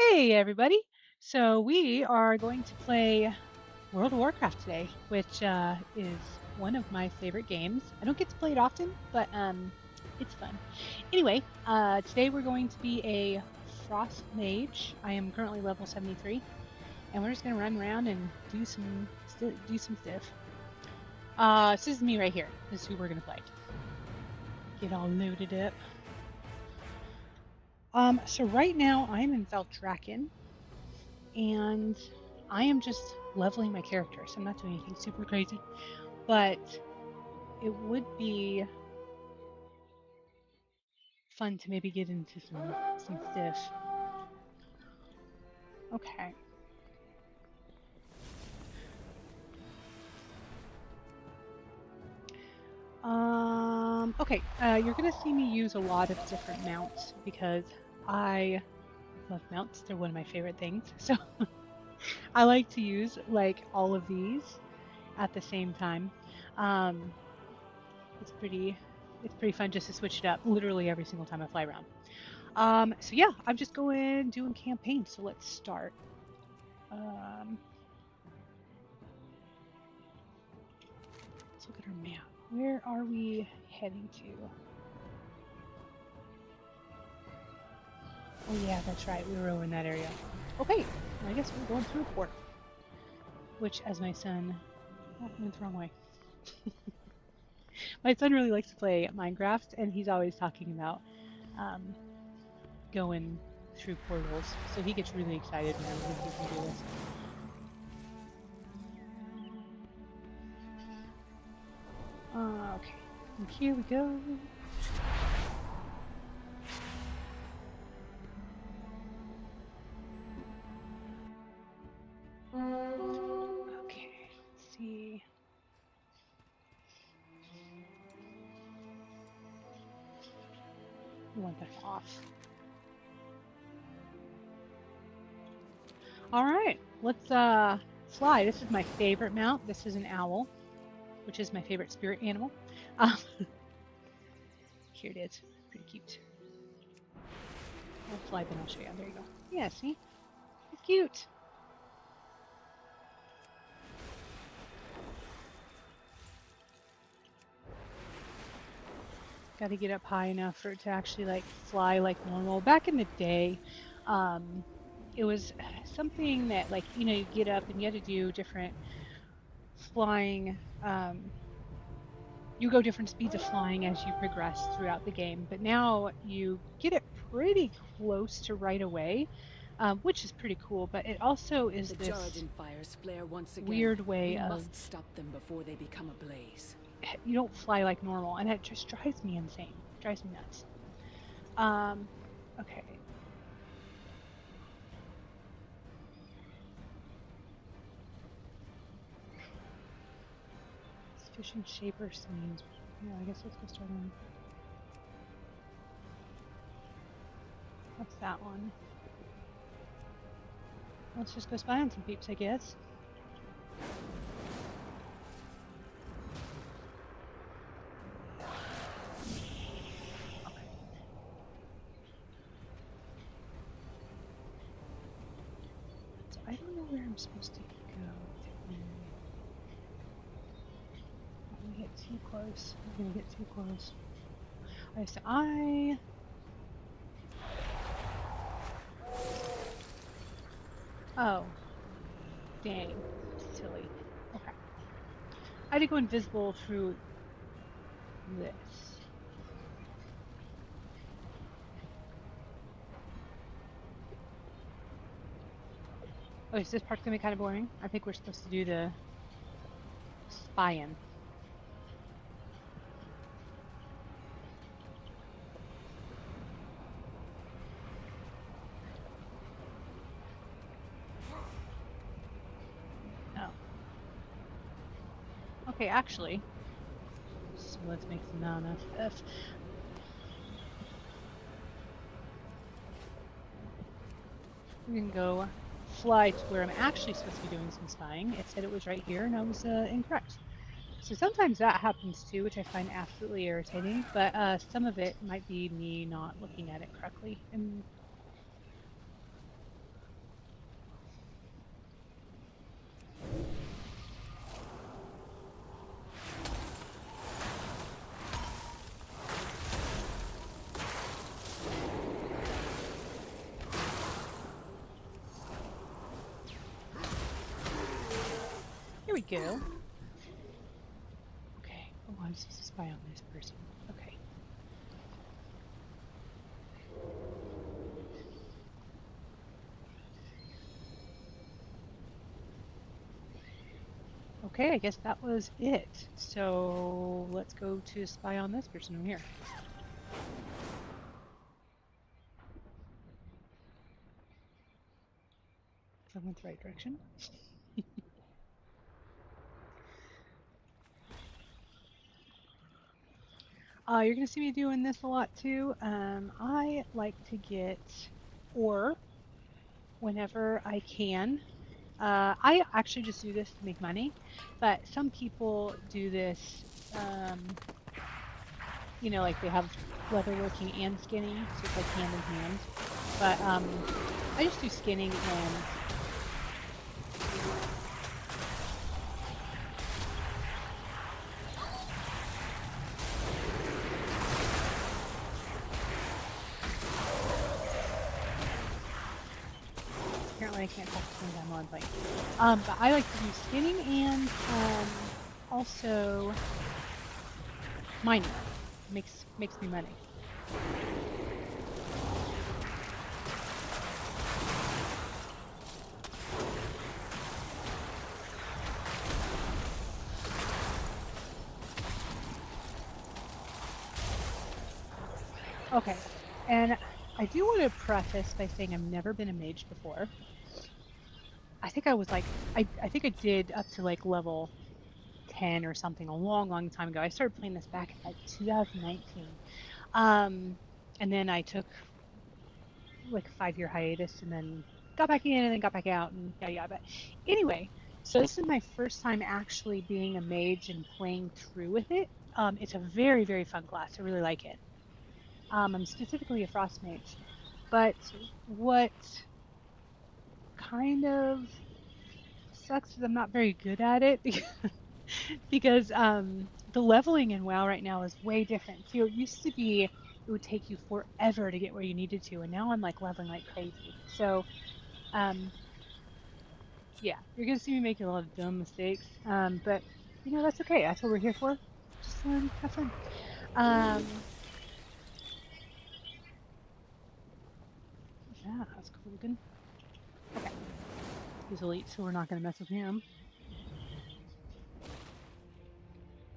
Hey everybody! So we are going to play World of Warcraft today, which is one of my favorite games. I don't get to play it often, but it's fun. Anyway, today we're going to be a Frost Mage. I am currently level 73, and we're just gonna run around and do some stuff. This is me right here. This is who we're gonna play. Get all loaded up. So right now I'm in Veldraken, and I am just leveling my character, so I'm not doing anything super crazy, but it would be fun to maybe get into some stuff. Okay. Okay, you're gonna see me use a lot of different mounts because I love mounts. They're one of my favorite things. So I like to use like all of these at the same time. Um, it's pretty fun just to switch it up literally every single time I fly around. So yeah, I'm just doing campaign. So let's start. Let's look at our map. Where are we heading to? Oh yeah, that's right. We were over in that area. Okay, I guess we're going through a port. Which, as my son, went the wrong way. My son really likes to play Minecraft, and he's always talking about going through portals. So he gets really excited whenever he can do this. Okay, and here we go. Okay, let's see. We want that off. All right, let's fly. This is my favorite mount. This is an owl, which is my favorite spirit animal. Here it is. Pretty cute. I'll fly, then I'll show you. There you go. Yeah, see? It's cute. Got to get up high enough for it to actually like fly like normal. Back in the day, it was something that like you get up and you had to do different flying. You go different speeds of flying as you progress throughout the game, but now you get it pretty close to right away, which is pretty cool. But it also is this fires flare once again. weird way we of must stop them before they become a blaze. You don't fly like normal, and it just drives me insane. It drives me nuts. Okay. Sufficient shaper means. Yeah, I guess let's go start on. What's that one? Let's just go spy on some peeps, I guess. Okay. So I don't know where I'm supposed to go. I'm gonna get too close. I'm gonna get too close. Okay, so Oh. Dang. Silly. Okay. I had to go invisible through this. Okay, so this part's gonna be kind of boring. I think we're supposed to do the spying. Oh. Okay, actually. So let's make some mana stuff. We can go fly to where I'm actually supposed to be doing some spying. It said it was right here, and I was incorrect. So sometimes that happens too, which I find absolutely irritating, but some of it might be me not looking at it correctly. And we go. Okay. Oh, I'm supposed to spy on this person. Okay. Okay, I guess that was it. So let's go to spy on this person over here. If I went the right direction. You're going to see me doing this a lot too. I like to get ore whenever I can. I actually just do this to make money, but some people do this, you know, like they have leatherworking and skinning, so it's like hand in hand. But I just do skinning and apparently I can't talk to things I'm on playing. But I like to do skinning and also mining. Makes me money. Okay, and I do want to preface by saying I've never been a mage before. I think I was like, I think I did up to like level 10 or something a long time ago. I started playing this back in like 2019. And then I took like a 5-year hiatus and then got back in and then got back out and yada yada. But anyway, so this is my first time actually being a mage and playing through with it. It's a very fun class. I really like it. I'm specifically a frost mage, but what kind of sucks is I'm not very good at it because the leveling in WoW right now is way different. So it used to be it would take you forever to get where you needed to, and now I'm like leveling like crazy. So um, yeah, you're gonna see me making a lot of dumb mistakes, but you know that's okay. That's what we're here for. Just learn, have fun. Um, yeah, that's cool looking. Okay, he's elite, so we're not gonna mess with him.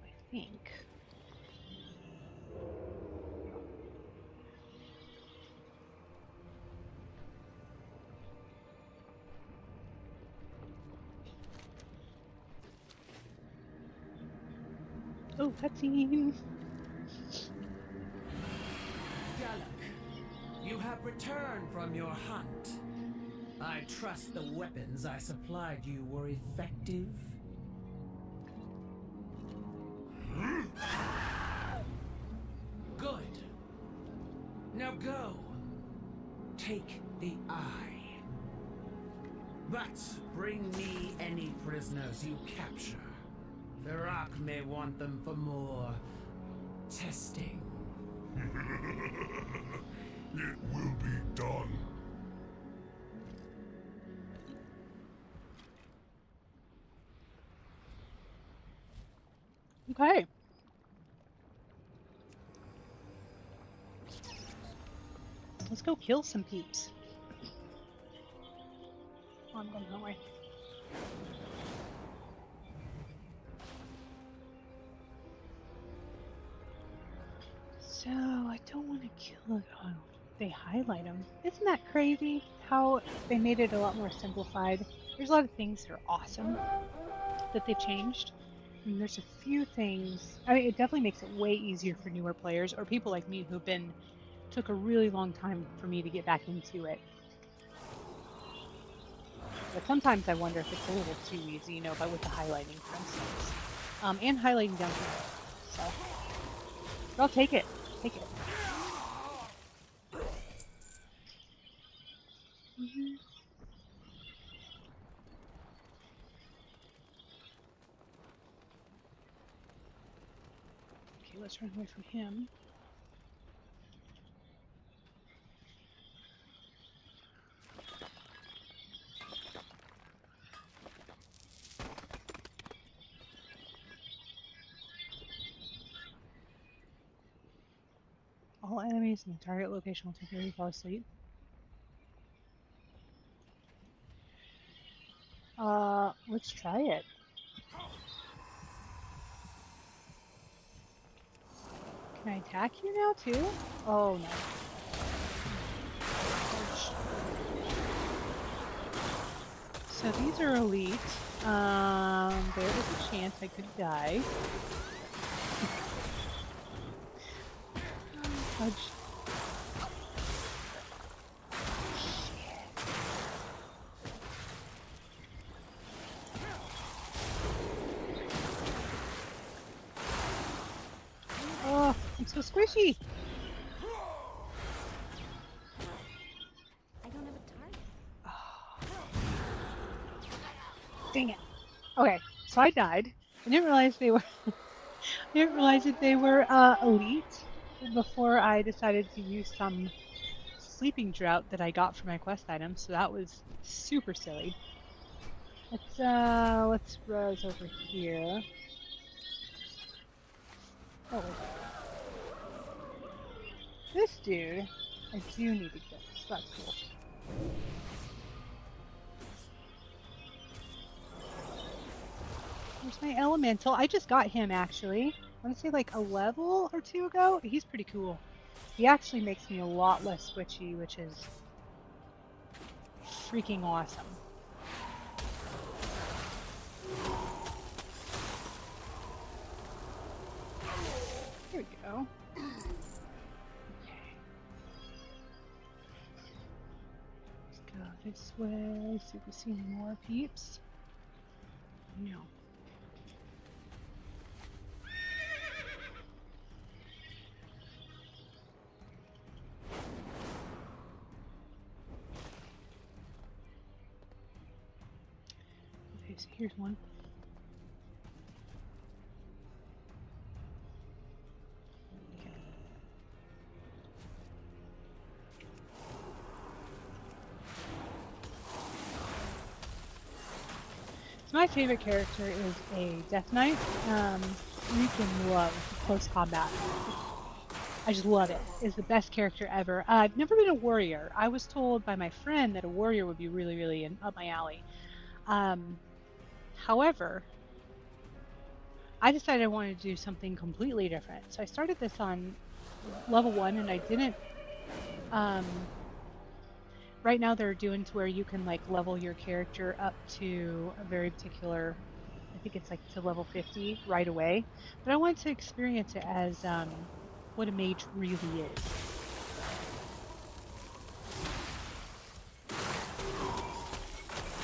I think. Oh, cutscene. Galak, you have returned from your hunt. I trust the weapons I supplied you were effective. Good. Now go. Take the eye. But bring me any prisoners you capture. Virak may want them for more testing. It will be done. Okay. Let's go kill some peeps. Oh, I'm going that way. So I don't want to kill it. Oh, they highlight them. Isn't that crazy? How they made it a lot more simplified. There's a lot of things that are awesome that they've changed. And there's a few things. I mean, it definitely makes it way easier for newer players or people like me who've been took a really long time for me to get back into it. But sometimes I wonder if it's a little too easy, you know, but with the highlighting, for instance, and highlighting down here. So, but I'll take it. Take it. Okay, let's run away from him. All enemies in the target location will temporarily fall asleep. Let's try it. Can I attack you now too? Oh no. So these are elite. There is a chance I could die. Fudge. Oh, I'm so squishy. I don't have a target. Dang it. Okay, so I died. I didn't realize they were I didn't realize that they were elite before I decided to use some sleeping drought that I got for my quest item, so that was super silly. Let's rose over here. Oh wait. This dude I do need to kill, so that's cool. There's my elemental. I just got him actually. I want to say like a level or two ago. He's pretty cool. He actually makes me a lot less switchy, which is freaking awesome. Here we go. Okay. Let's go this way. See if we see any more peeps. No. Okay, so here's one. Okay. So my favorite character is a Death Knight. Freaking love close combat. I just love it. It's the best character ever. I've never been a warrior. I was told by my friend that a warrior would be really, really up my alley. However, I decided I wanted to do something completely different. So I started this on level 1 and I didn't right now they're doing to where you can like level your character up to a very particular, I think it's like to level 50 right away. But I wanted to experience it as what a mage really is.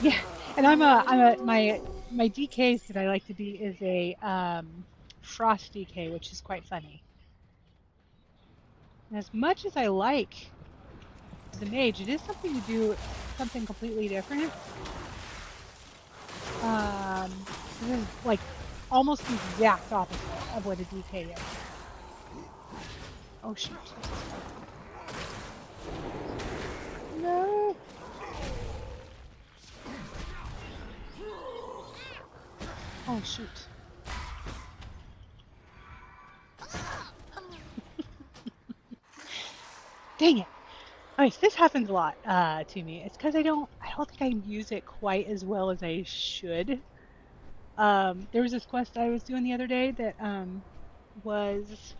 Yeah, and my DKs that I like to be is a frost DK, which is quite funny. And as much as I like the mage, it is something to do something completely different. This is like almost the exact opposite of what a DK is. Oh shoot. No. Oh shoot. Dang it. Okay, so this happens a lot to me. It's because I don't think I use it quite as well as I should. There was this quest I was doing the other day that was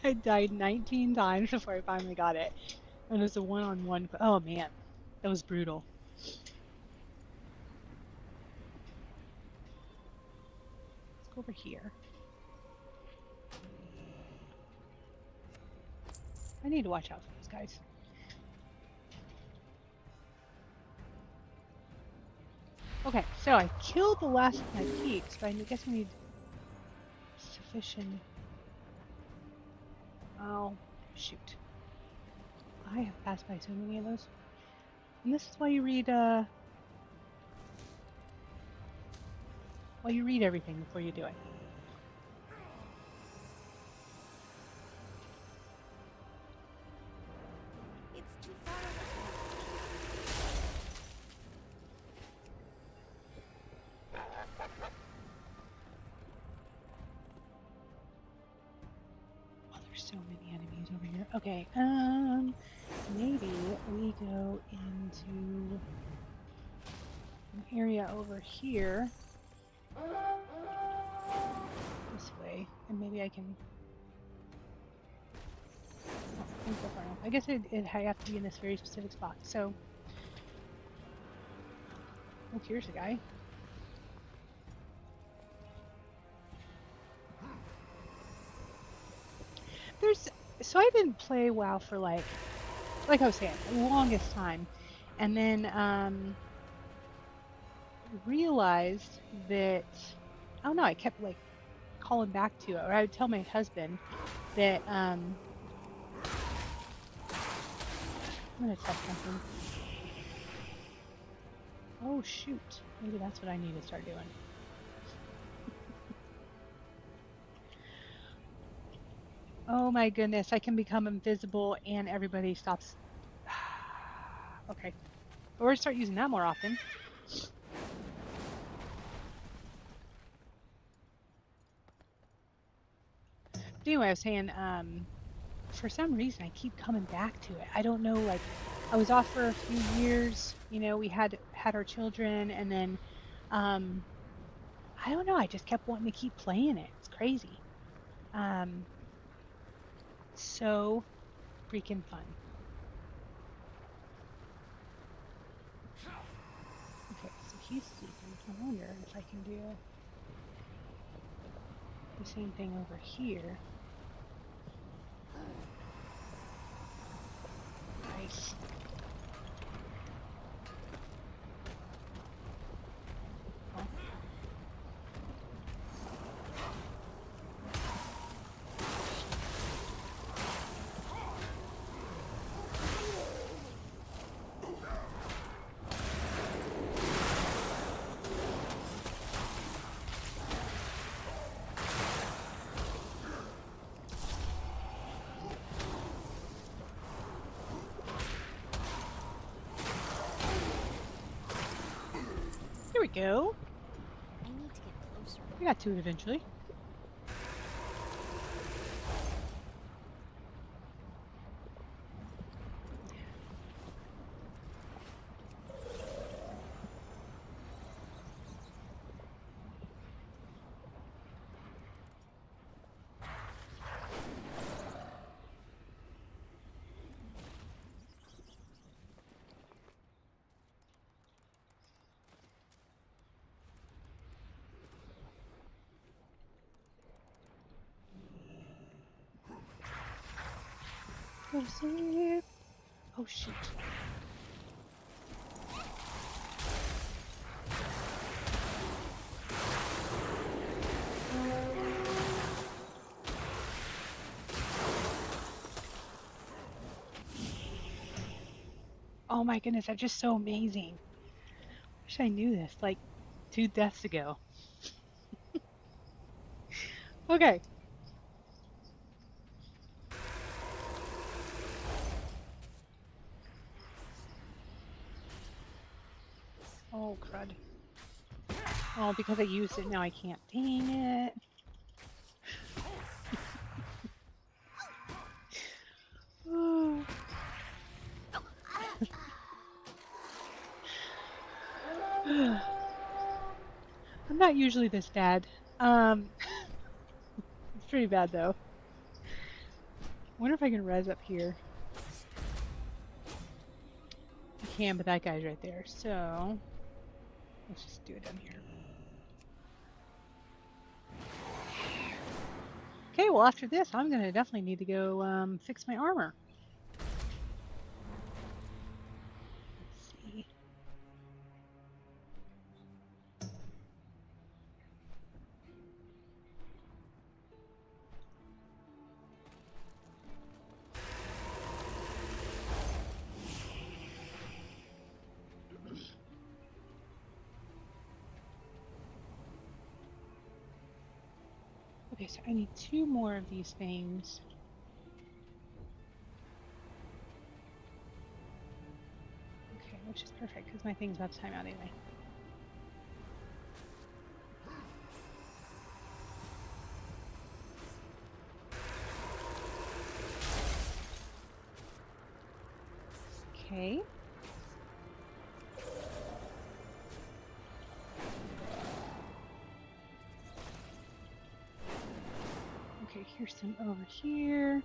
I died 19 times before I finally got it. And it was a one-on-one. Oh man, that was brutal. Let's go over here. I need to watch out for those guys. Okay, so I killed the last of my peeps, but I guess I need sufficient. Oh, shoot. I have passed by so many of those. And this is why you read everything before you do it. It's too far. Oh, there's so many enemies over here. Okay, maybe we go into an area over here this way, and maybe I can. Oh, I can't go far enough. I guess I have to be in this very specific spot. So, oh, here's a guy. So I didn't play WoW for like I was saying, the longest time, and then realized that I don't know. I kept like calling back to it, or I would tell my husband that I'm gonna test something. Oh shoot! Maybe that's what I need to start doing. Oh my goodness! I can become invisible, and everybody stops. Okay, or start using that more often. But anyway, I was saying, for some reason, I keep coming back to it. I don't know, like, I was off for a few years. You know, we had our children, and then, I don't know. I just kept wanting to keep playing it. It's crazy. So freaking fun. Okay, so he's sleeping. I wonder if I can do the same thing over here. Nice. Oh. Here we go. I need to get closer. We got to it eventually. Go to sleep. Oh shoot. Oh my goodness, that's just so amazing. Wish I knew this like 2 deaths ago. Okay. Oh crud. Oh, because I used it now I can't. Dang it. Oh. I'm not usually this bad. It's pretty bad though. Wonder if I can res up here. I can, but that guy's right there. So let's just do it down here. Okay, well after this, I'm gonna definitely need to go fix my armor. Let's see. Okay, so I need 2 more of these things. Okay, which is perfect because my thing's about to time out anyway. Here's some over here.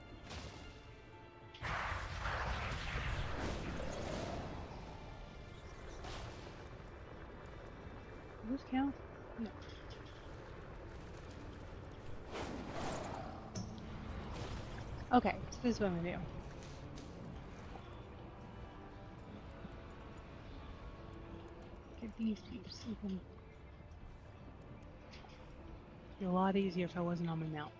Does this count? No. Okay, so this is what I'm gonna do. Get these peeps. It'd be a lot easier if I wasn't on my mount.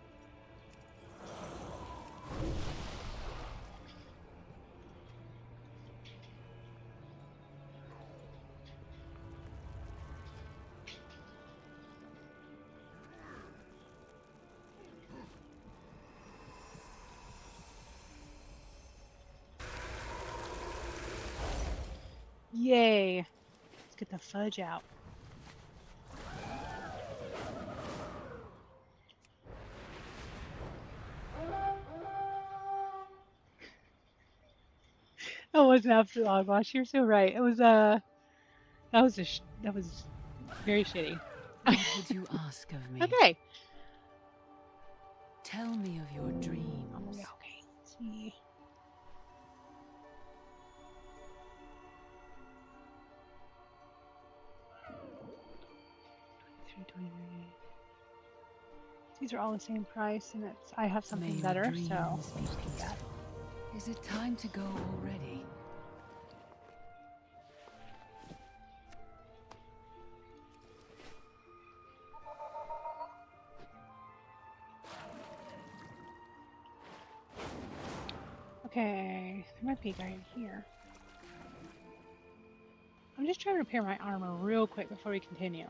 Yay! Let's get the fudge out. That was an absolute hogwash. You're so right. It was that was very shitty. What would you ask of me? Okay. Tell me of your dreams. Oh, yeah, okay. Let's see. These are all the same price, and I have something May your better, dreams so be let's do that. peaceful. Is it time to go already? Okay, there might be a guy in here. I'm just trying to repair my armor real quick before we continue.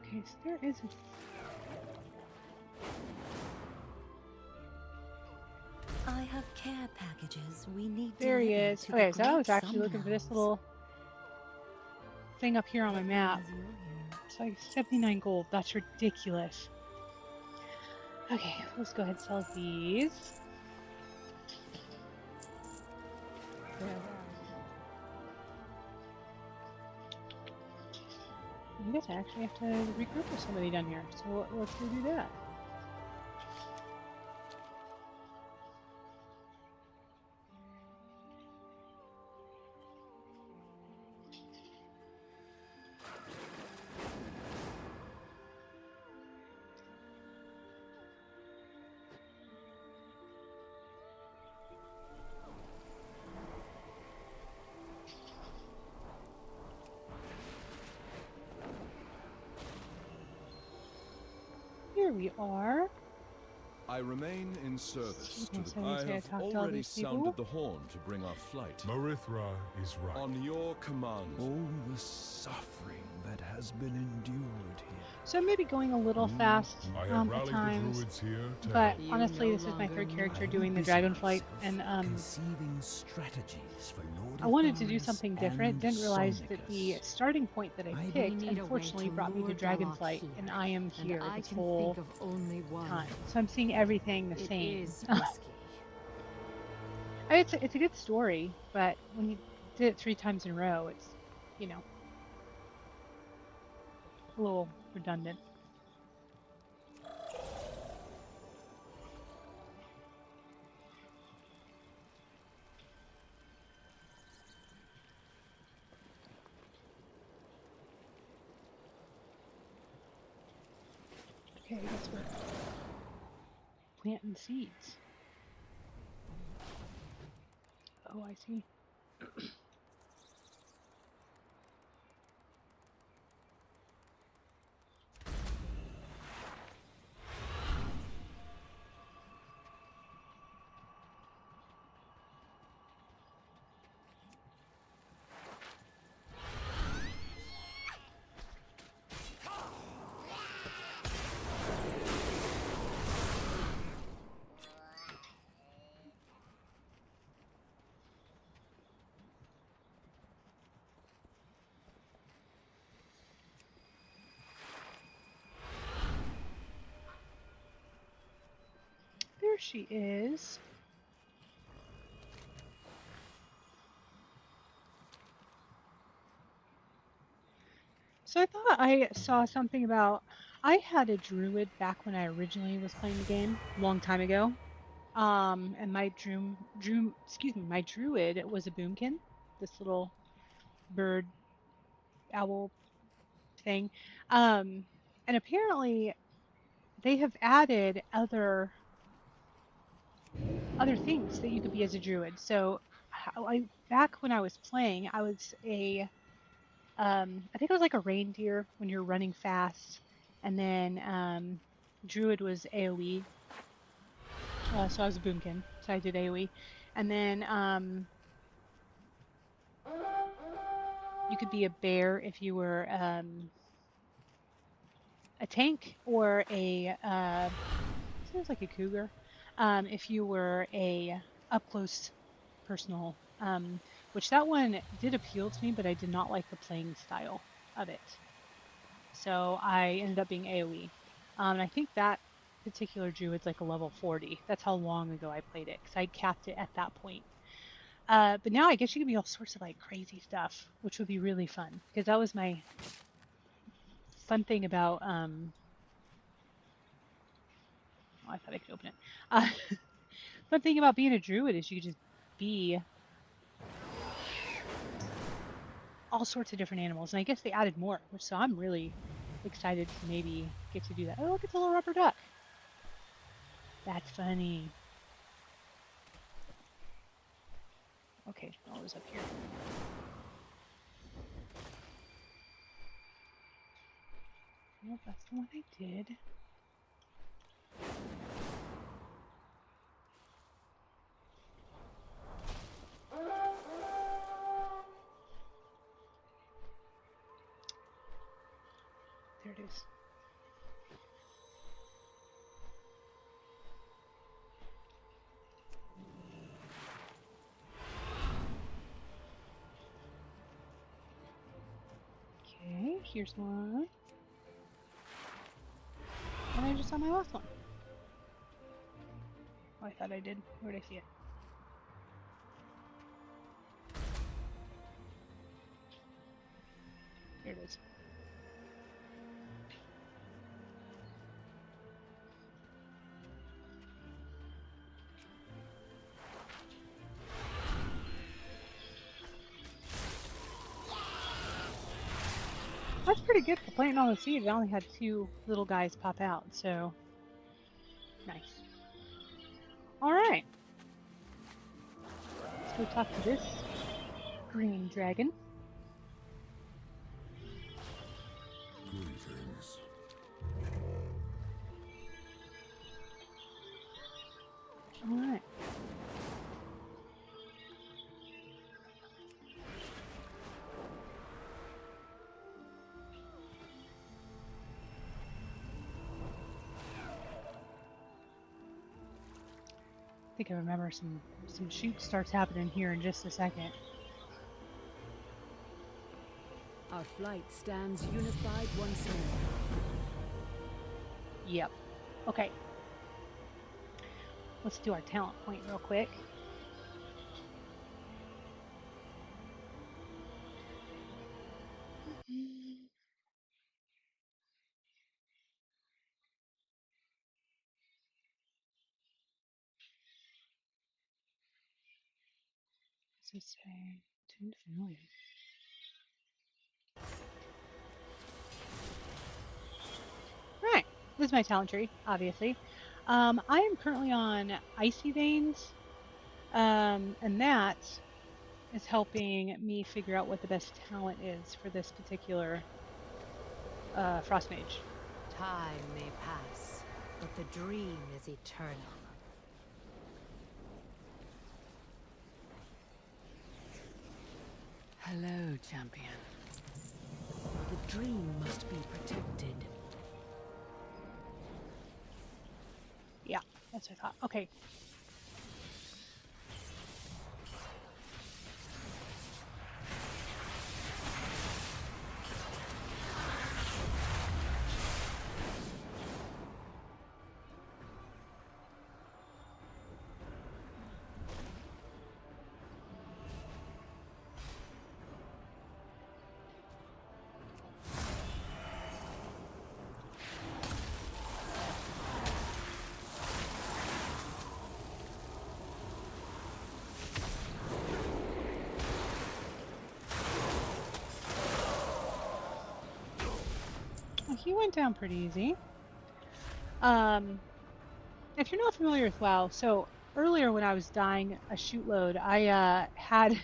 Okay, so there is a... I have care packages. We need There he delivered is. to Okay, the so I was Great actually looking for this Sunhouse. little thing up here on my map. It's like 79 gold. That's ridiculous. Okay, let's go ahead and sell these. I guess I actually have to regroup with somebody down here, so let's go do that. Here we are. I remain in service Okay, to so the... you I say I have talked to all already these people? sounded the horn to bring our flight. Marithra is right. On your command. All the suffering that has been endured here. So I'm maybe going a little fast I have at rallied the times, druids here to but help. You honestly, no this is my longer third need- character I doing the busy dragonflight, myself and conceiving strategies for Lord I wanted to do Atharius something different. Didn't and realize that the Sonicus. starting point that I I picked need a way unfortunately to brought me to lure dragonflight, Galak and here, I am and here I this can whole think of only one. time. So I'm seeing everything the It same. is risky. I mean, it's a good story, but when you did it 3 times in a row, it's, you know, a little redundant. Okay, I guess we're planting seeds. Oh, I see. she is. So I thought I saw something about I had a druid back when I originally was playing the game, a long time ago. And my druid was a boomkin, this little bird owl thing. And apparently they have added other things that you could be as a druid. So back when I was playing, I was I think it was like a reindeer when you're running fast, and then druid was AoE. So I was a boomkin, so I did AoE, and then you could be a bear if you were a tank, or sounds like a cougar, if you were a up close personal, which that one did appeal to me, but I did not like the playing style of it. So I ended up being AoE. And I think that particular druid's like a level 40. That's how long ago I played it, because I capped it at that point. But now I guess you can be all sorts of like crazy stuff, which would be really fun, because that was my fun thing about oh, I thought I could open it. Fun thing about being a druid is you could just be all sorts of different animals, and I guess they added more, which so I'm really excited to maybe get to do that. Oh, look, it's a little rubber duck. That's funny. Okay, what was up here? Well, that's the one I did. There it is. Okay, here's one. And I just saw my last one. Oh, I thought I did. Where'd I see it? There it is. That's pretty good for planting all the seeds. I only had 2 little guys pop out, so nice. Alright. Let's go talk to this green dragon. Greetings. Alright. I think I remember some shoot starts happening here in just a second. Our flight stands unified once more. Yep. Okay. Let's do our talent point real quick. Does it say tuned familiar? Right. This is my talent tree, obviously. I am currently on Icy Veins, and that is helping me figure out what the best talent is for this particular Frost Mage. Time may pass, but the dream is eternal. Hello, champion. The dream must be protected. Yeah, that's what I thought. Okay. he went down pretty easy. If you're not familiar with WoW, so earlier when I was dying a shoot load, I had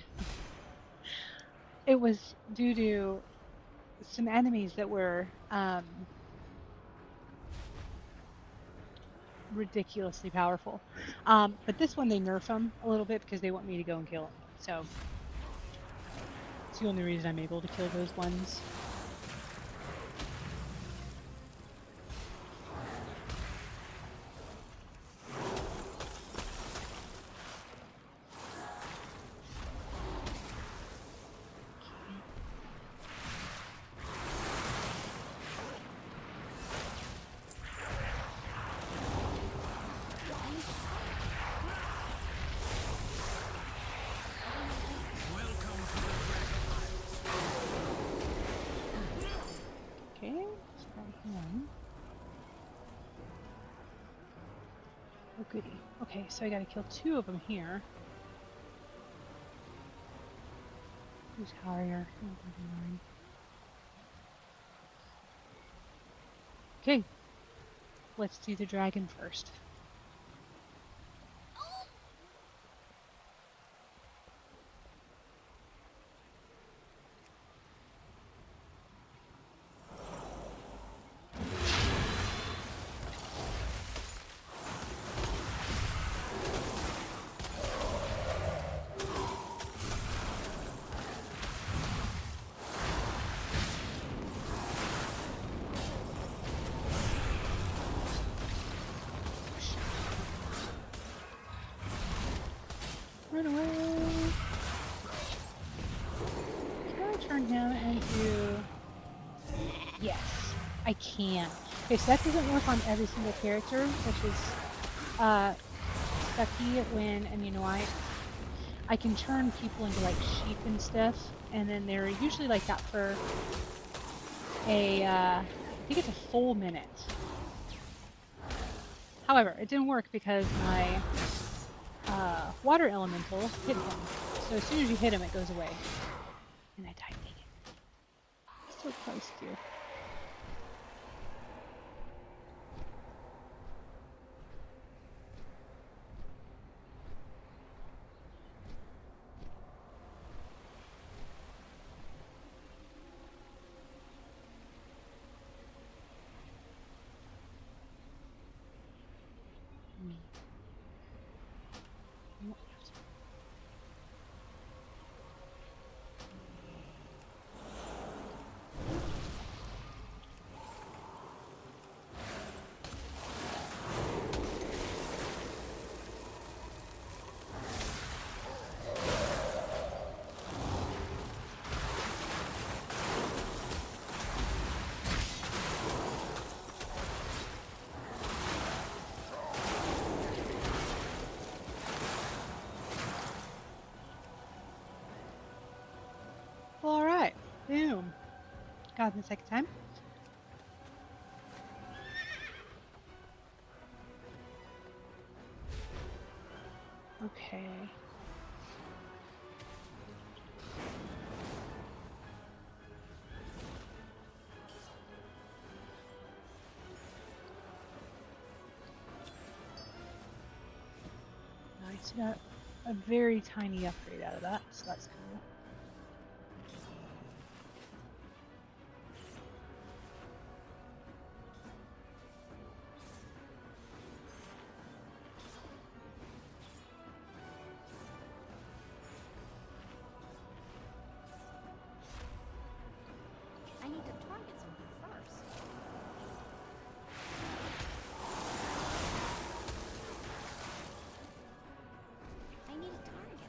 it was due to some enemies that were ridiculously powerful. But this one they nerf them a little bit because they want me to go and kill them. So it's the only reason I'm able to kill those ones. Okay, start him. Oh goody. Okay, so I gotta kill 2 of them here. Who's Harrier? Okay, let's do the dragon first. Run away! Can I turn him into... Yes, I can. Okay, so that doesn't work on every single character, which is sucky when, and you know why? I can turn people into like sheep and stuff, and then they're usually like that for a, I think it's a full minute. However, it didn't work because my water elemental hit him. So as soon as you hit him, it goes away. And I died naked. So close to. Alright, boom. Got him the second time. Okay. Nice, got a very tiny upgrade out of that, so that's cool. I need to target something first. I need a target.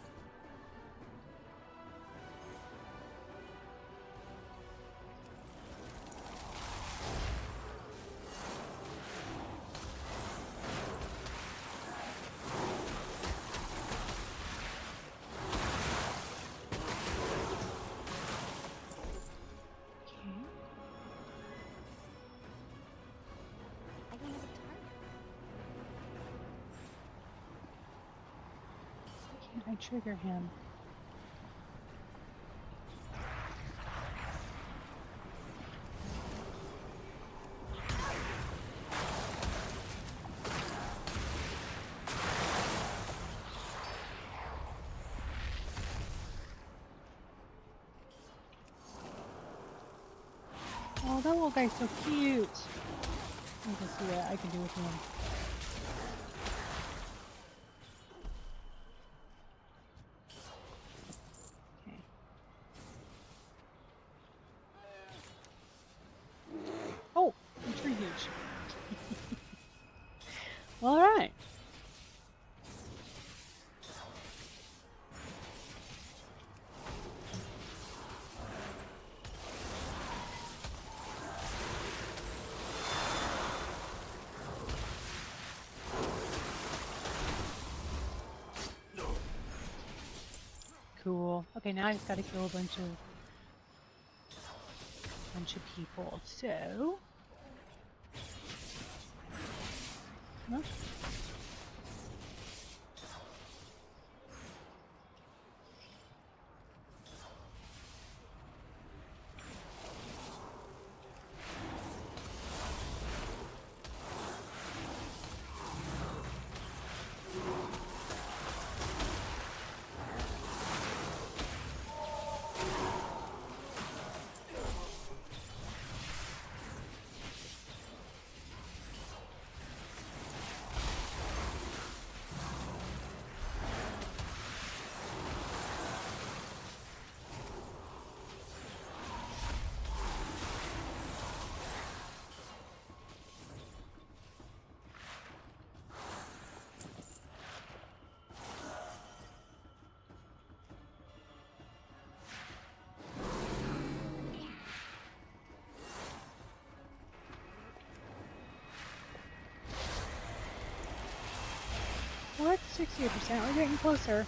I don't have a target. Can I trigger him? Oh, that little guy's so cute. Let me go see what I can do with him. Okay. Oh, the tree huge. Well, all right. Cool. Okay, now I just gotta kill a bunch of people. So, well, what? 68%. We're getting closer.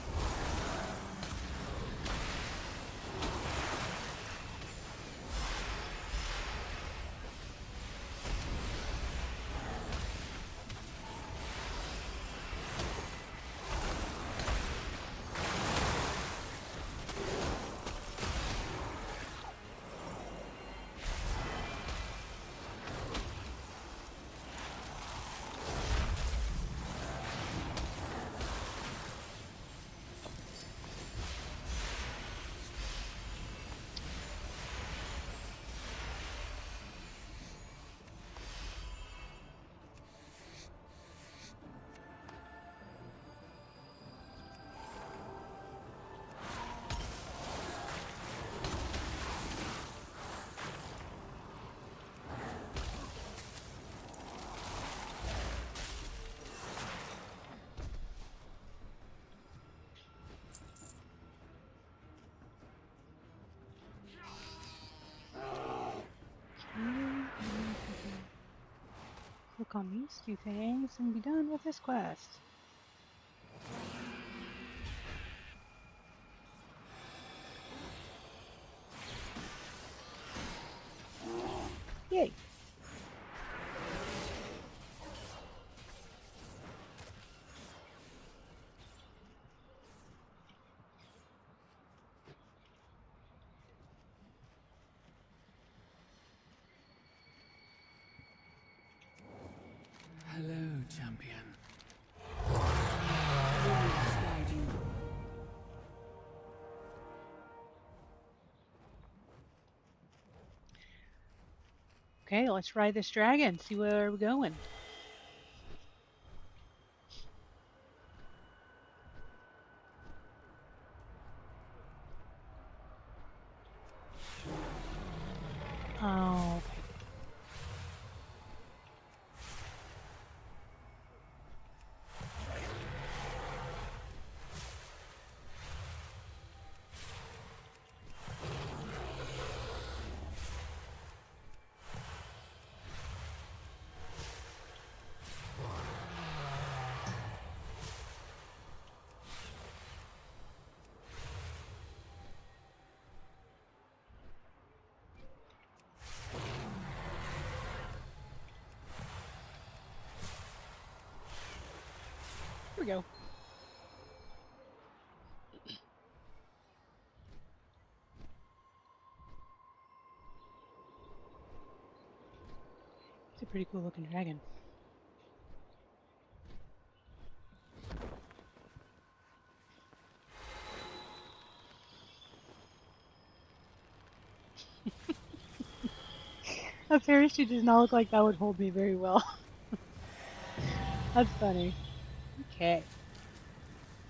Click on these two things and be done with this quest. Yay! Hello, champion. Guide you. Okay, let's ride this dragon, see where we're going. Oh, okay. Here we go. It's a pretty cool looking dragon. A parachute does not look like that would hold me very well. That's funny. Okay.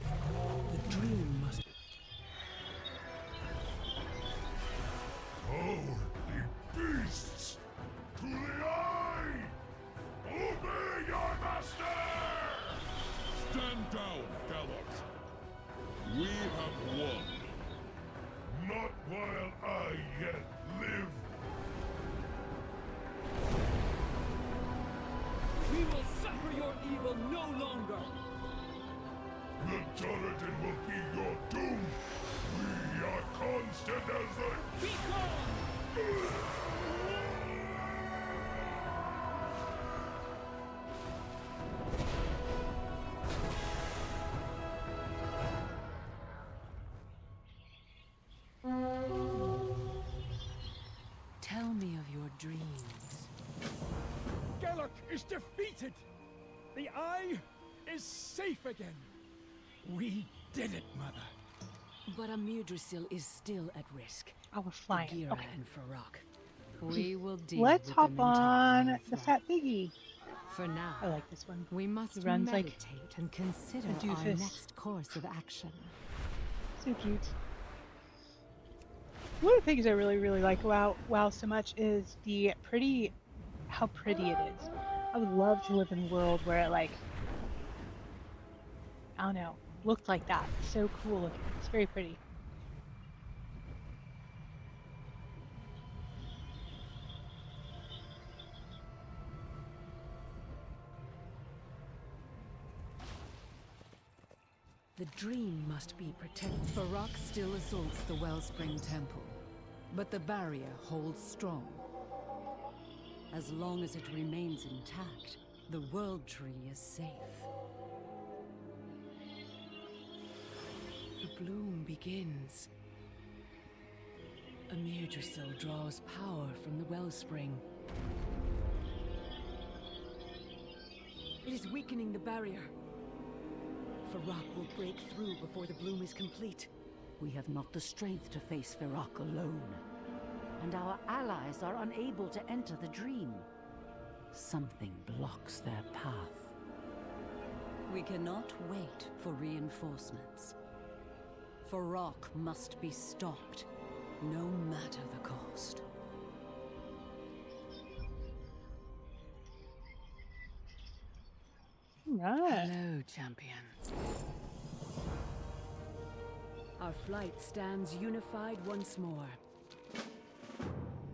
The dream must. Cowardly beasts! To the eye! Obey your master! Stand down, Gallop. We have won. Not while I yet live. We will suffer your evil no longer. The Turretin will be your doom. We are constant as the... Be gone! Tell me of your dreams. Gelloc is defeated! The Eye is safe again! We did it, Mother. But Amyrdrasil is still at risk. Oh, we're flying. Gira Okay. and Farak. We will deal Let's with hop them in on time, the Thrak. fat piggy. For now, I like this one. we must He runs like meditate and consider a our doofus. next course of action. So cute. One of the things I really, really like about WoW so much is how pretty it is. I would love to live in a world where it like, I don't know, looked like that. It's so cool looking. It's very pretty. The dream must be protected. Farak still assaults the Wellspring Temple, but the barrier holds strong. As long as it remains intact, the World Tree is safe. The bloom begins. Amyrdrasil draws power from the Wellspring. It is weakening the barrier. Farak will break through before the bloom is complete. We have not the strength to face Farak alone. And our allies are unable to enter the dream. Something blocks their path. We cannot wait for reinforcements. Farak must be stopped, no matter the cost. Right. Hello, champion. Our flight stands unified once more.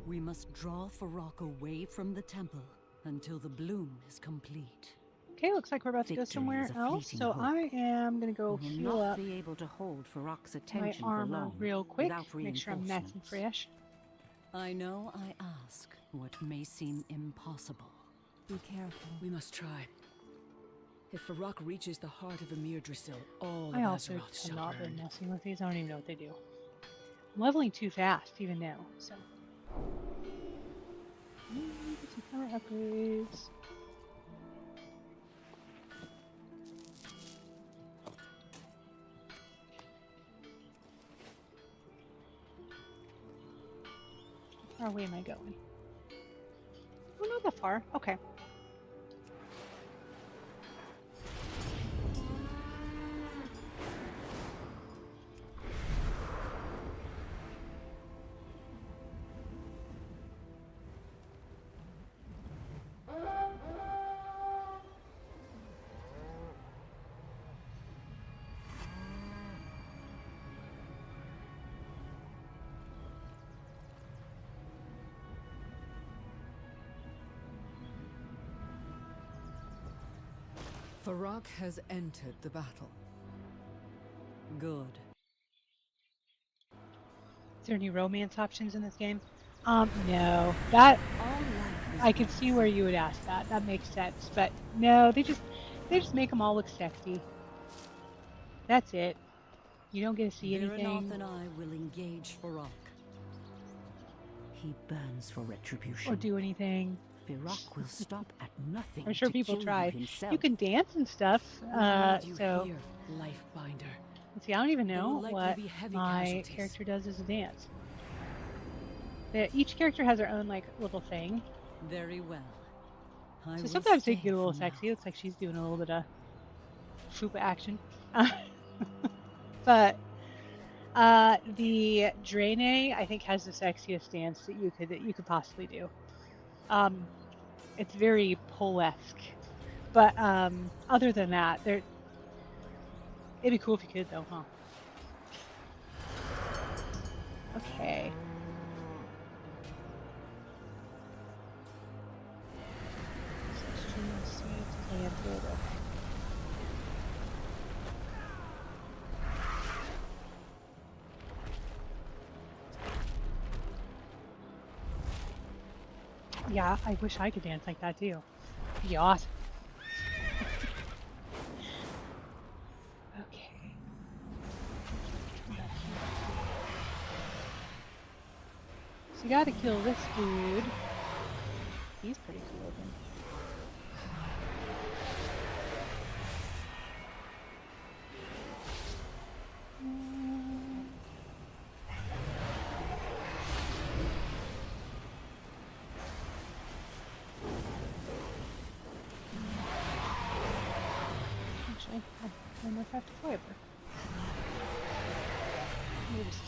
We must draw Farak away from the temple until the bloom is complete. Okay, looks like we're about to go Victory somewhere is a else. fleeting So hope. I am gonna go We will heal not up be able to hold Farak's my attention for armor long real quick. without Make sure I'm nice and reinforcements. fresh. I know I ask what may seem impossible. Be careful. We must try. If Farak reaches the heart of Amyrdrasil, all I of also Azeroth have shall not been burn. messing with these. I don't even know what they do. I'm leveling too fast even now. So. Get some power upgrades. How far away am I going? Oh, not that far. Okay. Farak has entered the battle. Good. Is there any romance options in this game? No. That All life is I could once. see where you would ask that. That makes sense. But no, they just make them all look sexy. That's it. You don't get to see Viranoth anything and I will engage Farak. He burns for retribution. or do anything. Farak will stop at nothing. I'm sure to people kill try. You, himself. You can dance and stuff. We need you So here, Lifebinder. let's see. I don't even There will know likely what be heavy my casualties. character does as a dance. Each character has their own like little thing. Very well. I So will sometimes they stay get a little for now. sexy. It's like she's doing a little bit of fupa action. But the Draenei, I think, has the sexiest dance that you could possibly do. Um, it's very pole-esque. But other than that, it'd be cool if you could though, huh? Okay. Extreme seeds landed. Okay. Yeah, I wish I could dance like that too. It'd be awesome. Okay. So you gotta kill this dude. He's pretty cool looking. Actually, I wonder if I have to fly over. Maybe just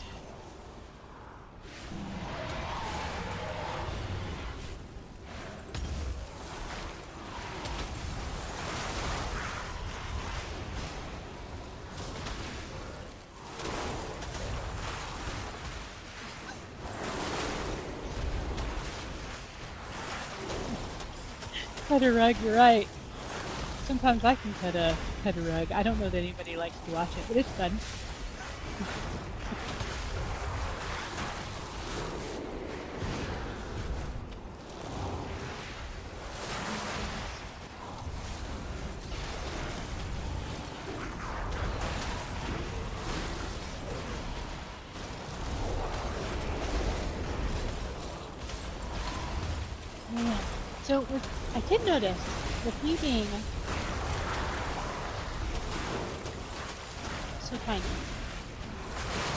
pet a rug, you're right. Sometimes I can pet a rug. I don't know that anybody likes to watch it, but it's fun. Man. So I did notice with me being so tiny,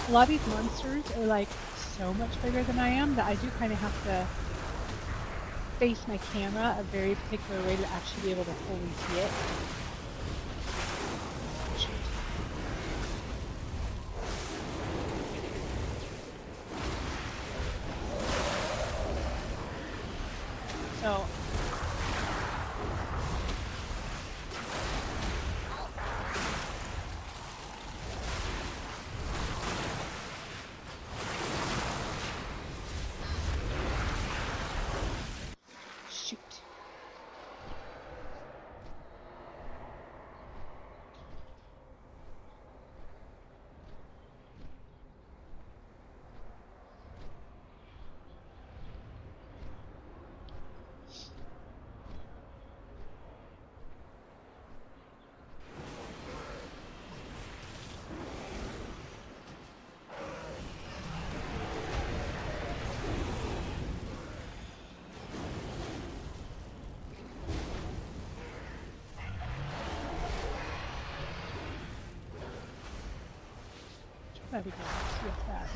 a lot of these monsters are like so much bigger than I am that I do kind of have to face my camera a very particular way to actually be able to fully see it. So shoot. That'd be good. See what's that.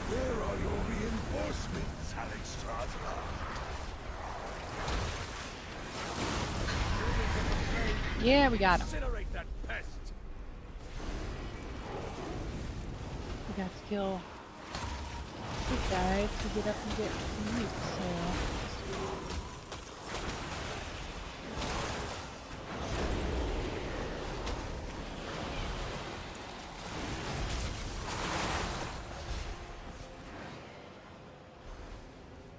Where are your reinforcements, Alexstrasza? Yeah, we got him. Incinerate that pest! We got to kill this guy to get up and get meat, so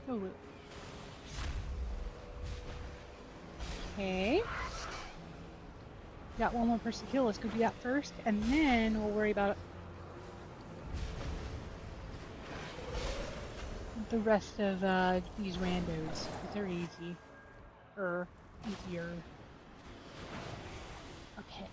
go loot. Okay. Got one more person to kill. Let's go do that first, and then we'll worry about the rest of these randos. Because they're easy. Easier. Okay.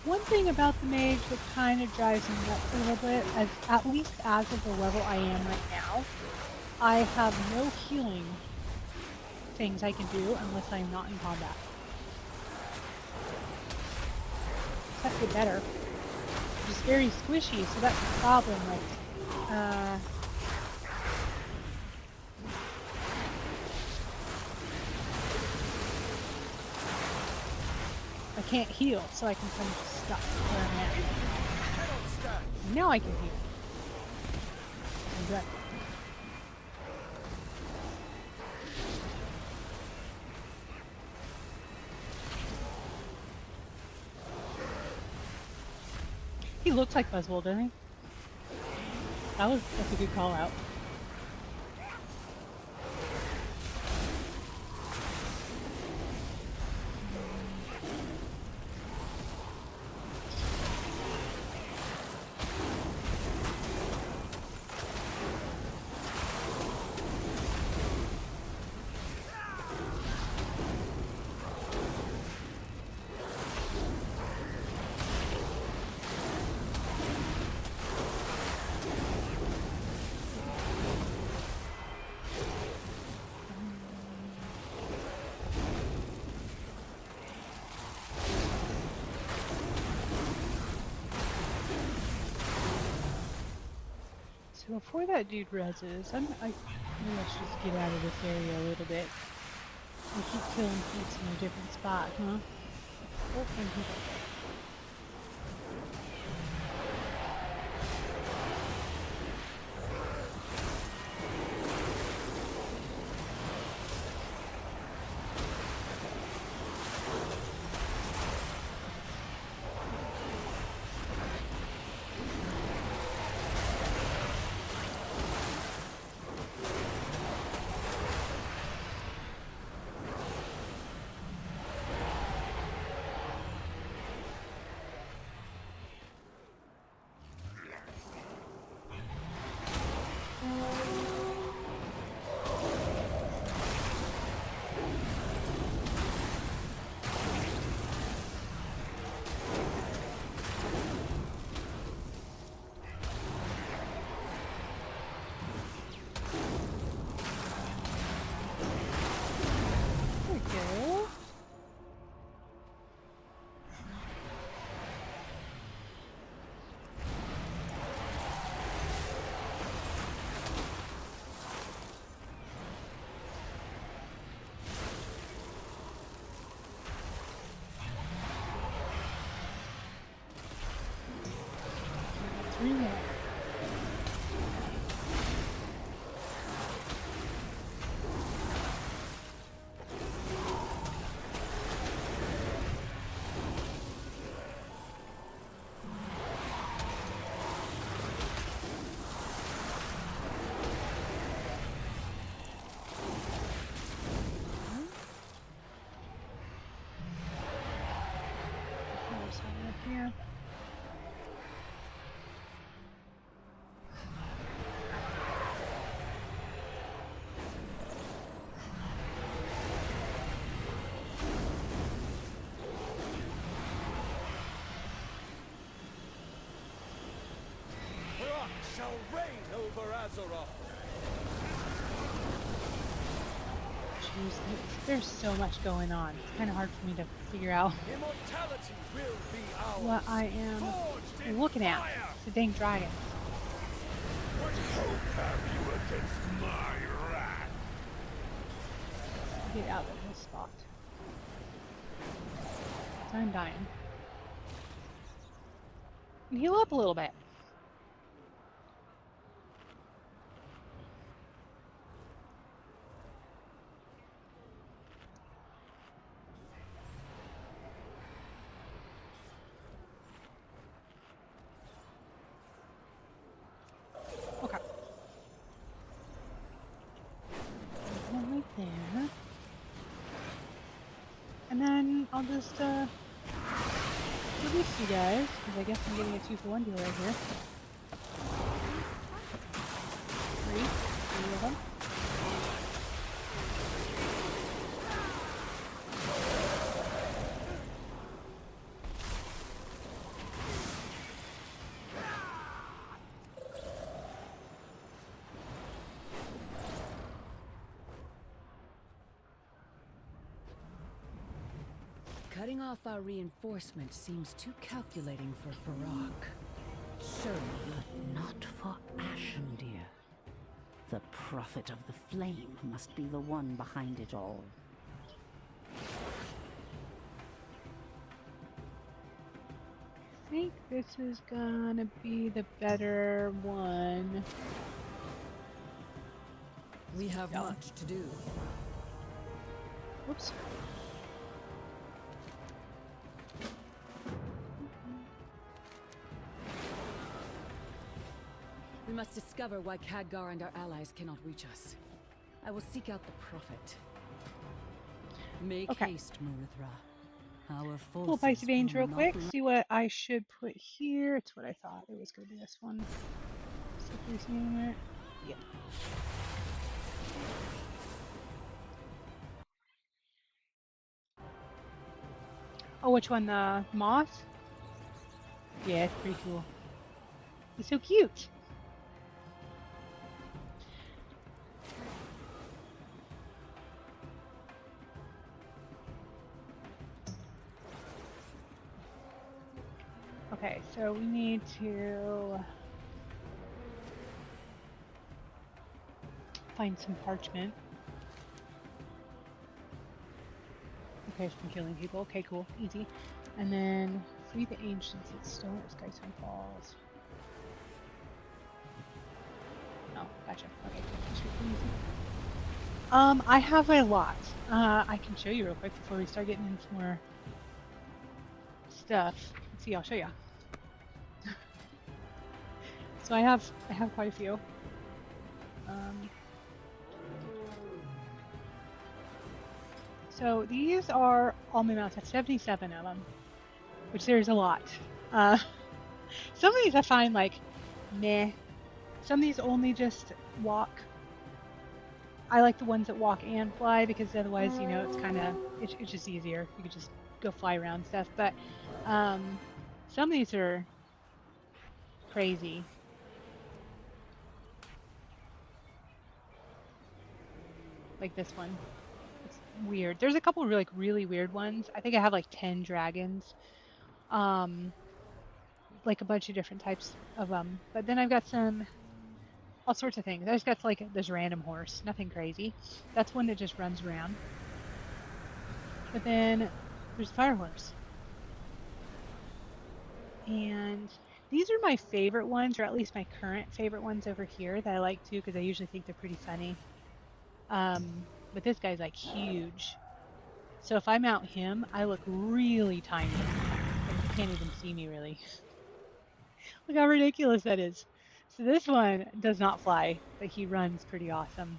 One thing about the mage that kind of drives me nuts a little bit, at least as of the level I am right now, I have no healing things I can do unless I'm not in combat. Just have to get better. Just very squishy, so that's the problem. Like, I can't heal, so I can kind of just stop where I'm at. Now I can heal. Exactly. He looks like Buzzwole, doesn't he? That's a good call out. So before that dude reses, maybe I should just get out of this area a little bit. We keep killing peeps in a different spot, huh? Oh, and people. Three more. There's one up here. Rock shall reign over Azeroth. There's so much going on. It's kind of hard for me to figure out Immortality will be ours. what I am Forged in looking at. fire. It's the dang dragons. What hope have you against my wrath? Get out of this spot. I'm dying. And heal up a little bit. Okay. One right there. And then I'll just release you guys, because I guess I'm getting a 2-for-1 deal right here. Three of them. Cutting off our reinforcement seems too calculating for Farak. Surely not for Ashendeer. The prophet of the flame must be the one behind it all. I think this is gonna be the better one. We have Yeah. much to do. Whoops. We must discover why Khadgar and our allies cannot reach us. I will seek out the prophet. Make Okay. haste, Marithra. Our Pull up Icy forces Veins will real not quick, see what I should put here. It's what I thought. It was going to be this one. Slippery see anywhere? Yeah. Oh, which one? The moth? Yeah, it's pretty cool. He's so cute. Okay, so we need to find some parchment. Okay, from killing people. Okay, cool. Easy. And then free the ancients that stole at Skystone Falls. Oh, gotcha. Okay, this should be easy. I have a lot. I can show you real quick before we start getting into more stuff. Let's see, I'll show you. So I have quite a few. So these are all my mounts. I have 77 of them, which there's a lot. Some of these I find like meh. Some of these only just walk. I like the ones that walk and fly because otherwise, you know, it's just easier. You could just go fly around stuff. But some of these are crazy. Like this one. It's weird. There's a couple of really weird ones. I think I have like 10 dragons. Like a bunch of different types of them. But then I've got all sorts of things. I just got like this random horse, nothing crazy. That's one that just runs around. But then there's the fire horse. And these are my favorite ones, or at least my current favorite ones over here that I like too, because I usually think they're pretty funny. But this guy's like huge. So if I mount him, I look really tiny. Like you can't even see me really. Look how ridiculous that is. So this one does not fly, but he runs pretty awesome.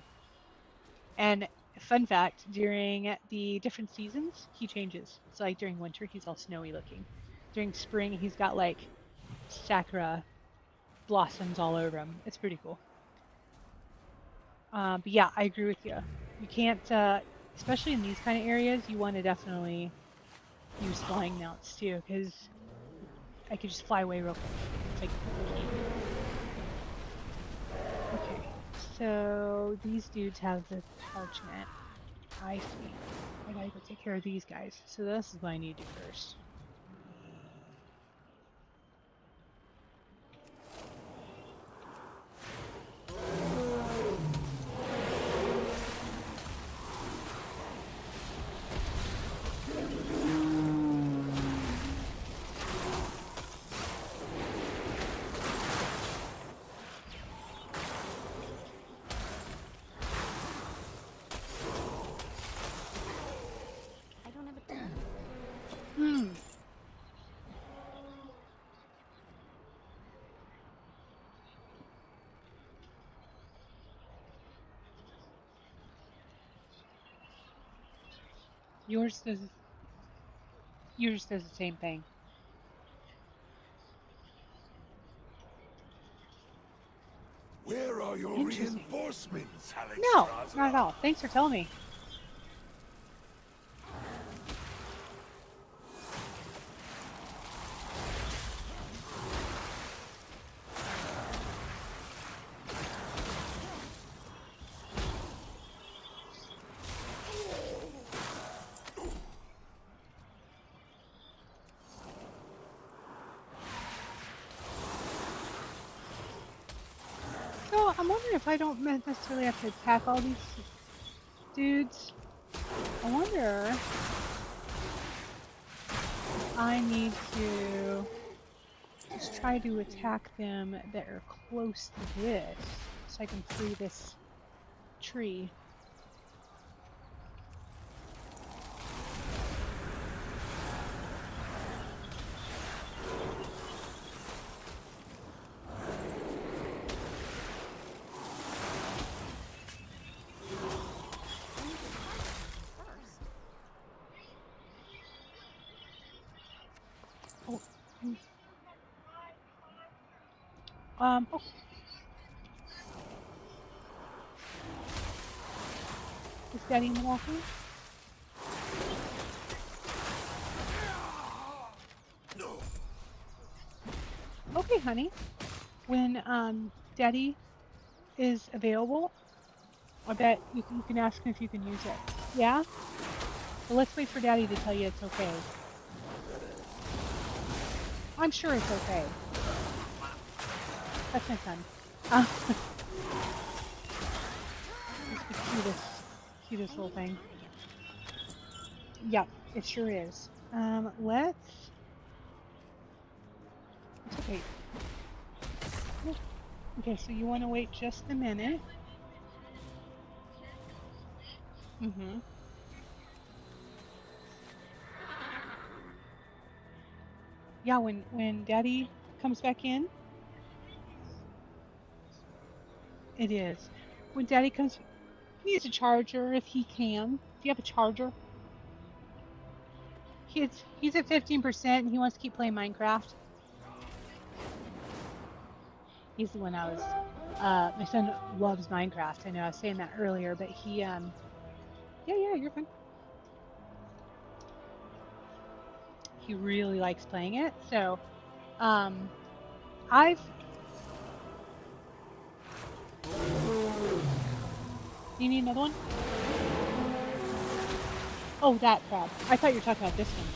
And fun fact, during the different seasons, he changes. So like during winter, he's all snowy looking. During spring, he's got like sakura blossoms all over him. It's pretty cool. But yeah, I agree with you. You can't, especially in these kind of areas, you want to definitely use flying mounts too, because I could just fly away real quick. It's like, okay, so these dudes have the parchment. I see. I gotta go take care of these guys. So this is what I need to do first. I don't have a gun. Hmm. Yours does the same thing. Where are your Interesting. reinforcements, No, Alex not at all. Raza? Thanks for telling me. So I'm wondering if I don't necessarily have to attack all these dudes. I wonder if I need to just try to attack them that are close to this so I can free this tree. Oh, oh, is Daddy walking? Okay, honey. When Daddy is available, I bet you can ask him if you can use it. Yeah? But let's wait for Daddy to tell you it's okay. I'm sure it's okay. That's my son. It's the cutest little thing. Yep, it sure is. Let's. It's okay. Okay, so you want to wait just a minute. Mm-hmm. Yeah, when Daddy comes back in, it is. When Daddy comes, he needs a charger if he can. Do you have a charger? He's at 15% and he wants to keep playing Minecraft. He's the one I was. My son loves Minecraft. I know I was saying that earlier, but he yeah, you're fine. He really likes playing it. So, I've. You need another one? Oh, that crab. I thought you were talking about this one.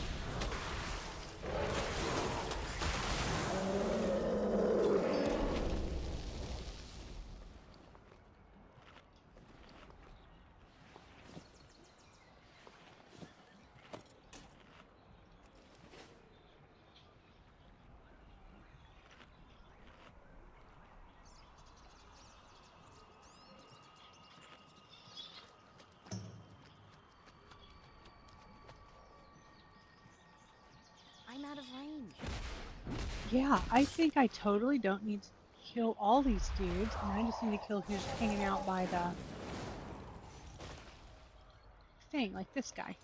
I'm out of range. Yeah, I think I totally don't need to kill all these dudes, and I just need to kill who's hanging out by the thing, like this guy.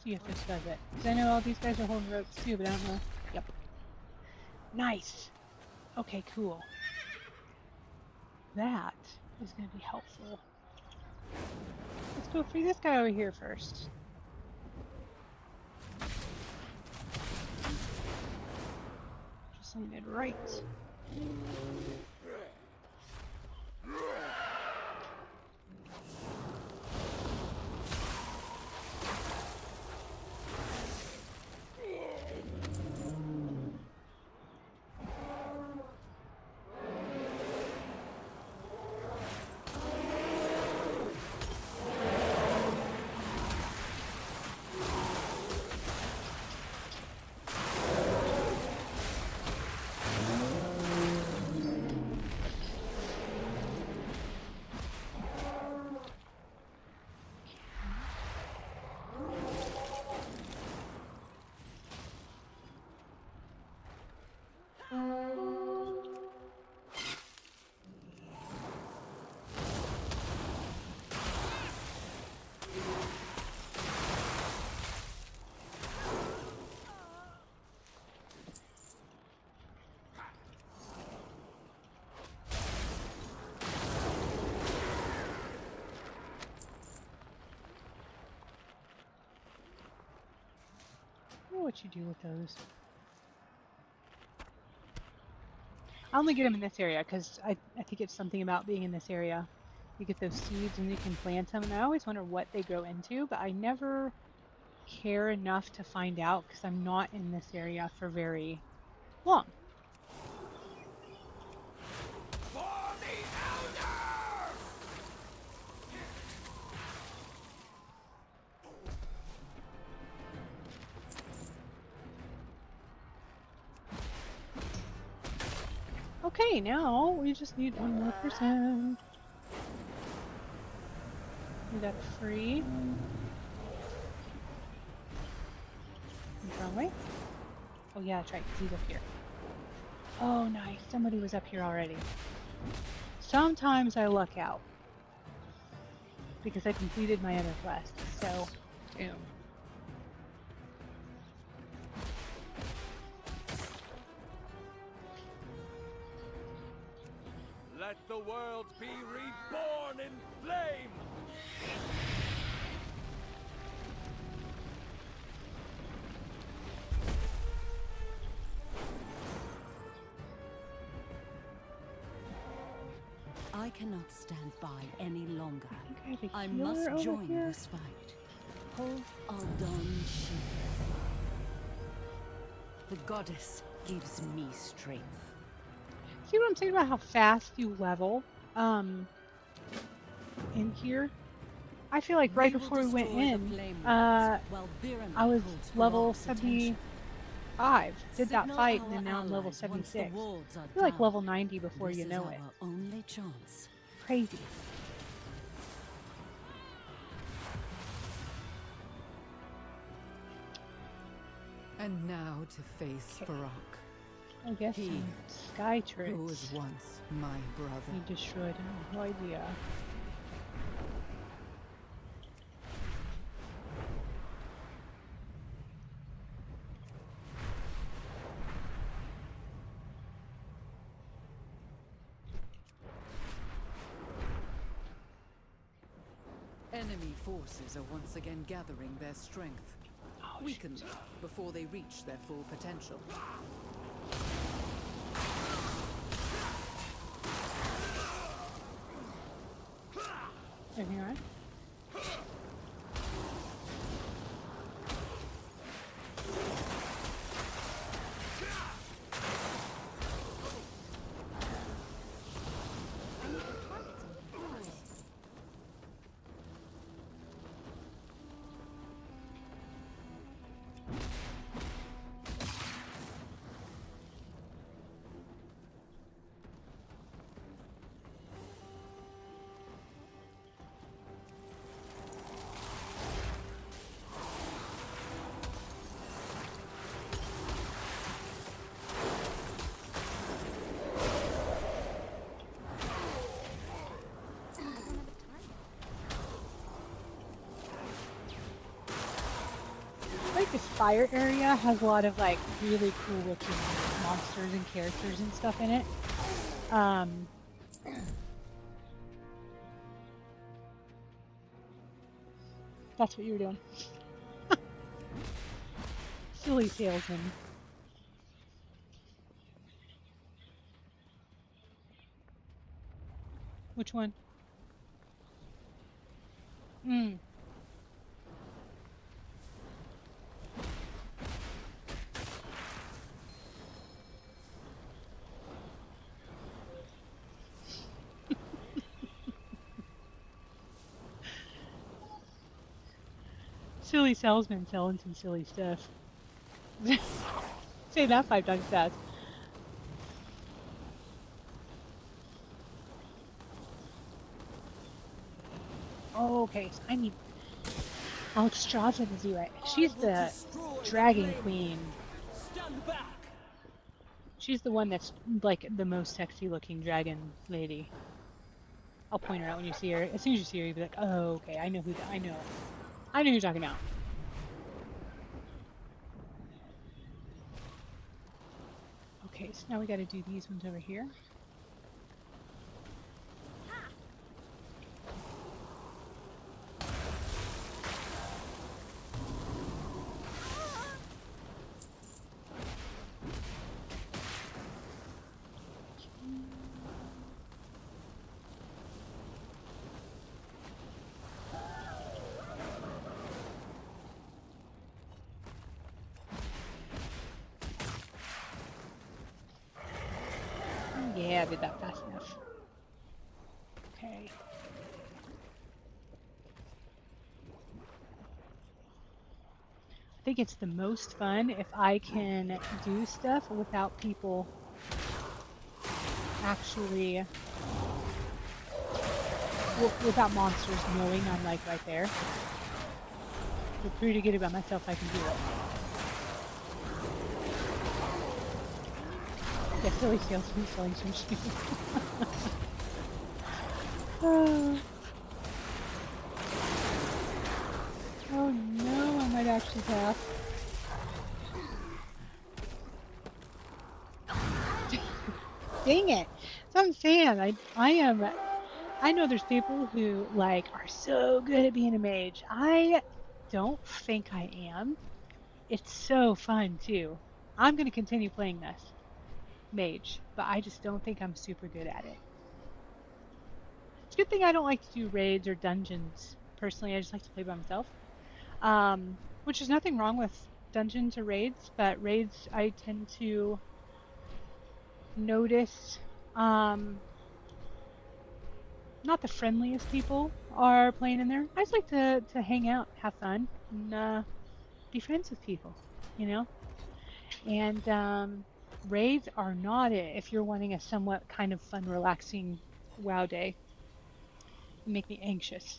see if this does it. Because I know all these guys are holding ropes too, but I don't know. Yep. Nice. Okay, cool. That is going to be helpful. Let's go free this guy over here first. Just landed right. I don't know what you do with those. I only get them in this area because I think it's something about being in this area. You get those seeds and you can plant them, and I always wonder what they grow into, but I never care enough to find out because I'm not in this area for very long. For the Elder! Okay, now we just need one more person. We got free. Wrong way? Oh yeah, that's right, 'cause he's up here. Oh nice, somebody was up here already. Sometimes I luck out. Because I completed my other quest, so boom. Let the world be reborn in flame! I cannot stand by any longer. I healer must over join here. this fight. Hold Aldon Shield. The goddess gives me strength. See what I'm saying about how fast you level in here? I feel like right We will before we went destroy the in, flame worlds, while I was holds level Ferox's attention. 75. Did that Signal fight, and our then now I'm level allies once the 76. walls are You're like down. level 90 before This you is know our it. only chance. Crazy. And now to face Ferox, I guess He some sky turrets who was once my brother. you destroyed. I have no idea. Enemy forces are once again gathering their strength. Oh, Weaken shit. them before they reach their full potential. Everything all right? fire area has a lot of like really cool looking monsters and characters and stuff in it. That's what you were doing. Silly salesman. Which one? Hmm. Silly salesman selling some silly stuff. Say that 5 times fast. Oh, okay, so I need Alexstrasza to do it. She's the dragon queen. Stand back! She's the one that's like the most sexy looking dragon lady. I'll point her out when you see her. As soon as you see her, you'll be like, oh, okay, I know who I know. I know who you're talking about. Okay, so now we gotta do these ones over here. Yeah, I did that fast enough. Okay. I think it's the most fun if I can do stuff without people actually, without monsters knowing I'm like right there. I feel pretty good about myself, I can do it. Yeah, silly salesman selling some shoes. Oh. Oh no, I might actually pass. Dang it! That's what I'm saying. I know there's people who like are so good at being a mage. I don't think I am. It's so fun too. I'm gonna continue playing this mage, but I just don't think I'm super good at it. It's a good thing I don't like to do raids or dungeons. Personally, I just like to play by myself. Which is nothing wrong with dungeons or raids, but raids I tend to notice not the friendliest people are playing in there. I just like to hang out, have fun, and be friends with people, you know? And raids are not it if you're wanting a somewhat kind of fun, relaxing WoW day. They make me anxious.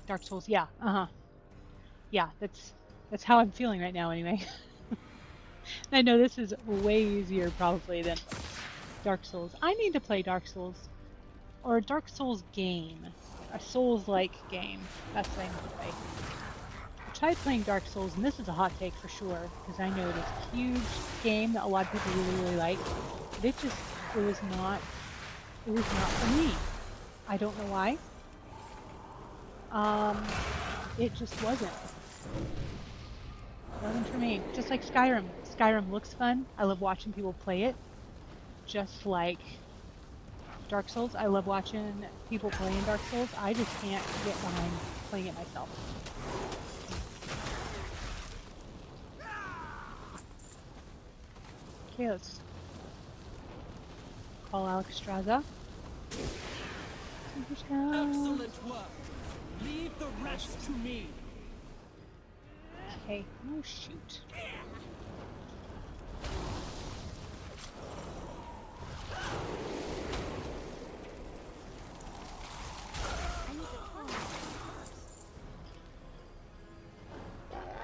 Dark Souls, yeah, uh-huh. Yeah, that's how I'm feeling right now anyway. I know this is way easier probably than Dark Souls. I need to play Dark Souls. Or a Dark Souls game. A Souls-like game. That's what I need to play. I tried playing Dark Souls, and this is a hot take for sure, because I know it's a huge game that a lot of people really, really like. But it was not for me. I don't know why. It just wasn't. It wasn't for me. Just like Skyrim. Skyrim looks fun. I love watching people play it. Just like Dark Souls. I love watching people play in Dark Souls. I just can't get behind playing it myself. Okay, let's call Alexstrasza. Excellent work. Leave the rest to me. Okay. Oh shoot.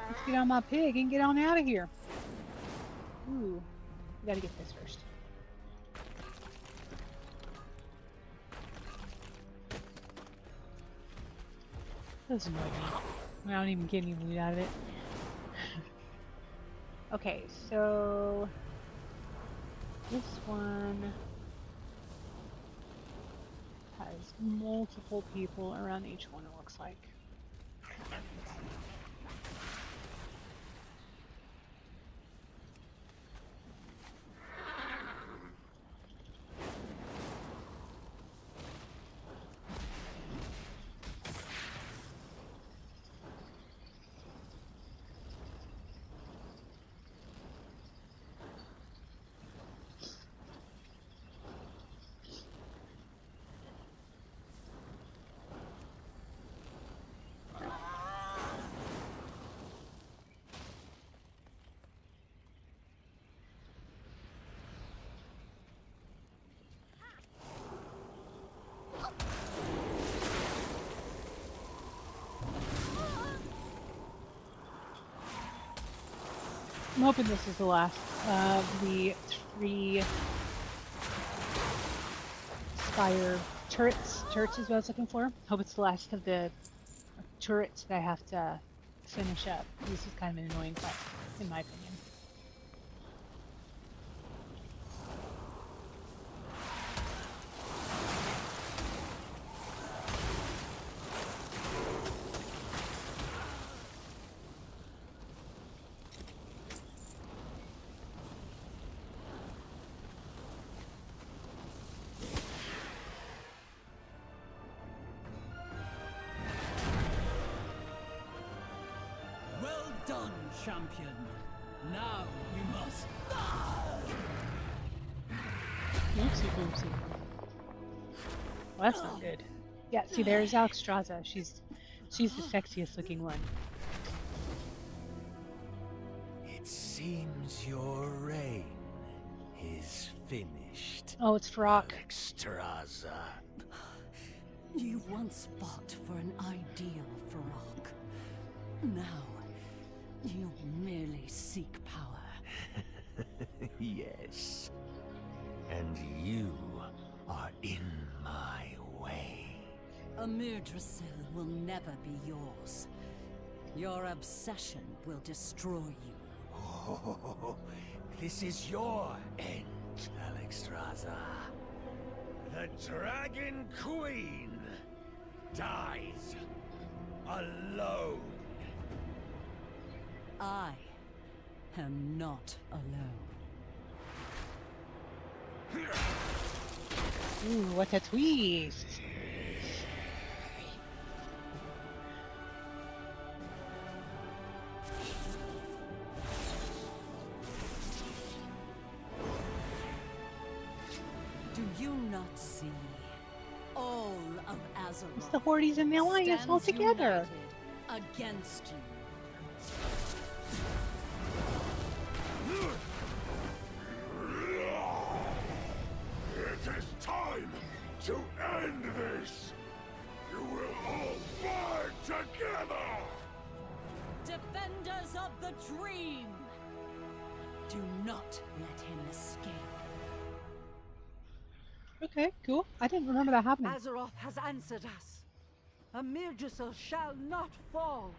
Let's get on my pig and get on out of here. Ooh, we gotta get this first. Doesn't annoy me. I don't even get any loot out of it. Okay, so this one has multiple people around each one, it looks like. I'm hoping this is the last of the 3 Spire turrets. Turrets is what I was looking for. Hope it's the last of the turrets that I have to finish up. This is kind of an annoying fight, in my opinion. Well done, champion. Now we must. Oopsie boopsie. Well, that's not good. Yeah, see, there's Alexstrasza. She's the sexiest looking one. It seems your reign is finished. Oh, it's Farok. Alexstrasza. You once fought for an ideal, Farok. Now, you merely seek power. Yes. And you are in my way. Amir Drasil will never be yours. Your obsession will destroy you. Oh, this is your end, Alexstrasza. The Dragon Queen dies alone. I am not alone. Ooh, what a twist! Do you not see? All of Azeroth It's the Hordes and the Alliance all stands together. united against you. It is time to end this! You will all die together! Defenders of the Dream! Do not let him escape. Okay, cool. I didn't remember that happening. Azeroth has answered us. Amir Drasil shall not fall.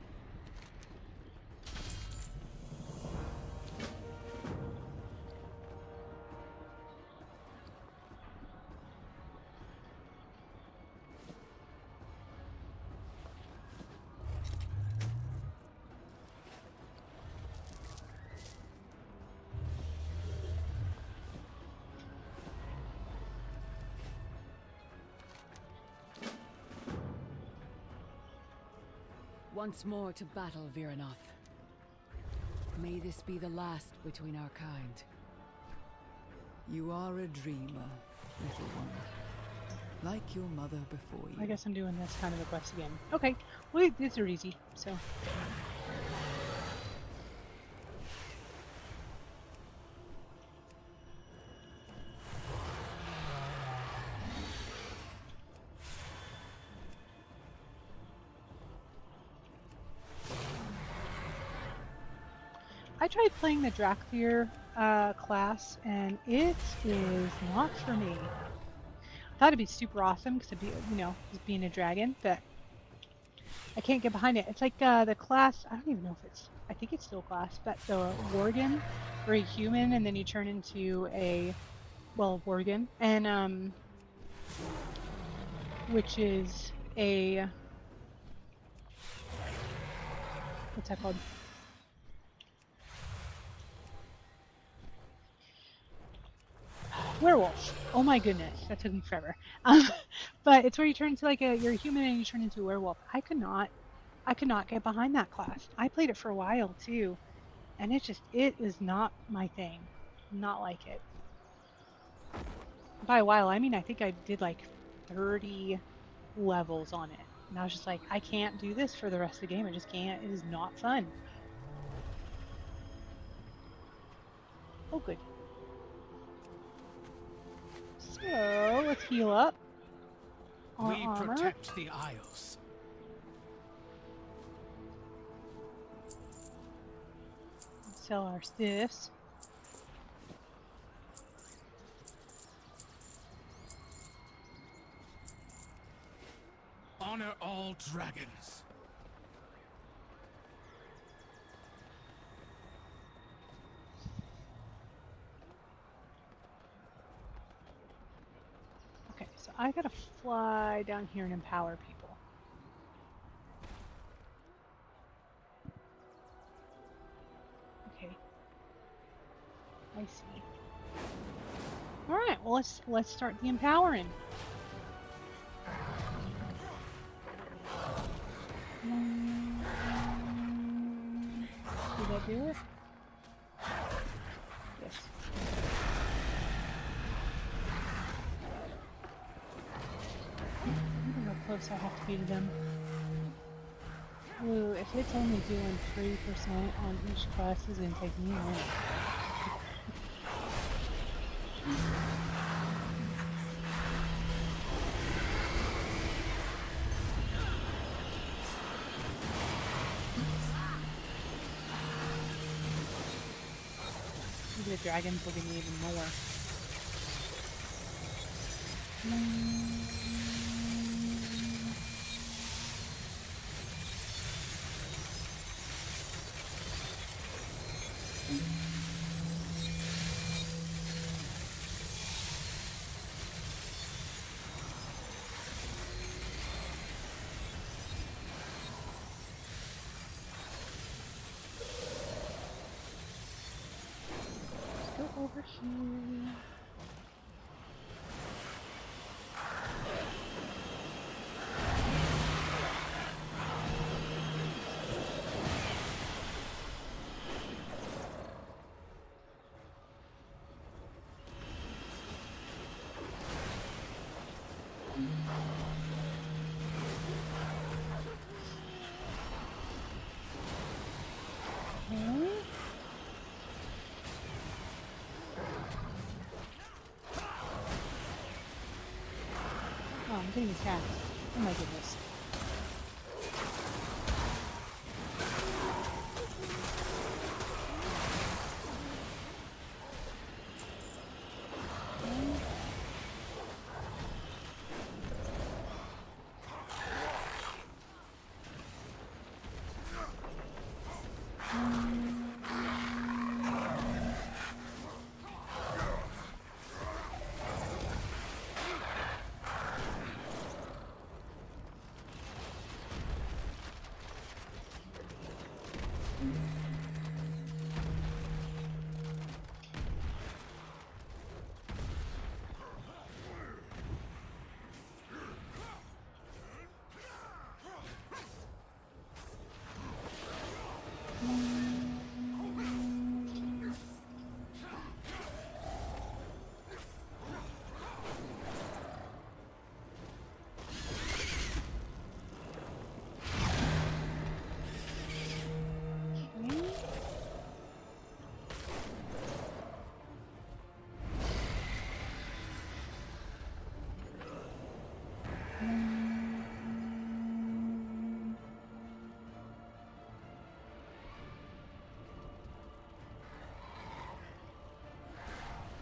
Once more to battle, Viranoth. May this be the last between our kind. You are a dreamer, little one. Like your mother before you. I guess I'm doing this kind of a quest again. Okay, well, these are easy, so. I tried playing the Drakthir class, and it is not for me. I thought it'd be super awesome because it'd be, you know, just being a dragon, but I can't get behind it. It's like the class. I don't even know if it's. I think it's still class, but the Worgen, where a human and then you turn into a Worgen, and which is a what's that called? Werewolf. Oh my goodness, that took me forever. Um, but it's where you turn into like you're a human and you turn into a werewolf. I could not get behind that class. I played it for a while too, and it is not my thing. Not like it. By a while, I mean I think I did like 30 levels on it, and I was just like, I can't do this for the rest of the game. I just can't. It is not fun. Oh, good. So let's heal up our We armor. protect the Isles. Sell our stiffs. Honor all dragons. Okay, so I gotta fly down here and empower people. Okay, I see. All right, well let's start the empowering. Did that do it? Yes. I wonder how close I have to be to them. Ooh, if it's only doing 3% on each quest, it's gonna take me a minute. Maybe the dragons will give me even more. Let's go over here. Okay. Oh, I'm getting attacked. Oh my goodness.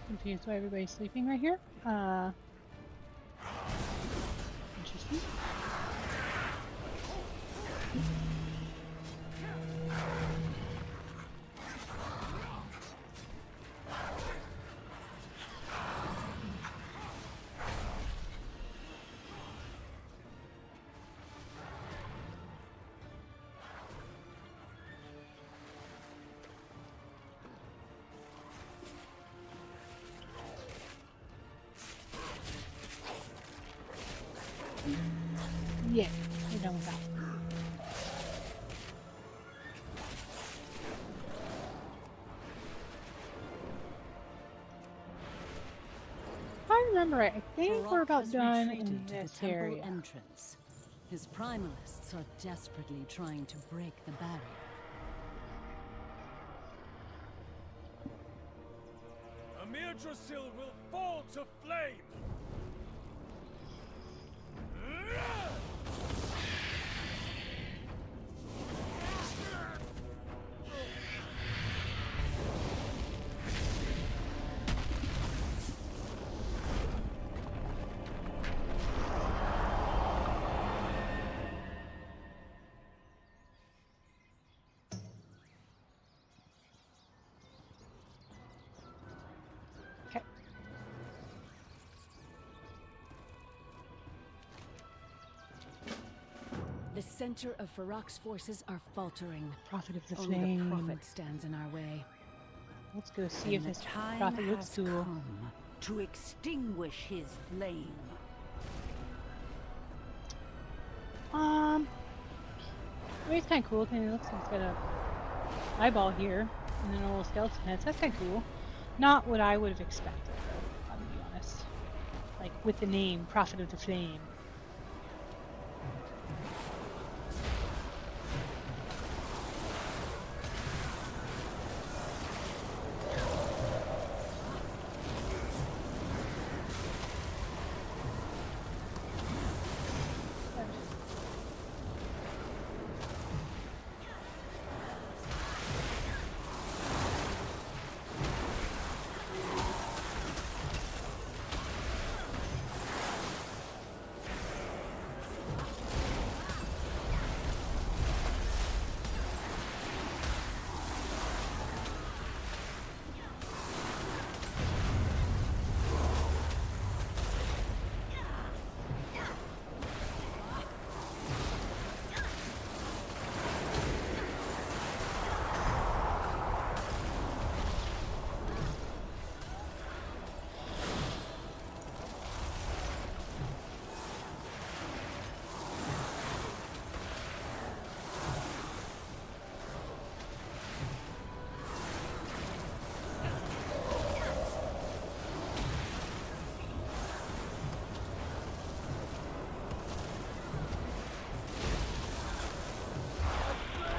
Confused why everybody's sleeping right here. Interesting. Yeah, we're done with that. If I remember right, I think we're Farak about has done retreated in to the this temple area. entrance. His primalists are desperately trying to break the barrier. Amir Drasil will fall to flame! Okay. The center of Farak's forces are faltering. Prophet of the Only the Flame. Prophet stands in our way. Let's go see Then if the this time prophet looks has cool. come to extinguish his flame. I mean, it's kind of cool. It looks like it's got a eyeball here and then a little skeleton head. So that's kind of cool. Not what I would have expected, though, I'm gonna be honest. Like with the name Prophet of the Flame.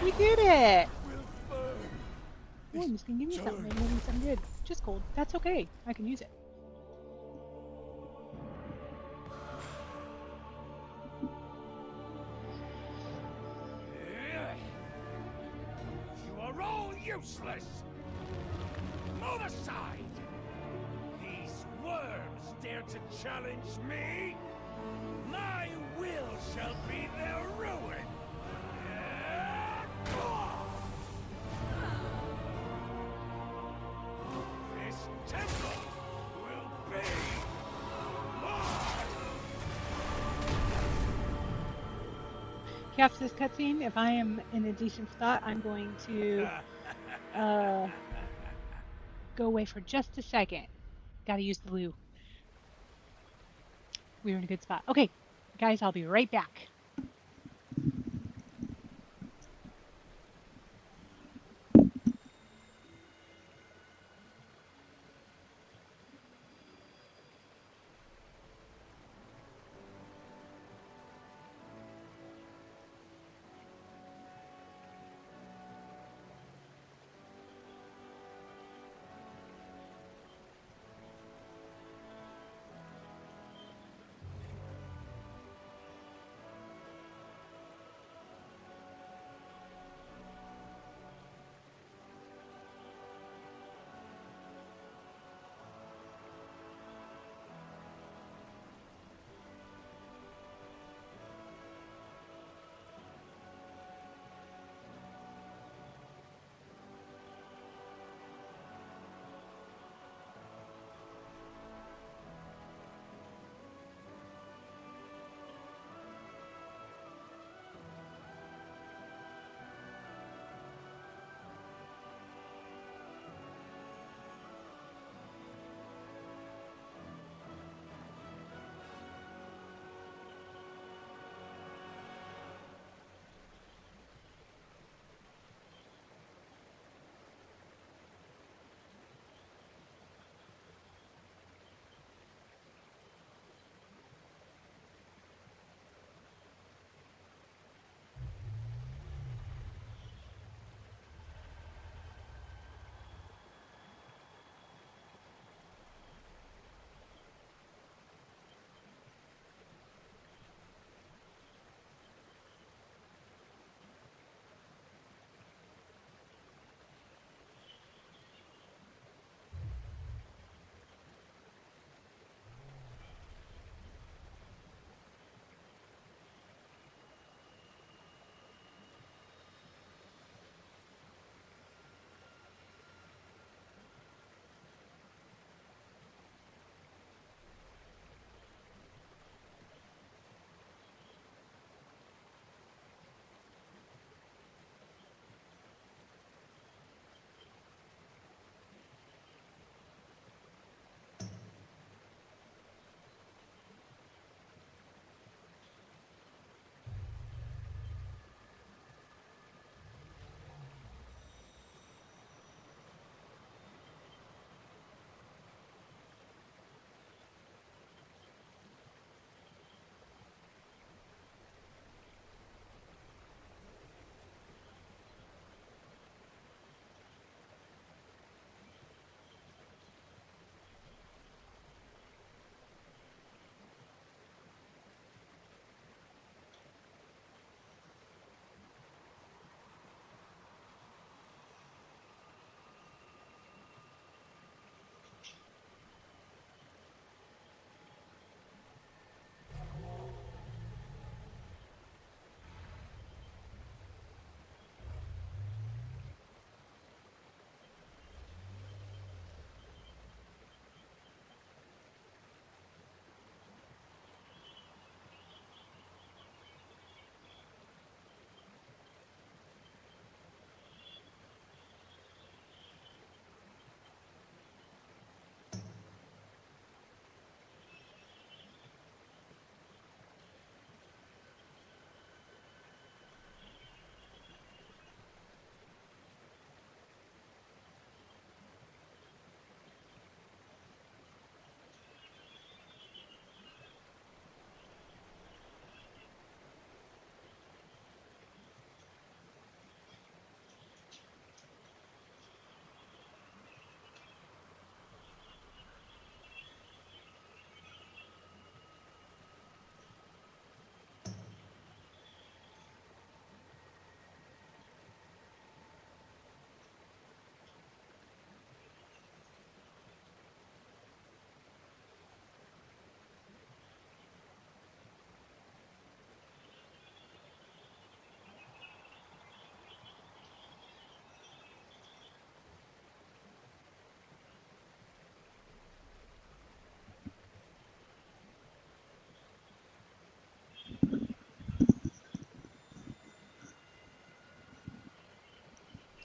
We did it! Oh, I'm just gonna give me something. Maybe give me something good. Just cold. That's okay. I can use it. You are all useless! Move aside! These worms dare to challenge me? My will shall be their ruin! This temple will be mine! After this cutscene, if I am in a decent spot, I'm going to go away for just a second. Gotta use the loo. We're in a good spot. Okay, guys, I'll be right back.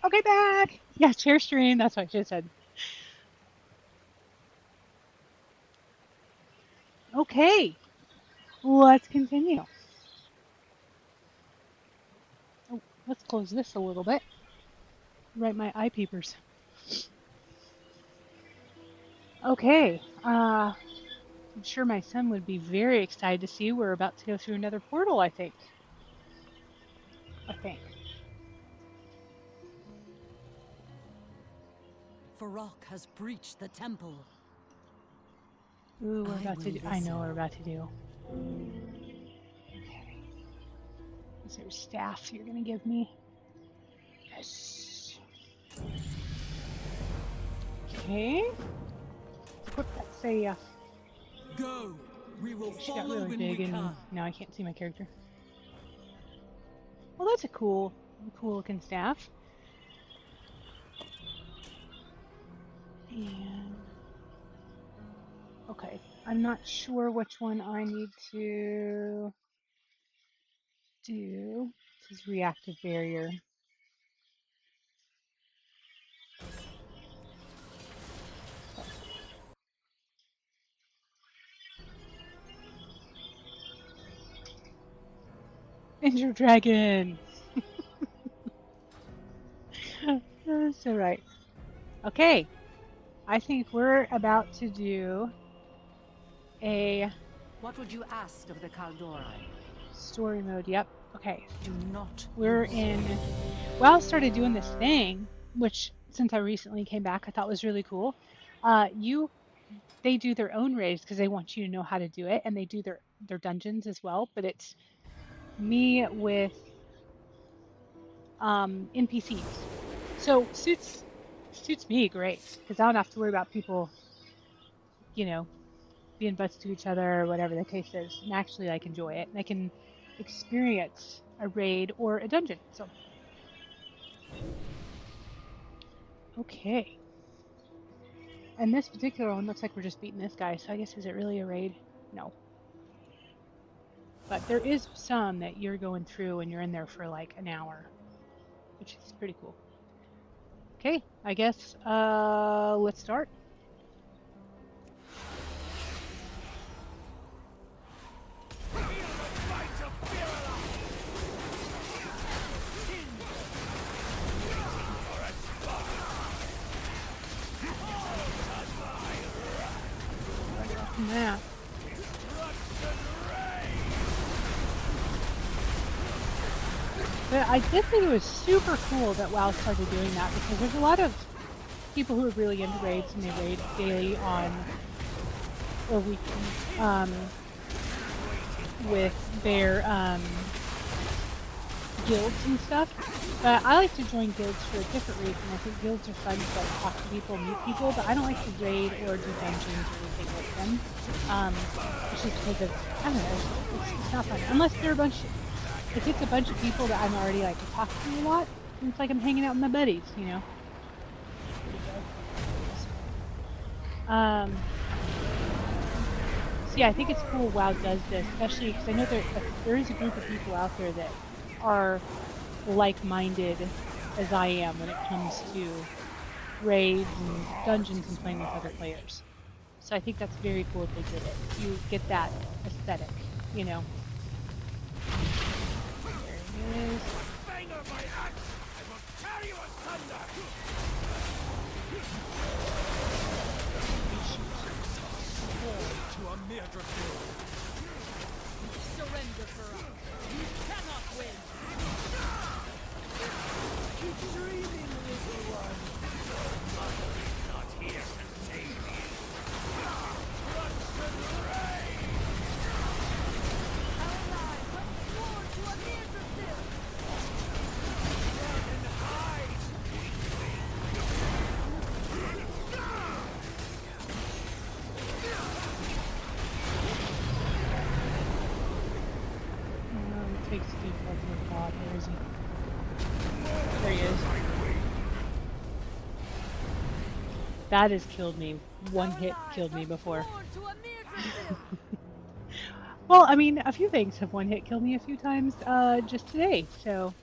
Okay, back. Yeah, share stream. That's what I should have said. Okay, let's continue. Oh, let's close this a little bit. Write my eye peepers. Okay, I'm sure my son would be very excited to see we're about to go through another portal, I think. Farok has breached the temple. Ooh, we're I about to will do, I know listen. what we're about to do. Okay. Is there a staff you're gonna give me? Yes. Okay. Let's equip that safe. Go! We will Okay, she got follow really when we big and can. now I can't see my character. Well, that's a cool looking staff. And okay, I'm not sure which one I need to do. This is reactive barrier. Ninja Dragon! That's alright. Okay, I think we're about to do a What would you ask of the Kaldorei? story mode. Yep. Okay. Do not We're lose. in. Well, I started doing this thing, which since I recently came back, I thought was really cool. They do their own raids because they want you to know how to do it, and they do their dungeons as well. But it's me with NPCs, so suits me great because I don't have to worry about people, you know, being butts to each other or whatever the case is. And actually, like enjoy it, and I can experience a raid or a dungeon. So okay. And this particular one looks like we're just beating this guy, so I guess is it really a raid? No. But there is some that you're going through and you're in there for like an hour, which is pretty cool. Okay, I guess let's start. Yeah. But I did think it was super cool that WoW started doing that because there's a lot of people who are really into raids and they raid daily on or weekly with their guilds and stuff. But I like to join guilds for a different reason. I think guilds are fun to like talk to people, meet people, but I don't like to raid or do dungeons or anything with them. It's just because of, I don't know, it's not fun. Unless they're if it's a bunch of people that I'm already like talk to a lot, it's like I'm hanging out with my buddies, you know. So yeah, I think it's cool WoW does this, especially because I know there is a group of people out there that are like-minded as I am when it comes to raids and dungeons and playing with other players. So I think that's very cool if they did it. You get that aesthetic, you know. There it is. Bang on my axe! I will tear you asunder! To a mere dragoon. Surrender, Farok. You cannot win. Keep dreaming, little one. Your mother is not here to save you. Trust and rage! Our lives are sworn to a mere dragoon. Run and hide! Takes a deep breath of God. Where is he? There he is. That has killed me. One hit killed me before. Sworn to a mere dragoon. Well, I mean, a few things have one hit killed me a few times just today, so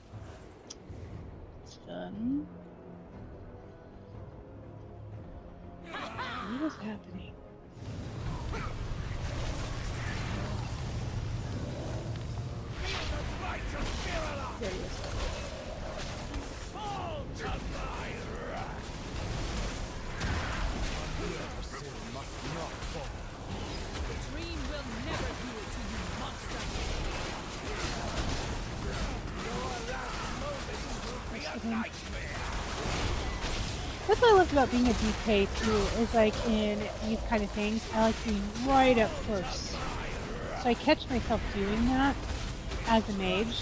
it's fun. What is happening? There he is. Fall to my wrath! Must not fall. The dream will never yield to you, monster! That's what I loved about being a DK too, is like in these kind of things, I like being right up close. So I catch myself doing that as a mage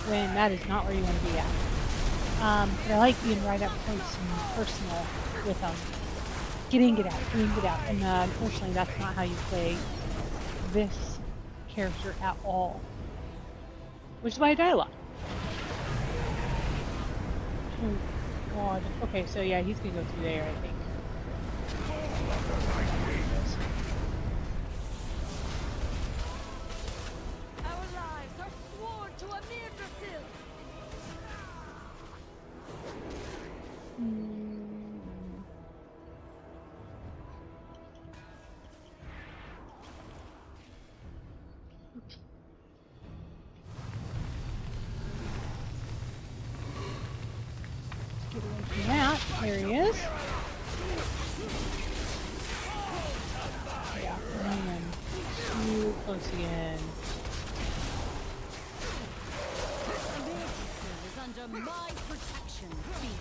when that is not where you want to be at. But I like being right up close and personal with them. Getting it out. And unfortunately that's not how you play this character at all. Which is why I die a lot. Oh god. Okay, so yeah, he's gonna go through there, I think. Our lives are sworn to a Mirdrasil! Get away from that. There he is. Yeah, man. Too close again. Mirdrasil is under my protection, Phoenix.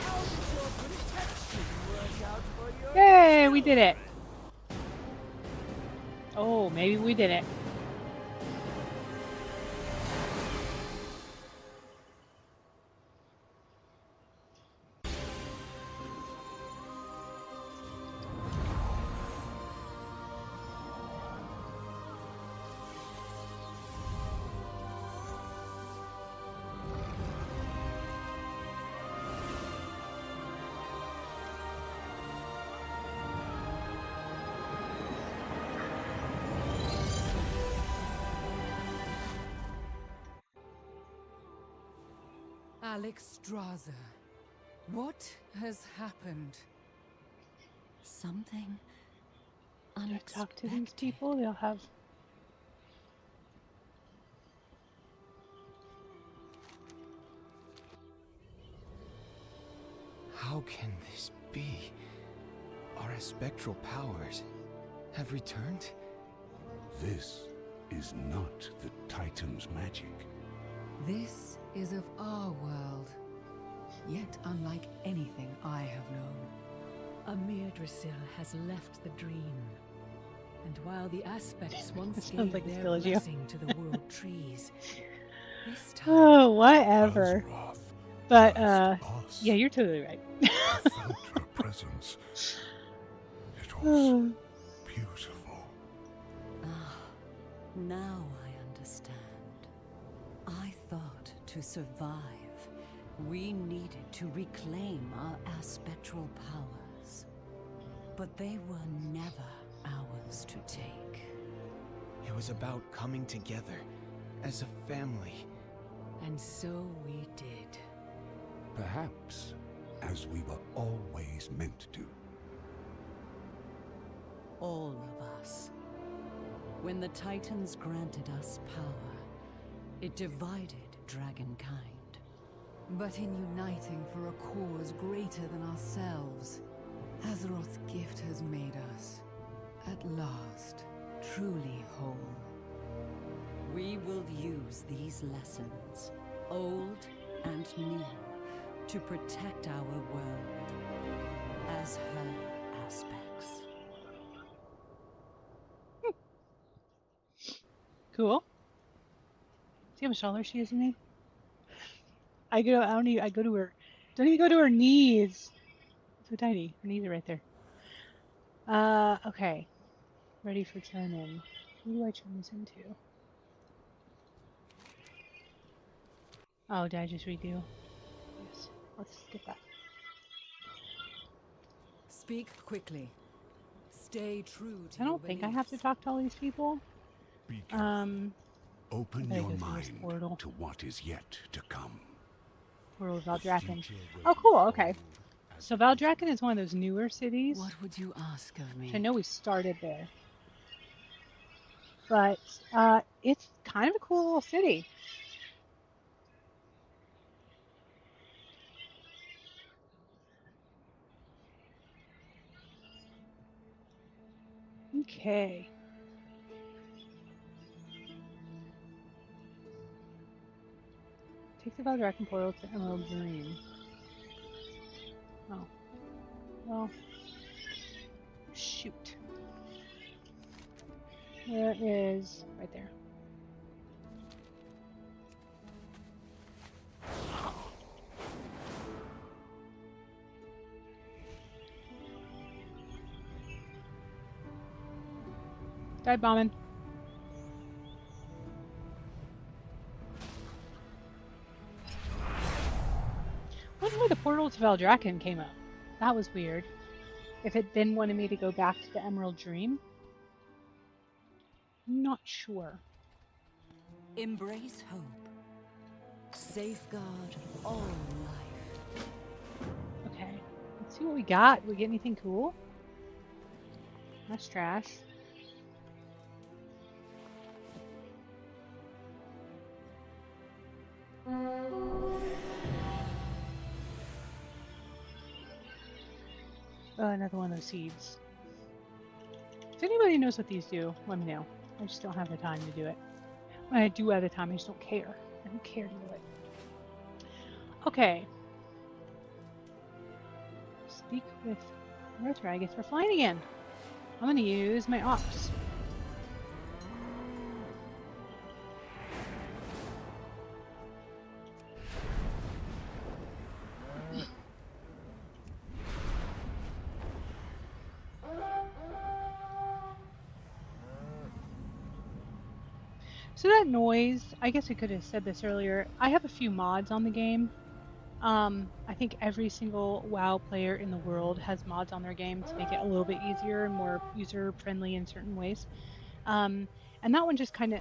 How did your protection work out for your Yay, we did it. Oh, maybe we did it. Alexstrasza, what has happened? Something I unexpected. talk to these people, they'll have... How can this be? Our spectral powers have returned? This is not the Titan's magic. This is of our world, yet unlike anything I have known. A Mirdrasil has left the dream. And while the aspects once Sounds gave like it's their still you. blessing to the world trees, this time Oh, whatever. Azeroth But, lost us. yeah, you're totally right. I felt her presence. It was beautiful. Ah, now I understand. I thought to survive, we needed to reclaim our aspectral powers. But they were never ours to take. It was about coming together as a family. And so we did. Perhaps as we were always meant to. All of us. When the Titans granted us power, it divided dragonkind. But in uniting for a cause greater than ourselves, Azeroth's gift has made us, at last, truly whole. We will use these lessons, old and new, to protect our world as her aspects. Cool. See how much taller she is than me? I go to her, don't even go to her knees. So tiny. Her knees are right there. Okay. Ready for turn in. Who do I turn this into? Oh, did I just redo? Yes. Let's skip that. Speak quickly. Stay true to I your don't think I beliefs. have to talk to all these people. Be careful. Open I gotta your go through this mind portal. to what is yet to come. Portal's all drafting. Oh, cool. Okay. So Valdrakken is one of those newer cities, What would you ask of which I me? know we started there. But it's kind of a cool little city. Okay. Take the Valdrakken portal to Emerald Dream. Oh, well, shoot. Where is... right there. Dive bombing. Wonder why the portal to Valdrakken came up. That was weird. If it then wanted me to go back to the Emerald Dream, I'm not sure. Embrace hope. Safeguard all life. Okay, let's see what we got. We get anything cool? That's trash. Oh, another one of those seeds. If anybody knows what these do, let me know. I just don't have the time to do it. When I do have the time, I just don't care. I don't care to do it. Okay. Speak with Arthur. I guess we're flying again. I'm gonna use my ops. So that noise, I guess I could have said this earlier. I have a few mods on the game. I think every single WoW player in the world has mods on their game to make it a little bit easier and more user friendly in certain ways. And that one just kind of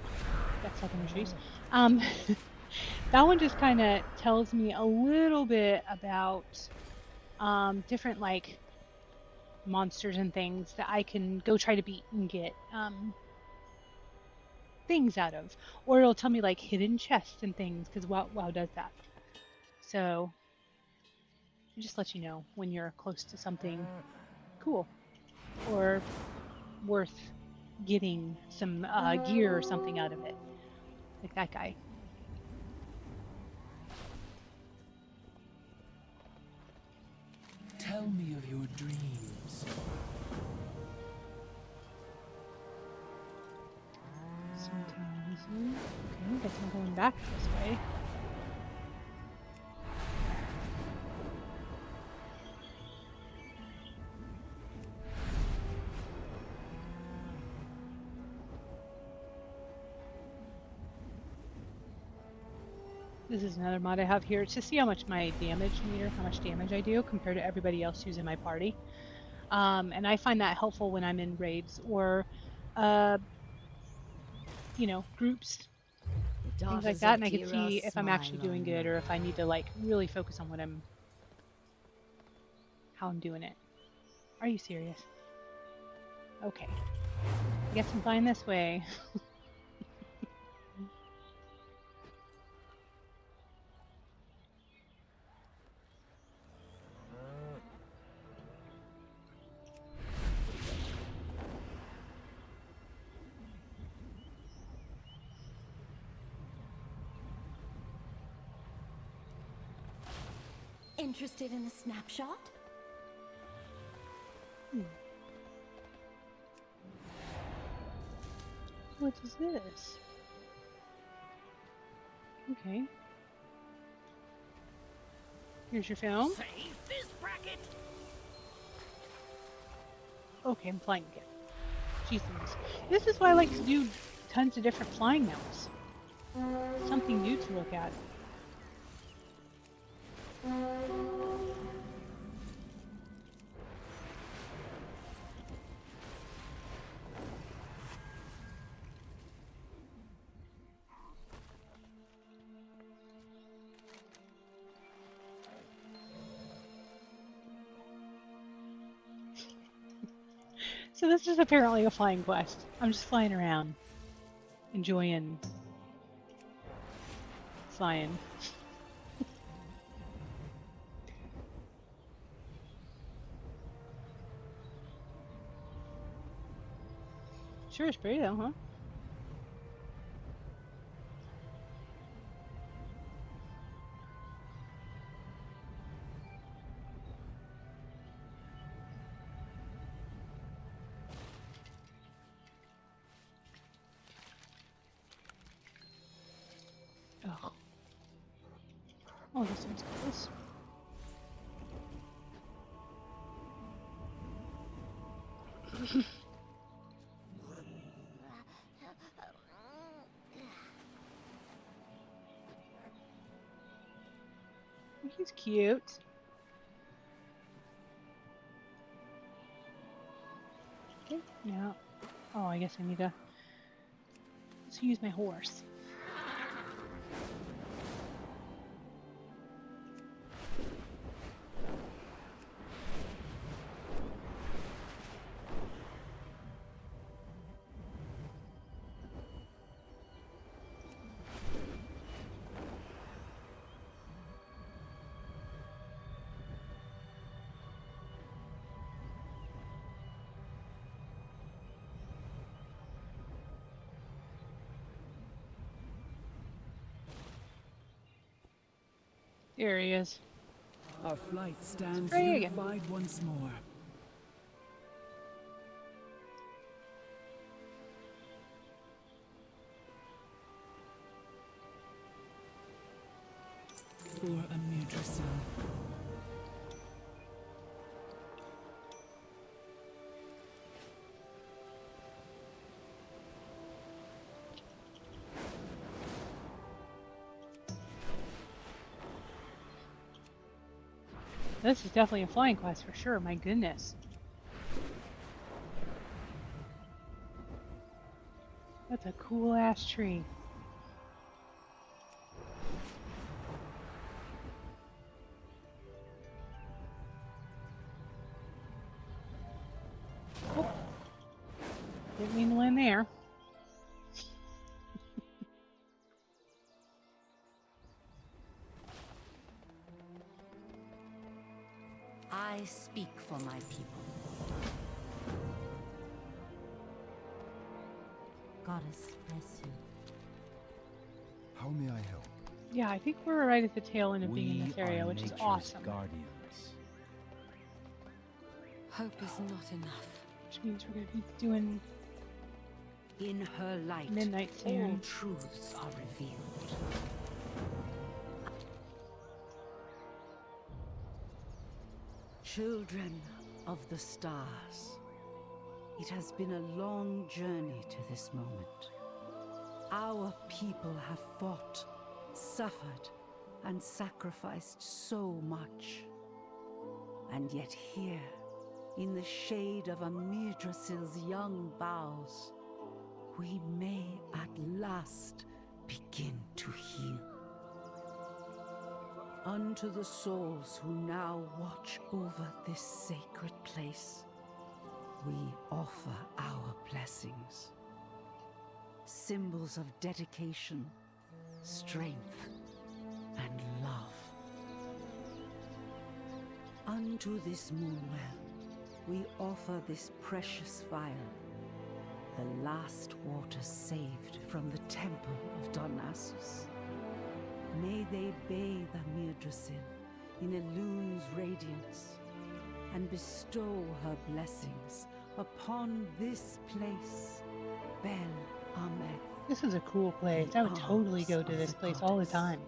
got stuck in the trees. That one just kind of tells me a little bit about different like monsters and things that I can go try to beat and get things out of, or it'll tell me like hidden chests and things because WoW does that. So it just lets you know when you're close to something cool or worth getting some gear or something out of it, like that guy. Tell me of your dreams. Sometimes. Okay, guess I'm going back this way. This is another mod I have here. It's to see how much my damage meter, how much damage I do compared to everybody else who's in my party. And I find that helpful when I'm in raids or, groups, things like that. And I can see if I'm actually doing good or if I need to like really focus on how I'm doing it. Are you serious? Okay. I guess I'm flying this way. Interested in a snapshot? What is this? Okay. Here's your film. Save this bracket. Okay, I'm flying again. Jesus. This is why I like to do tons of different flying maps. Something new to look at. So this is apparently a flying quest. I'm just flying around, enjoying flying. Sure is pretty though, huh? Oh. Oh, this one's close. He's cute. Okay, now. Oh, I guess I need to. Let's use my horse. There he is. Our flight stands Spray again. unified once more. For a Mudrasil. This is definitely a flying quest for sure, my goodness. That's a cool ass tree. Oh. Didn't mean to land there. I speak for my people. Goddess bless you. How may I help? Yeah, I think we're right at the tail end of being in this area, which is awesome. Guardians. Hope is not enough. Which means we're going to be doing In her light, midnight all soon. truths are revealed. Children of the stars, it has been a long journey to this moment. Our people have fought, suffered, and sacrificed so much. And yet here, in the shade of a Mudrasil's young boughs, we may at last begin to heal. Unto the souls who now watch over this sacred place, we offer our blessings. Symbols of dedication, strength, and love. Unto this moonwell, we offer this precious vial, the last water saved from the temple of Darnassus. May they bathe a Mudrasil in Elune's radiance and bestow her blessings upon this place, Bel Amed. This is a cool place. I would totally go to this place all the time.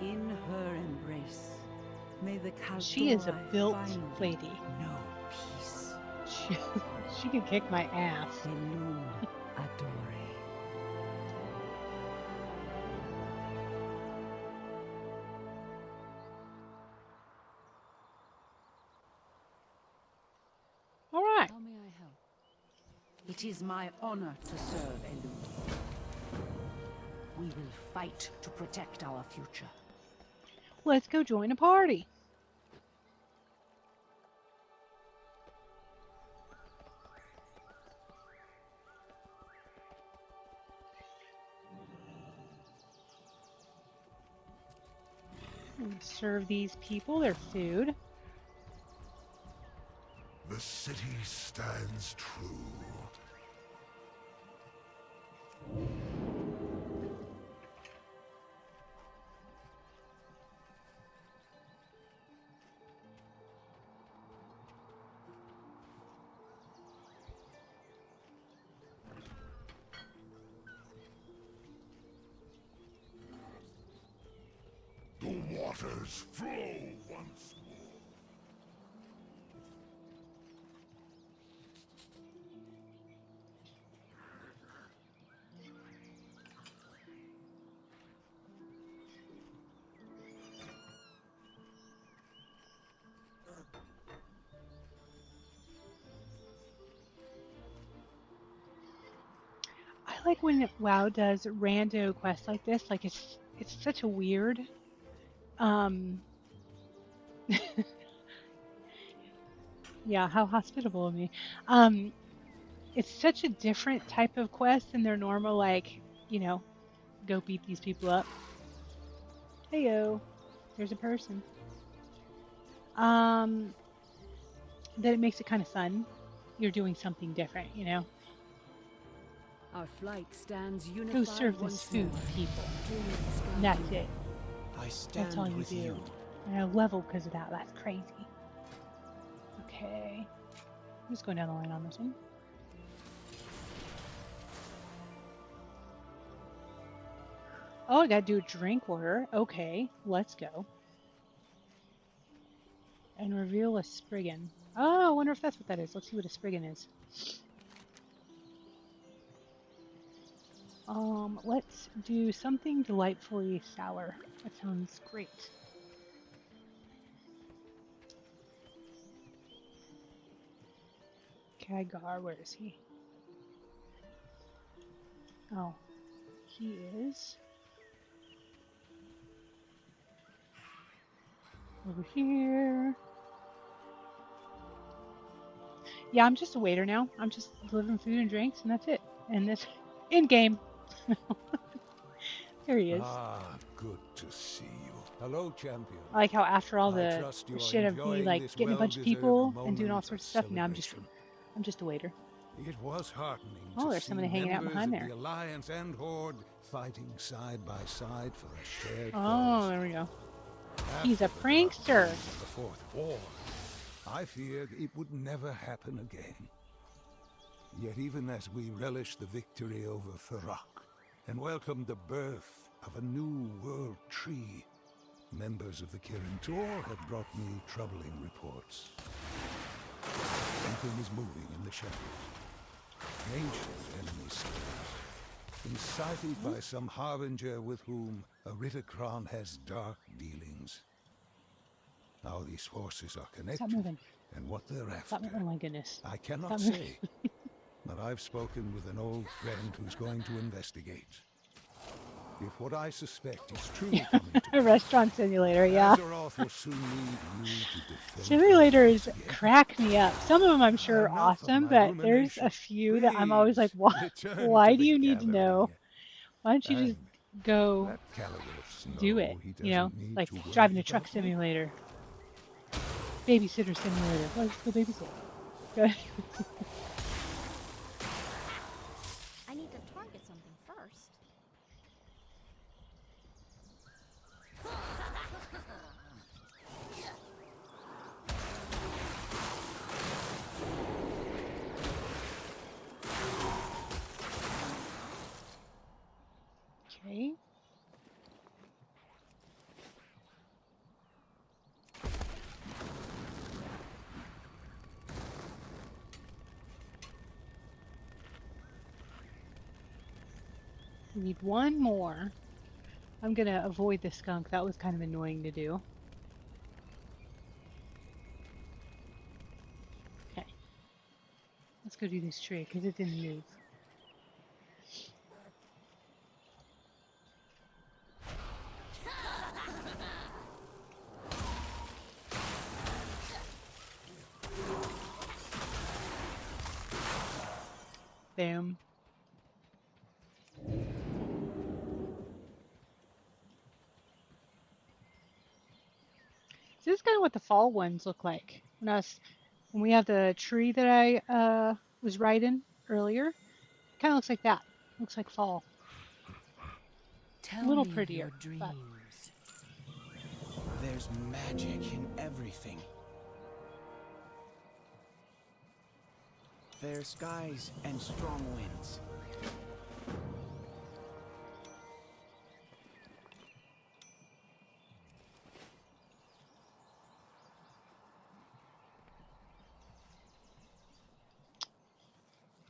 In her embrace, may the Kaldorei She is a built find lady. no peace. She can kick my ass. Elune Adore. All right. How may I help? It is my honor to serve Elune. We will fight to protect our future. Let's go join a party. Serve these people their food. The city stands true. The waters flow once more. I like when WoW does rando quests like this. Like it's such a weird. Um, yeah, how hospitable of me. Um, it's such a different type of quest than their normal, like, you know, go beat these people up. Heyo, there's a person. That it makes it kind of fun. You're doing something different, you know. Our flight stands unified. Go serve this food, people. And that's it. That's all you do. And I level because of that. That's crazy. Okay. I'm just going down the line on this one. Oh, I gotta do a drink order. Okay, let's go. And reveal a Spriggan. Oh, I wonder if that's what that is. Let's see what a Spriggan is. Let's do something delightfully sour. That sounds great. Kagar, where is he? Oh, he is over here. Yeah, I'm just a waiter now. I'm just delivering food and drinks, and that's it. And this in-game. There he is. Ah, good to see you. Hello, champion. I like how after all the shit of me like getting a bunch of people and doing all sorts of stuff, now I'm just a waiter. It was heartening. Oh, there's somebody hanging out behind there. The Alliance and Horde fighting side by side for a shared Oh, cause. there we go. He's a prankster. The Fourth War. I feared it would never happen again. Yet even as we relish the victory over Ferak and welcome the birth of a new world tree, members of the Kirin Tor have brought me troubling reports. Something is moving in the shadows. Ancient enemy scales, incited by some harbinger with whom Aritacron has dark dealings. How these forces are connected and what they're after, Oh my goodness. I cannot say. But I've spoken with an old friend who's going to investigate. If what I suspect is true, A restaurant simulator, yeah. Azeroth will soon need you to defend. Simulators crack me up. Some of them I'm sure are awesome, but there's a few that I'm always like, why do you need to know? Why don't you just go do it? You know, like driving a truck simulator, babysitter simulator. Let's go babysit. Good. I need to target something first. Okay. We need one more. I'm gonna avoid the skunk. That was kind of annoying to do. Okay. Let's go do this tree because it didn't move. Boom. of what the fall ones look like. When we have the tree that I was riding earlier, it kind of looks like that. Looks like fall. A Tell little me of your prettier, but dreams. There's magic in everything. Fair skies and strong winds.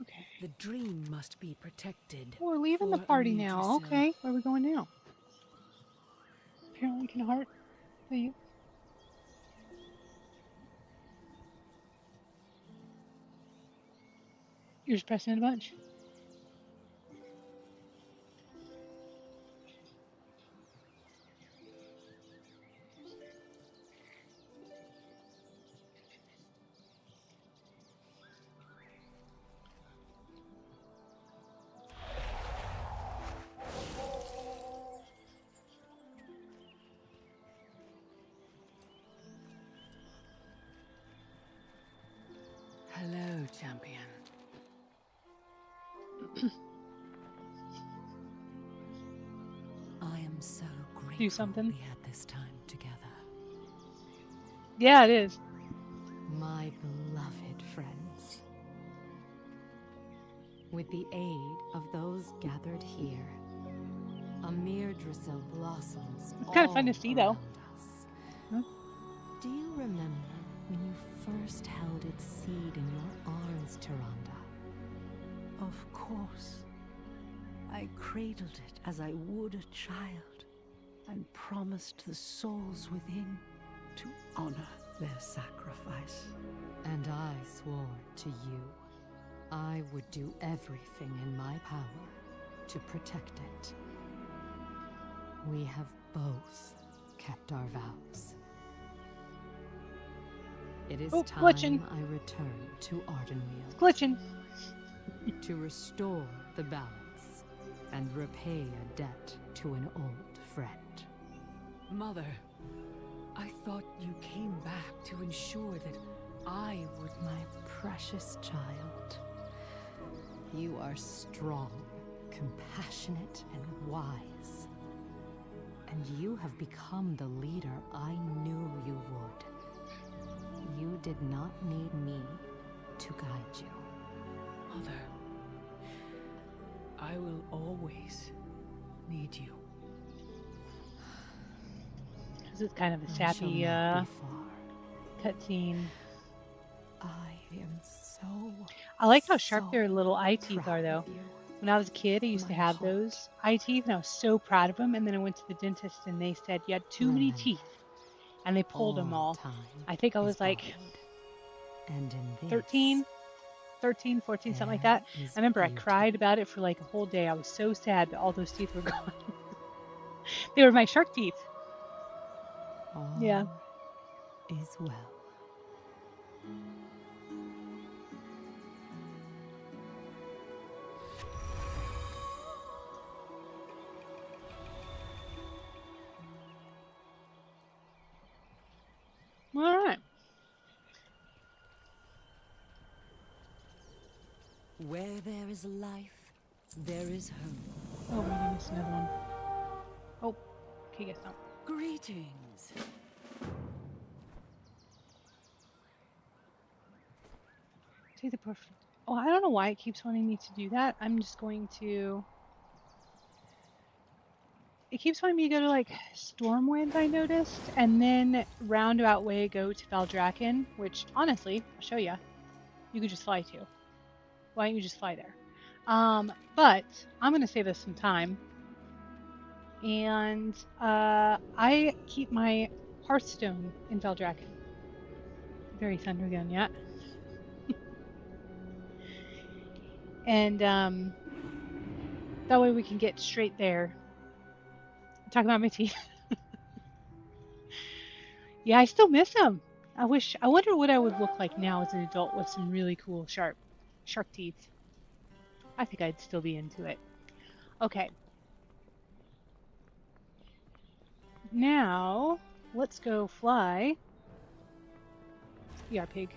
okay. The dream must be protected. We're leaving the for party Amir now. Drusilla. Okay, where are we going now? Apparently, can heart. You. You're just pressing it a bunch. Hello, champion. I am so grateful Do something. we had this time together. Yeah, it is. My beloved friends. With the aid of those gathered here, Amir Drusilla blossoms. It's kind of fun to all see, though. around us. Huh? Do you remember when you first held its seed in your arms, Tyrande? Of course. I cradled it as I would a child, and promised the souls within to honor their sacrifice. And I swore to you, I would do everything in my power to protect it. We have both kept our vows. It is time glitching. I return to Ardenweald. Glitching. To restore the balance and repay a debt to an old friend. Mother, I thought you came back to ensure that I would my precious child. You are strong, compassionate, and wise. And you have become the leader I knew you would. You did not need me to guide you. Mother, I will always need you. This is kind of a I shall sappy not be far. cutscene. I am so. I like how sharp so their little eye teeth proud are, though. of you. When I was a kid, I used to My have heart those eye teeth, and I was so proud of them. And then I went to the dentist, and they said you had too many Remember, teeth, and they pulled them all. time I think I is was like borrowed. And in this, 13, 14, something like that. there is I remember I beauty. cried about it for like a whole day. I was so sad that all those teeth were gone. They were my shark teeth. All Yeah. is well. All right. Where there is life, there is hope. Oh, we missed another one. Oh, okay, guess not. Greetings. Take the perfect. Oh, I don't know why it keeps wanting me to do that. I'm just going to. It keeps wanting me to go to like Stormwind, I noticed, and then roundabout way go to Valdrakken, which honestly, I'll show you. You could just fly to. Why don't you just fly there? But I'm gonna save us some time, and I keep my Hearthstone in Valdrakken. Very Thundergun, yeah. And that way we can get straight there. I'm talking about my teeth. Yeah, I still miss them. I wonder what I would look like now as an adult with some really cool sharp shark teeth. I think I'd still be into it. Okay. Now, let's go fly Be our pig.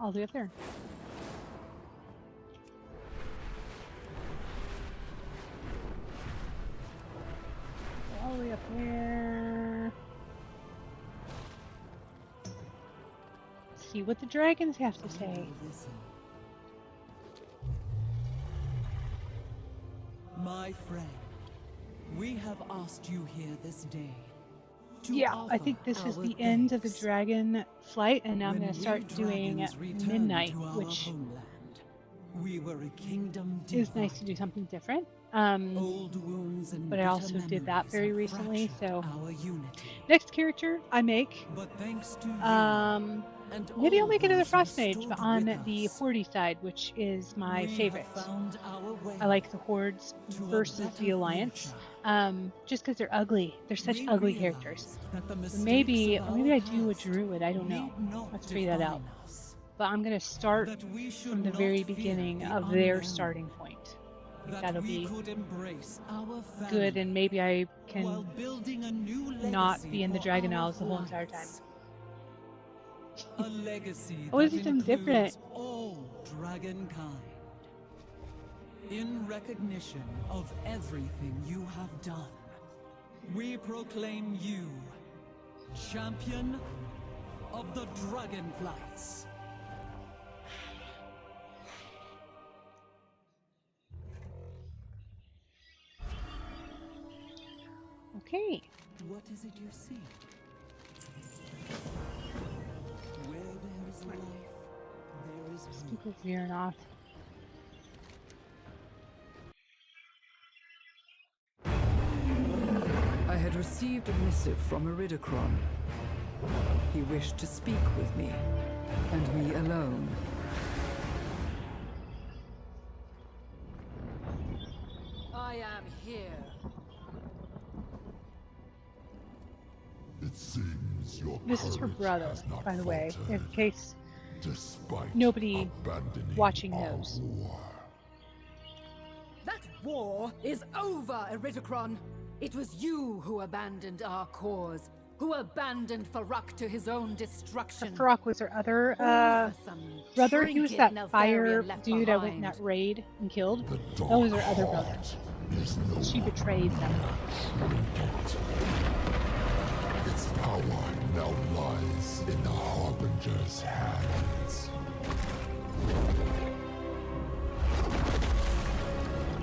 All the way up there. All the way up there. See what the dragons have to say. My friend, we have asked you here this day. Yeah, I think this is the end of the dragon flight, and now I'm going to start doing midnight, which we were a kingdom is nice to do something different. Old wounds and but I also did that very memories have recently, so our unity. next character I make, But thanks to you, and maybe I'll all make another those who Frost Mage, stood but on with the us, Horde side, which is my we favorite. have found our way I like the Hordes to a versus the better Alliance, future. just because they're ugly. They're such We ugly realize characters. that the Maybe mistakes of I our do a past Druid. I don't know. need not Let's figure that out. define us. But I'm gonna start That we should from the not very fear beginning the of their unknown. starting point. I think That that'll we be could embrace our good, family and maybe I while can building a new not legacy be in the for Dragon our Isles the whole entire time. Hawaiians. A legacy I want that to do something different. includes all dragonkind. In recognition of everything you have done, we proclaim you champion of the Dragonflights. Okay. What is it you see? Where there is life, there is Speak with Veernoth. I had received a missive from Iridacron. He wished to speak with me, and me alone. I am here. It seems your This is her courage brother, has not by the way, in faltered, case despite nobody abandoning watching our knows. war. That war is over, Iridacron. It was you who abandoned our cause, who abandoned Farak to his own destruction. Farak was her other All for some brother. He was trinket that fire Neltharion left dude I went in behind. that raid and killed. The That was her dark other brother. heart is no She betrayed them. trinket. Its power now lies in the Harbinger's hands.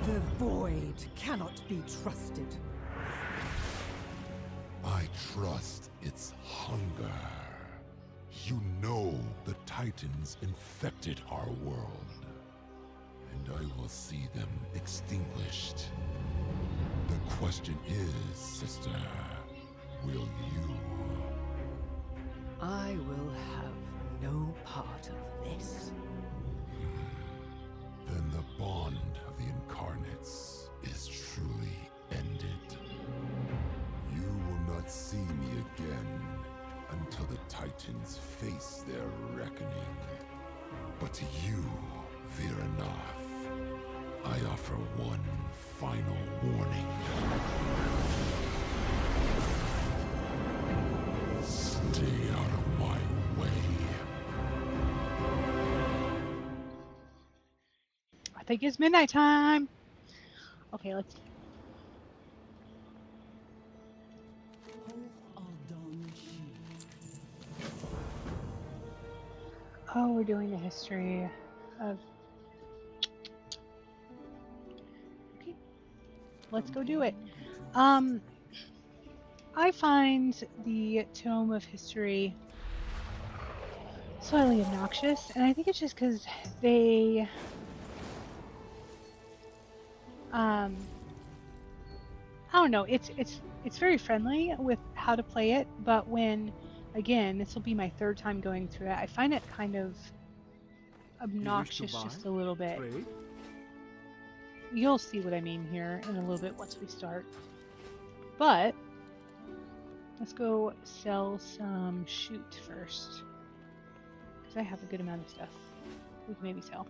The void cannot be trusted. I trust its hunger. You know the Titans infected our world, and I will see them extinguished. The question is, sister, will you? I will have no part of this. Then the bond of the incarnates is truly ended. You will not see me again until the Titans face their reckoning. But to you, Viranoth, I offer one final warning. Stay out of my way. I think it's midnight time. Okay, let's. Oh, we're doing the history of. Okay, let's go do it. I find the Tome of History slightly obnoxious, and I think it's just because they I don't know, it's very friendly with how to play it, but when, again, this will be my third time going through it, I find it kind of obnoxious just a little bit. You'll see what I mean here in a little bit once we start. But let's go sell some shoot first, because I have a good amount of stuff we can maybe sell.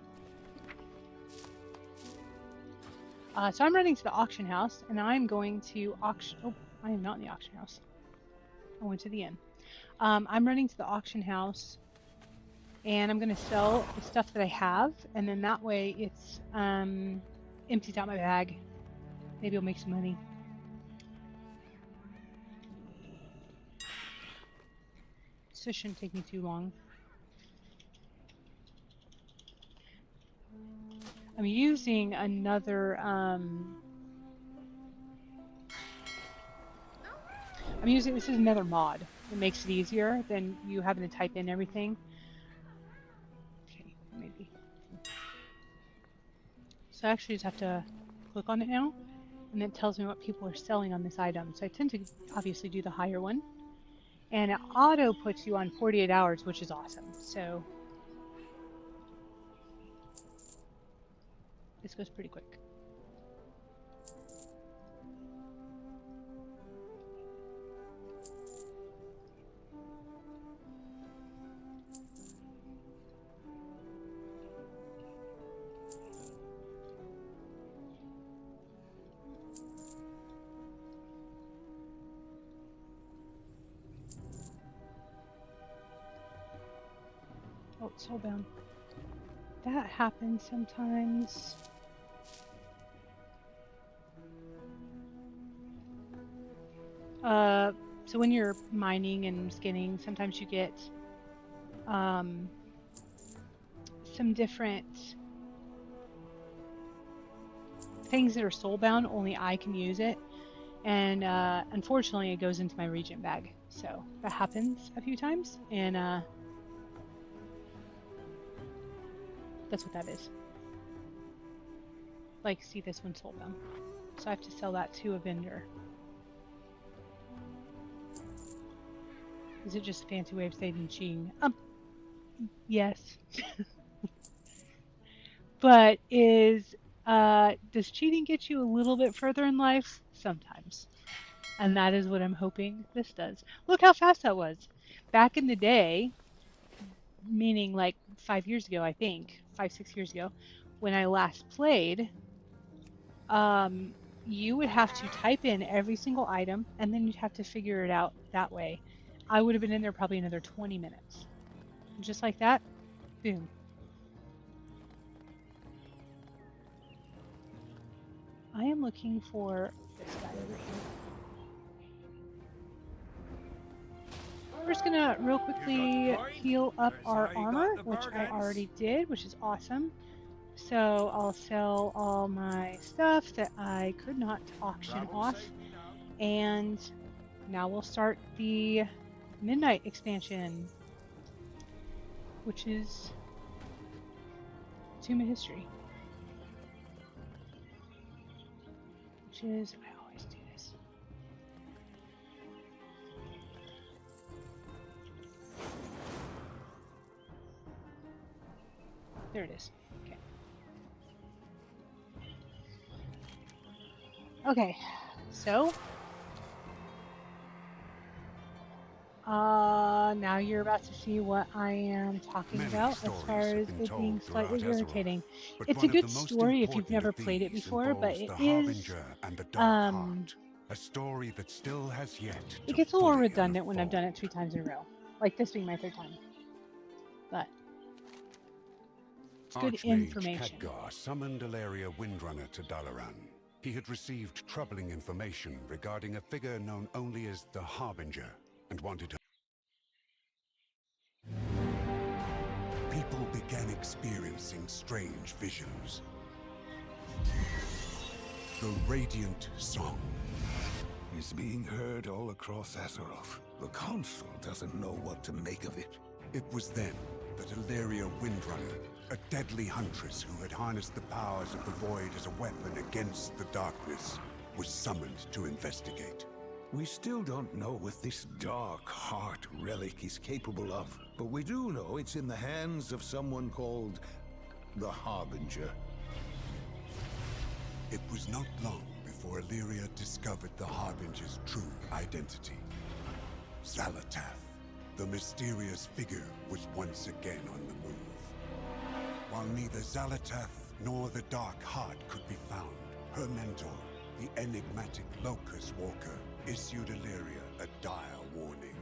So I'm running to the auction house, and I'm going to auction. Oh, I am not in the auction house. I went to the inn. I'm running to the auction house, and I'm going to sell the stuff that I have, and then that way it's empties out my bag. Maybe I'll make some money. So it shouldn't take me too long. I'm using another this is another mod that makes it easier than you having to type in everything. Okay, maybe. So I actually just have to click on it now, and it tells me what people are selling on this item. So I tend to obviously do the higher one. And it auto puts you on 48 hours, which is awesome. So this goes pretty quick. Oh, it's soulbound. That happens sometimes. So when you're mining and skinning, sometimes you get some different things that are soulbound. Only I can use it, and unfortunately, it goes into my regent bag. So that happens a few times, and that's what that is. Like, see, this one's soulbound, so I have to sell that to a vendor. Is it just a fancy way of saying cheating? Yes. But does cheating get you a little bit further in life? Sometimes. And that is what I'm hoping this does. Look how fast that was. Back in the day, meaning like 5 years ago, I think, 5-6 years ago, when I last played, you would have to type in every single item, and then you'd have to figure it out that way. I would have been in there probably another 20 minutes. Just like that, boom. I am looking for this guy over here. We're just gonna real quickly heal up our armor, which I already did, which is awesome. So I'll sell all my stuff that I could not auction off. And now we'll start the Midnight expansion, which is Tomb of History. Which is, I always do this. There it is. Okay. Okay, so now you're about to see what I am talking about as far as it being slightly irritating. It's a good story if you've never played it before, but it is a story that still has yet it gets a little redundant when I've done it 3 times in a row, like this being my 3rd time. But it's good information. Khadgar summoned Ilaria Windrunner to Dalaran. He had received troubling information regarding a figure known only as the Harbinger, and wanted her. People began experiencing strange visions. The Radiant Song is being heard all across Azeroth. The Council doesn't know what to make of it. It was then that Ilaria Windrunner, a deadly huntress who had harnessed the powers of the Void as a weapon against the darkness, was summoned to investigate. We still don't know what this Dark Heart relic is capable of, but we do know it's in the hands of someone called the Harbinger. It was not long before Illyria discovered the Harbinger's true identity. Xalatath, the mysterious figure, was once again on the move. While neither Xalatath nor the Dark Heart could be found, her mentor, the enigmatic Locust Walker, issued Illyria a dire warning.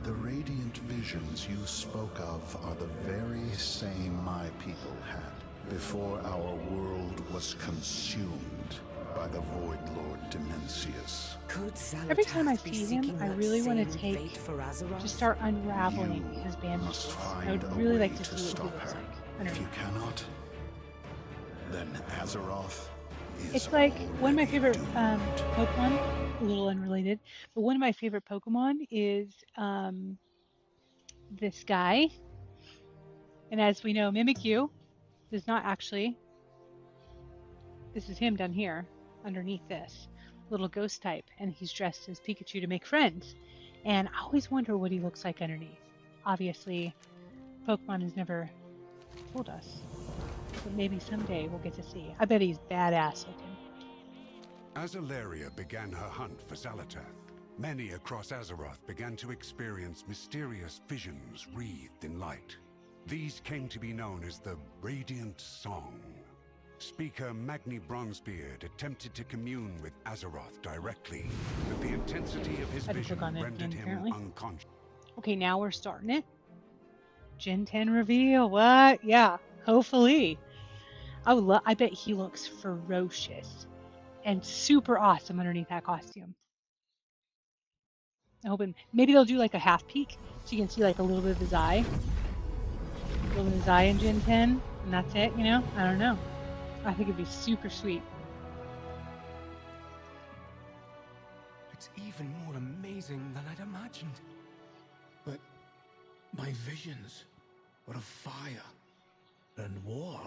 The radiant visions you spoke of are the very same my people had before our world was consumed by the Void Lord Dimensius. Could Every time I Zalatath be see him, seeking I that really want same to take fate for Azeroth? to start unraveling You his must bandages. I find would a really way like to to see what he stop looks her. like If underneath. you cannot, then Azeroth is It's like one of my already favorite doomed. Pokemon, a little unrelated, but one of my favorite Pokemon is this guy. And as we know, Mimikyu is not actually, this is him down here, underneath this little ghost type, and he's dressed as Pikachu to make friends. And I always wonder what he looks like underneath. Obviously, Pokemon has never told us, but maybe someday we'll get to see. I bet he's badass looking. As Ilaria began her hunt for Zalatath, many across Azeroth began to experience mysterious visions wreathed in light. These came to be known as the Radiant Song. Speaker Magni Bronzebeard attempted to commune with Azeroth directly, but the intensity of his vision rendered him unconscious. Okay, now we're starting it. Gen 10 reveal. What? Yeah, hopefully. I bet he looks ferocious and super awesome underneath that costume. I'm hoping maybe they'll do like a half peek so you can see like a little bit of his eye. A little bit of his eye in Gen 10, and that's it, you know? I don't know. I think it'd be super sweet. It's even more amazing than I'd imagined. But my visions were of fire and war.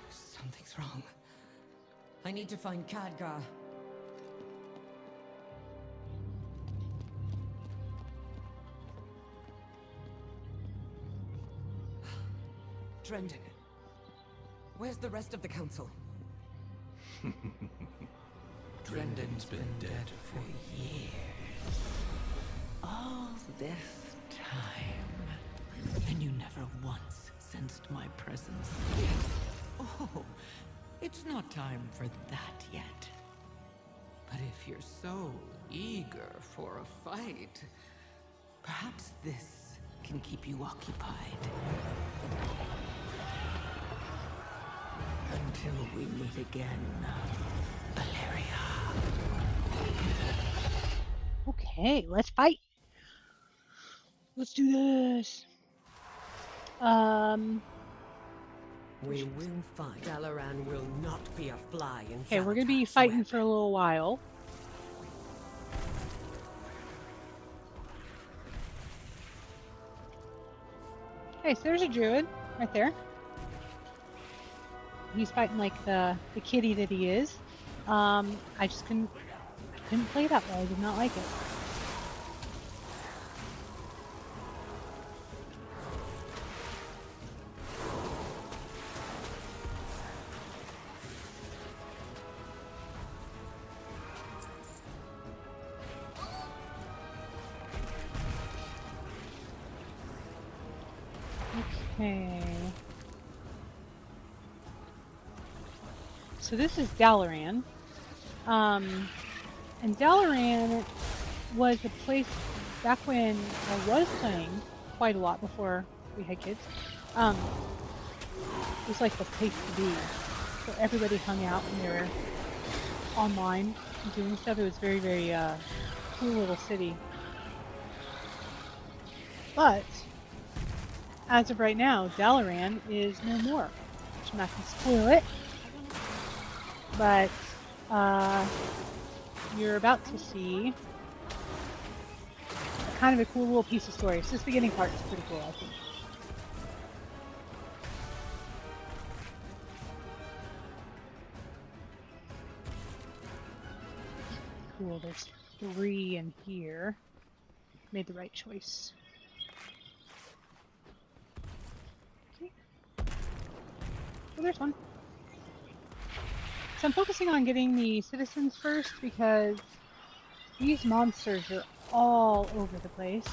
Something's wrong. I need to find Khadgar. Drendon. Where's the rest of the council? Drendon's been dead for years. All this time. And you never once sensed my presence. Oh, it's not time for that yet. But if you're so eager for a fight, perhaps this can keep you occupied. Until we meet again, Valeria. Okay, let's fight. Let's do this. We will fight. Dalaran will not be a fly in Okay, we're gonna be fighting for a little while. Okay, so there's a druid right there. He's fighting like the kitty that he is. I couldn't play that well. I did not like it. Okay. So this is Dalaran. And Dalaran was a place back when I was playing quite a lot before we had kids. It was like the place to be. So everybody hung out when they were online and doing stuff. It was very, very cool little city. But as of right now, Dalaran is no more. Which I'm not going to spoil it. But you're about to see kind of a cool little piece of story. So this beginning part is pretty cool, I think. Cool, there's 3 in here. Made the right choice. Okay. Oh, there's one. So I'm focusing on getting the citizens first because these monsters are all over the place.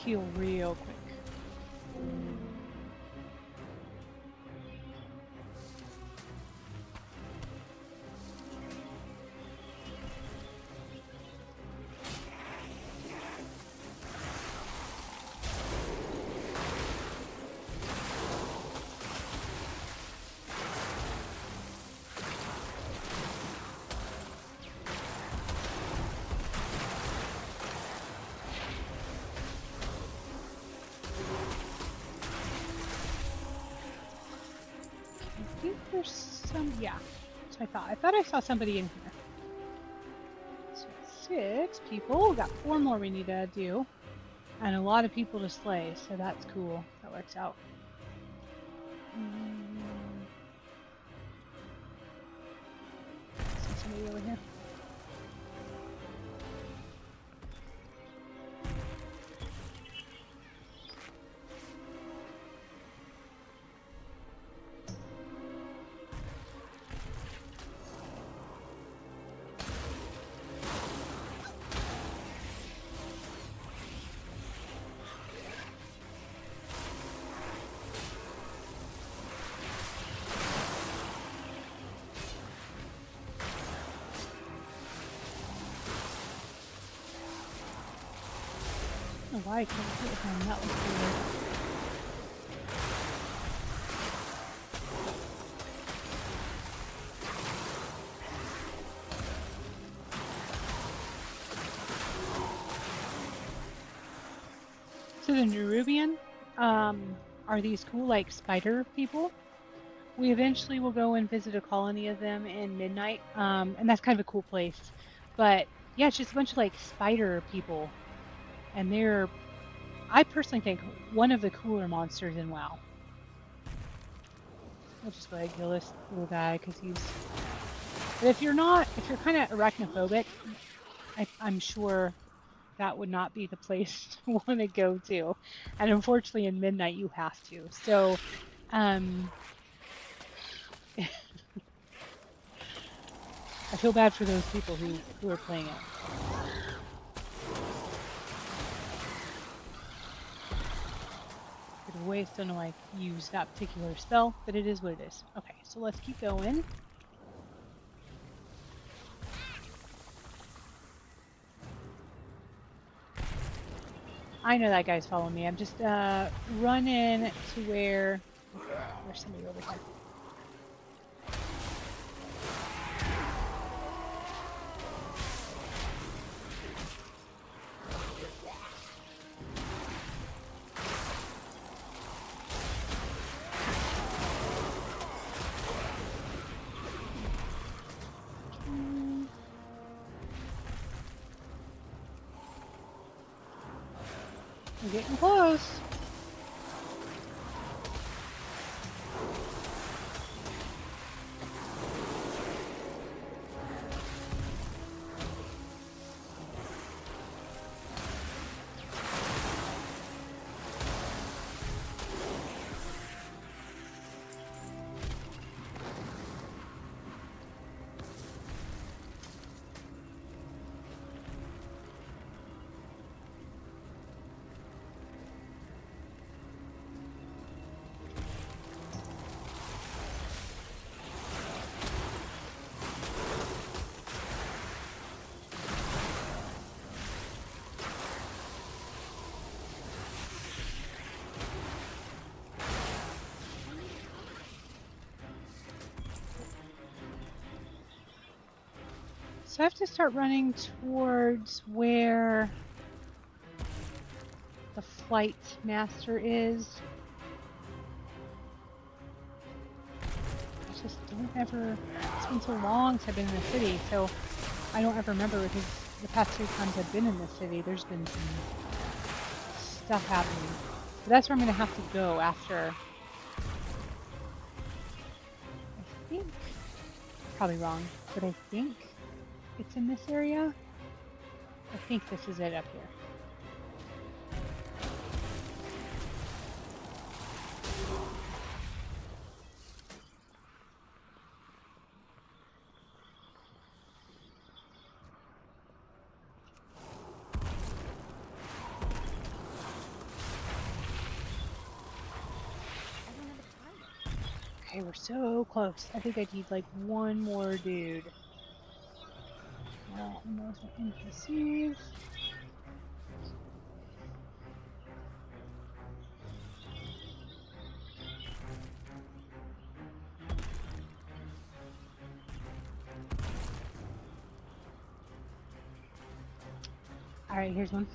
heal real quick. I think there's some, yeah. So I thought I saw somebody in here. So 6 people. We got 4 more we need to do. And a lot of people to slay, so that's cool. That works out. See somebody over here. I don't know why I can't hit him. That was weird. So the Nerubian are these cool like spider people. We eventually will go and visit a colony of them in Midnight, and that's kind of a cool place. But yeah, it's just a bunch of like spider people, and they're, I personally think, one of the cooler monsters in WoW. I'll just go ahead and kill this little guy because he's. But if you're kind of arachnophobic, I'm sure that would not be the place to want to go to. And unfortunately, in Midnight, you have to. So, I feel bad for those people who are playing it. Bit of a waste, don't know why I use that particular spell, but it is what it is. Okay, so let's keep going. I know that guy's following me. I'm just running to where. There's somebody over here. We're getting close. So I have to start running towards where the flight master is. I just don't ever, it's been so long since I've been in the city, so I don't ever remember because the past 3 times I've been in the city, there's been some stuff happening. But that's where I'm going to have to go after. I think, probably wrong, but I think it's in this area. I think this is it up here. Okay, we're so close. I think I need like one more dude. Well, and those are NPCs. Alright, here's one.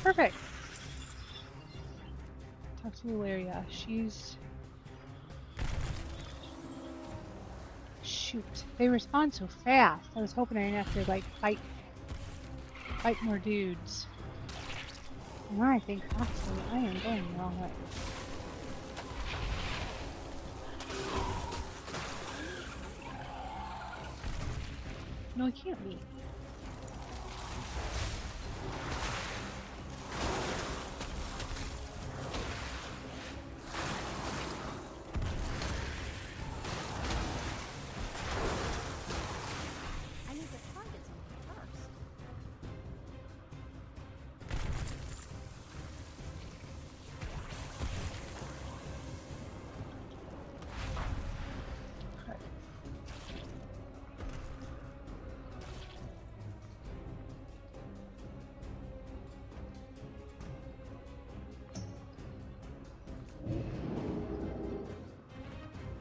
Perfect. Talk to Ilaria. She's... Shoot. They respond so fast. I was hoping I didn't have to, like, fight more dudes. Now I think, actually, I am going the wrong way. No, it can't be. I need to target something first.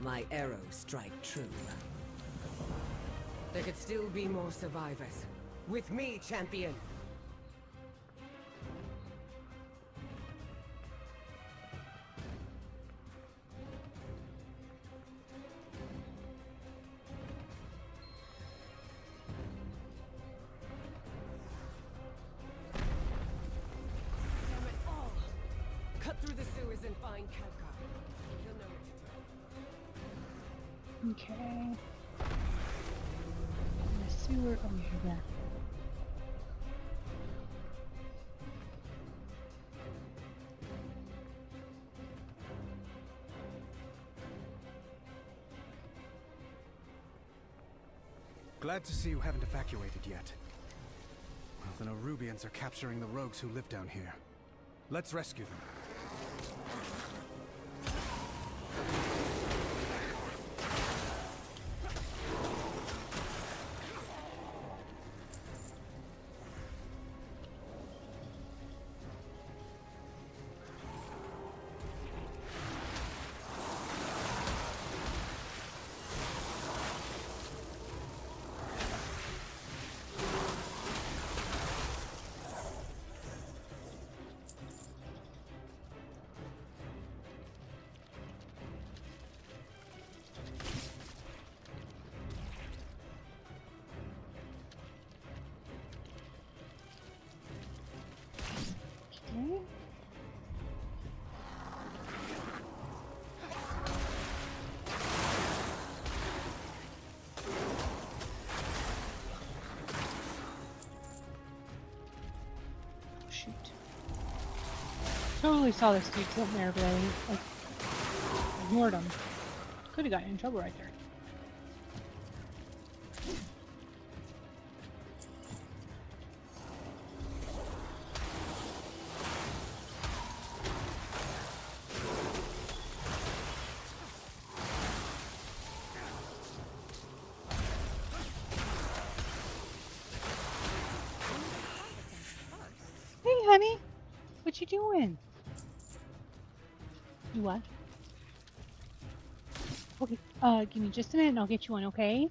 My arrows strike true. There could still be more survivors. With me, champion! Damn it all! Cut through the sewers and find Kevgar. He'll know what to do. Okay. The sewer over there. Glad to see you haven't evacuated yet. Well, the Nerubians are capturing the rogues who live down here. Let's rescue them. Okay. Shoot. Totally saw this dude sitting there, but I like ignored him. Could have gotten in trouble right there. Hey, honey. What you doing? You what? Okay, give me just a minute and I'll get you one, okay?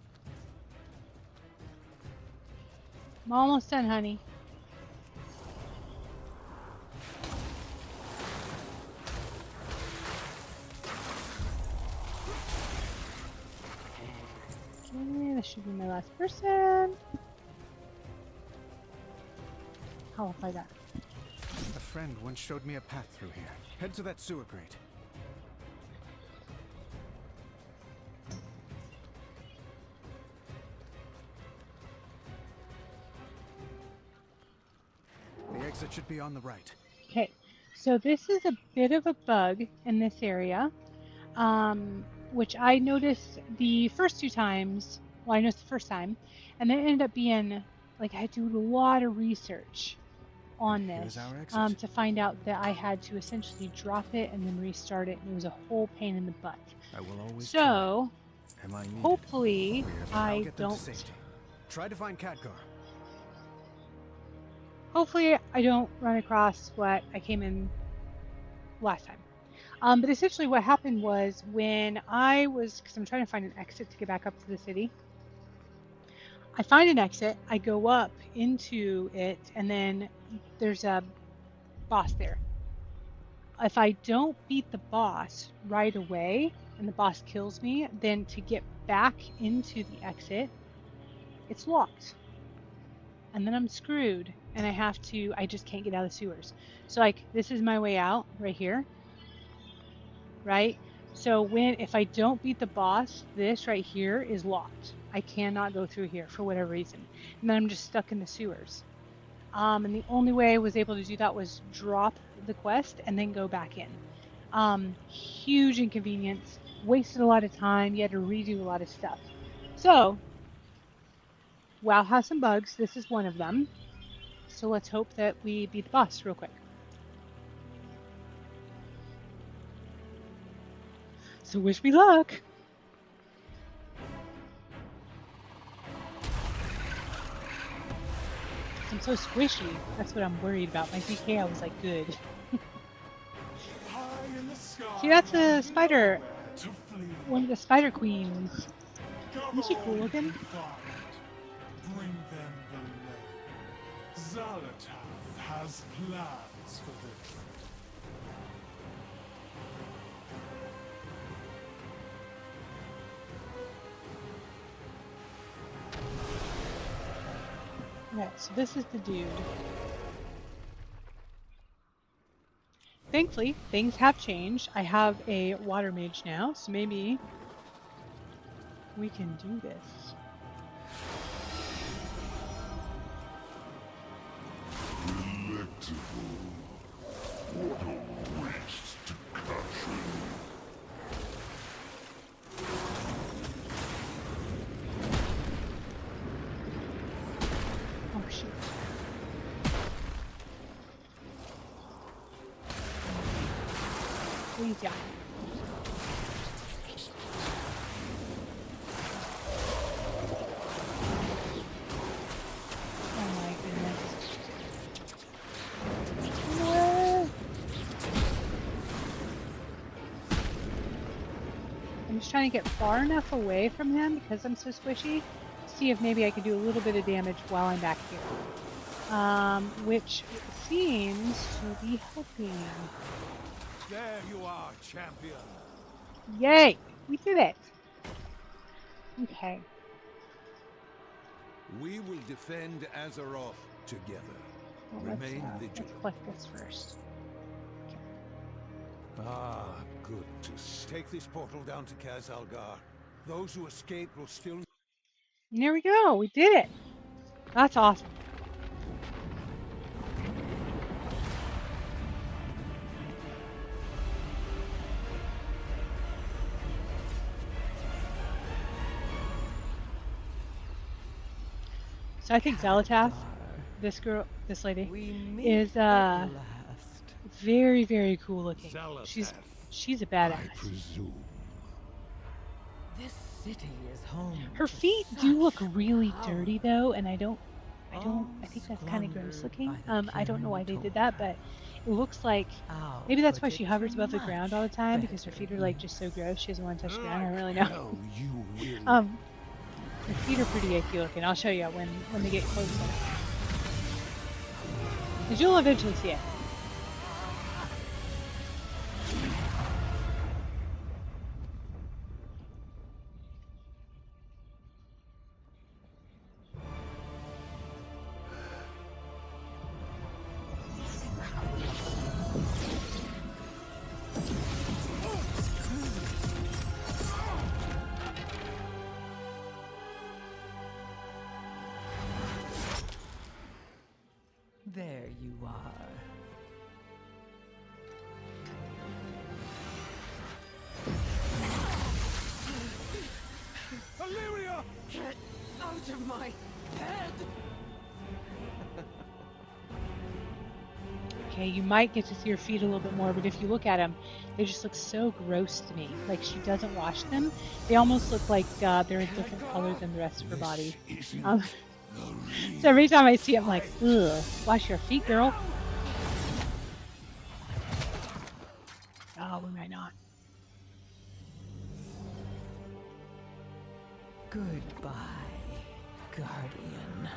I'm almost done, honey. Okay, this should be my last person. How will I find that? A friend once showed me a path through here. Head to that sewer grate. The exit should be on the right. Okay, so this is a bit of a bug in this area. which I noticed the first two times. Well, I noticed the first time, and then it ended up being like I had to do a lot of research on Here's this our exit. to find out that I had to essentially drop it and then restart it, and it was a whole pain in the butt. I will always So, try. Am I needed? hopefully, I'll I get them don't. to safety. Try to find Khadgar. Hopefully, I don't run across what I came in last time. But essentially, what happened was when I was, because I'm trying to find an exit to get back up to the city. I find an exit, I go up into it, and then there's a boss there. If I don't beat the boss right away and the boss kills me, then to get back into the exit, it's locked. And then I'm screwed and I just can't get out of the sewers. So like, this is my way out right here, right? So if I don't beat the boss, this right here is locked. I cannot go through here for whatever reason. And then I'm just stuck in the sewers. And the only way I was able to do that was drop the quest and then go back in. Huge inconvenience, wasted a lot of time, you had to redo a lot of stuff. So, WoW has some bugs, this is one of them. So let's hope that we beat the boss real quick. So wish me luck! I'm so squishy. That's what I'm worried about. My DK, I was like, good. See, that's a spider. One of the spider queens. Isn't she cool looking? Bring them the lead. Zalatath has plans for them. Okay, so this is the dude. Thankfully, things have changed. I have a water mage now, so maybe we can do this. Delectable. What a waste to capture you. Oh shoot. Please, yeah. Oh my goodness. No. I'm just trying to get far enough away from him because I'm so squishy. See if maybe I can do a little bit of damage while I'm back here. Which seems to be helping. There you are, champion. Yay! We did it! Okay. We will defend Azeroth together. Well, Remain let's vigilant. collect this first. Ah, good to take this portal down to Kazalgar. Those who escape will still... And there we go! We did it! That's awesome. So I think Zalatath, this lady, is very, very cool looking. She's a badass. This city is home. Her feet do look really dirty though, and I think that's kind of gross looking. I don't know why they did that, but it looks like maybe that's why she hovers above the ground all the time, because her feet are like just so gross. She doesn't want to touch the ground. I don't really know. Her feet are pretty icky looking. I'll show you when they get closer. Because you'll eventually see it. There you are. Get out of my head! Okay, you might get to see her feet a little bit more, but if you look at them, they just look so gross to me. Like she doesn't wash them. They almost look like they're a different color than the rest of her body. So every time I see it, I'm like, ugh, wash your feet, girl. Oh, we might not. Goodbye, Guardian.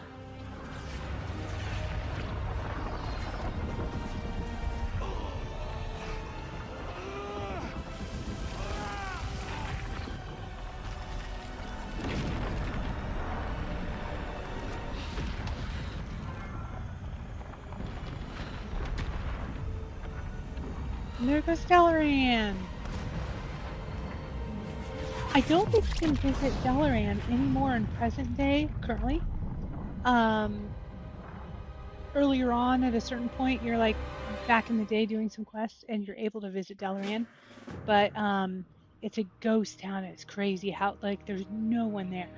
And there goes Delaran. I don't think you can visit Delaran anymore in present day, currently. Earlier on, at a certain point, you're like back in the day doing some quests, and you're able to visit Delaran. But it's a ghost town. It's crazy how like there's no one there.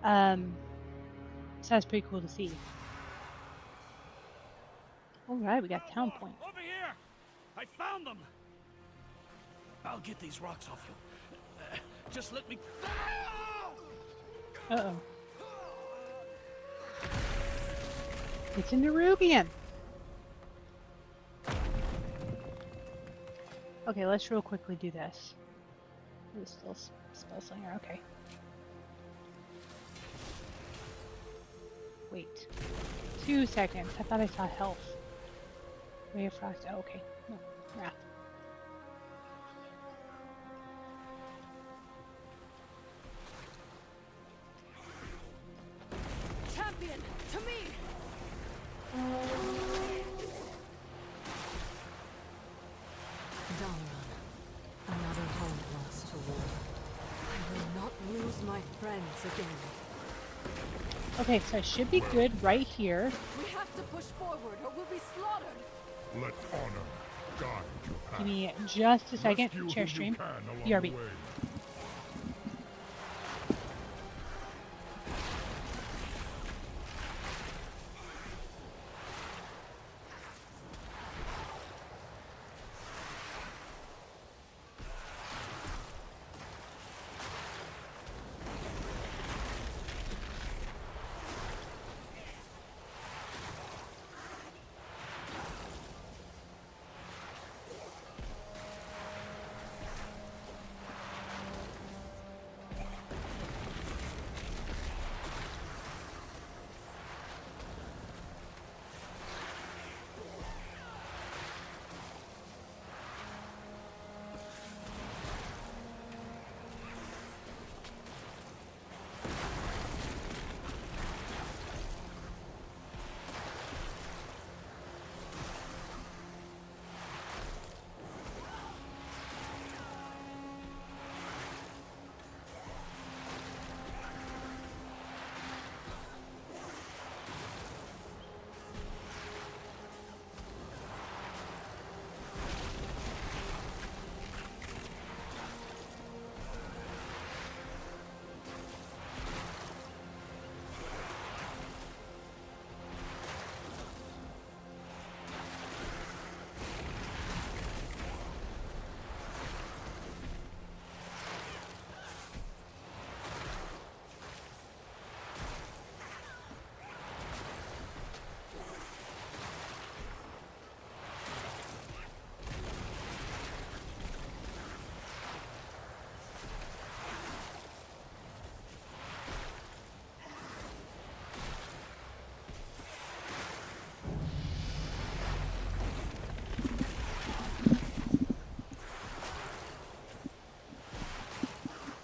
So that's pretty cool to see. All right, we got town point. Over here! I found them! I'll get these rocks off you. Just let me... Uh-oh. It's in Nerubian. Okay, let's real quickly do this. It's still spell slinger, okay. Wait. 2 seconds. I thought I saw health. Ray of Frost. Oh, okay. No, wrath. Champion, to me! Dalaran, another home lost to war. I will not lose my friends again. Okay, so I should be good right here. We have to push forward or we'll be slaughtered. Let honor guide your path. Give me just a second. Rescue Chair who stream. you can along BRB. the way.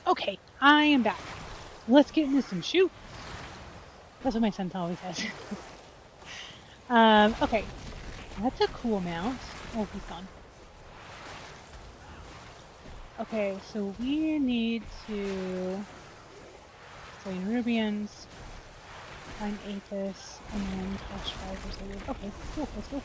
Okay, I am back. Let's get into some shoot. That's what my son always says. Okay, that's a cool mount. Oh, he's gone. Okay, so we need to slay Nerubians, find Aethys, and then catch fighters. Okay, cool, let's go.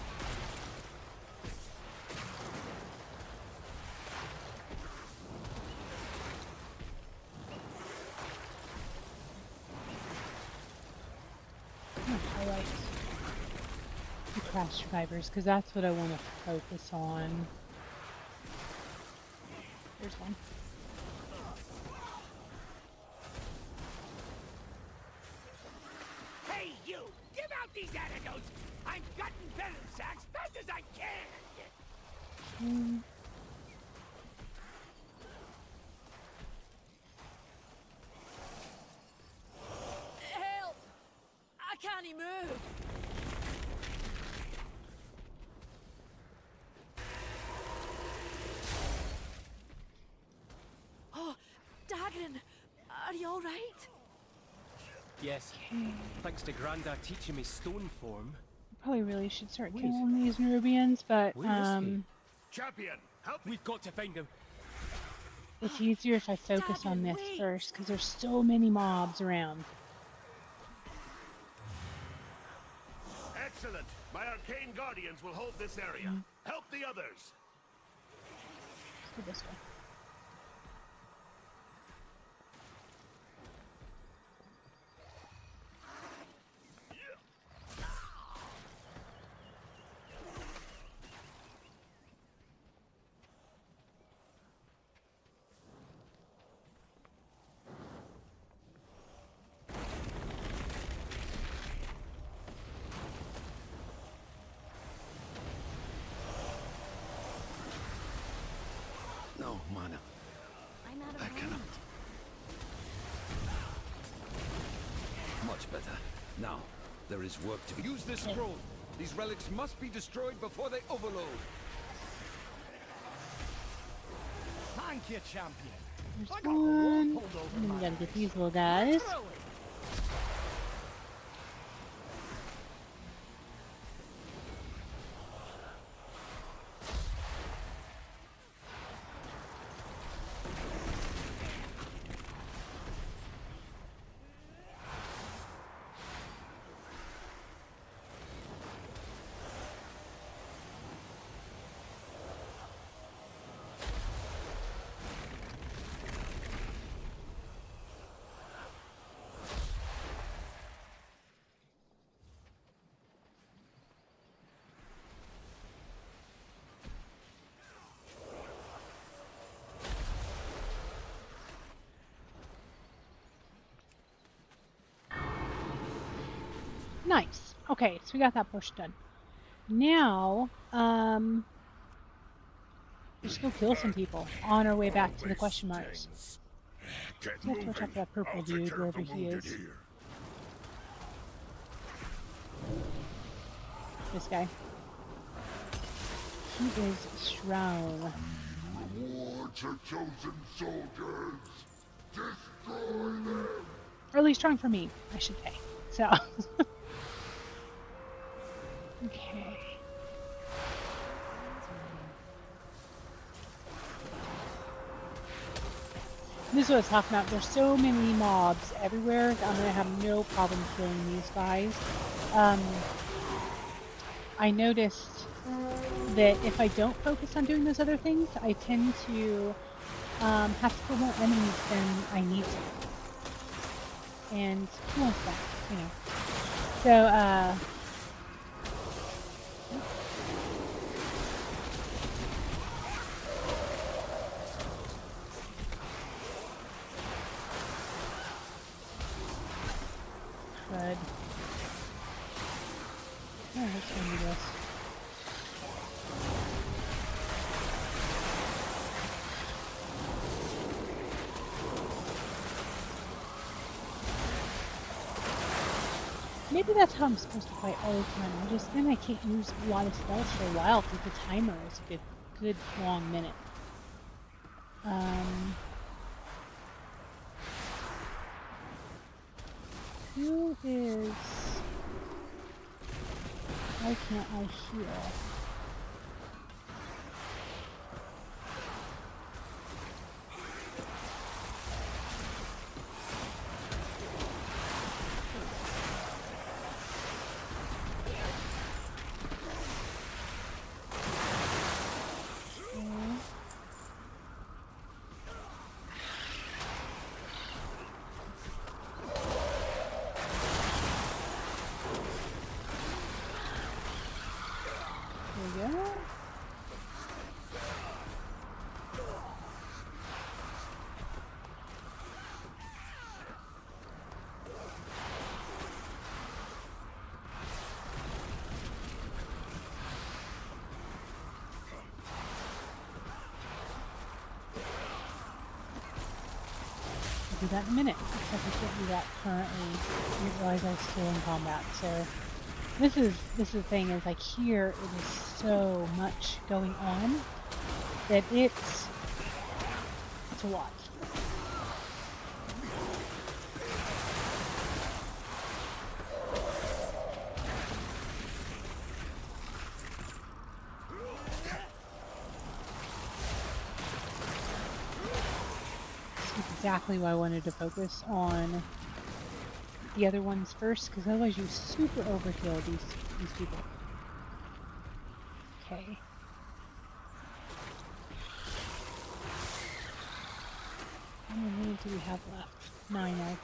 Warcraft survivors, because that's what I want to focus on. There's one. Hey, you! Give out these antidotes! I'm gutting venom sacks fast as I can! Help! I can't move! Oh, Dagon! Are you alright? Yes. Thanks to Grandad teaching me stone form. Probably really should start killing these Nerubians, but Champion, help me! We've got to find him. it's easier if I focus on this first, because there's so many mobs around. Excellent! My arcane guardians will hold this area. Help the others! Let's go this way. No, mana. I'm out of I mana. cannot. Much better. Now, there is work to be. Use this scroll. These relics must be destroyed before they overload. Thank you, champion. There's I got the one. wall And pulled over then my we gotta get eyes. these little guys. Nice. Okay, so we got that portion done. Now, let's go kill some people on our way back to the question marks. Get So we have to watch out for that purple dude wherever he is. This guy. He is strong. Reward your chosen soldiers. Destroy them. Or at least strong for me, I should say. So. Okay. This is what I was talking about. There's so many mobs everywhere that I'm going to have no problem killing these guys. I noticed that if I don't focus on doing those other things, I tend to have to kill more enemies than I need to. And who wants that, you know? So, crud. Oh, let's go do this. Maybe that's how I'm supposed to fight all the time. Then I can't use a lot of spells for a while because the timer is a good long minute. Who is... Why can't I heal? we go. I'll do that in a minute, except I can't do that currently. I didn't realize I was still in combat, so this is the thing, is like here it is so much going on that it's a lot. Exactly why I wanted to focus on the other ones first, because otherwise you super overkill these people. Okay. How many do we have left? 9 left.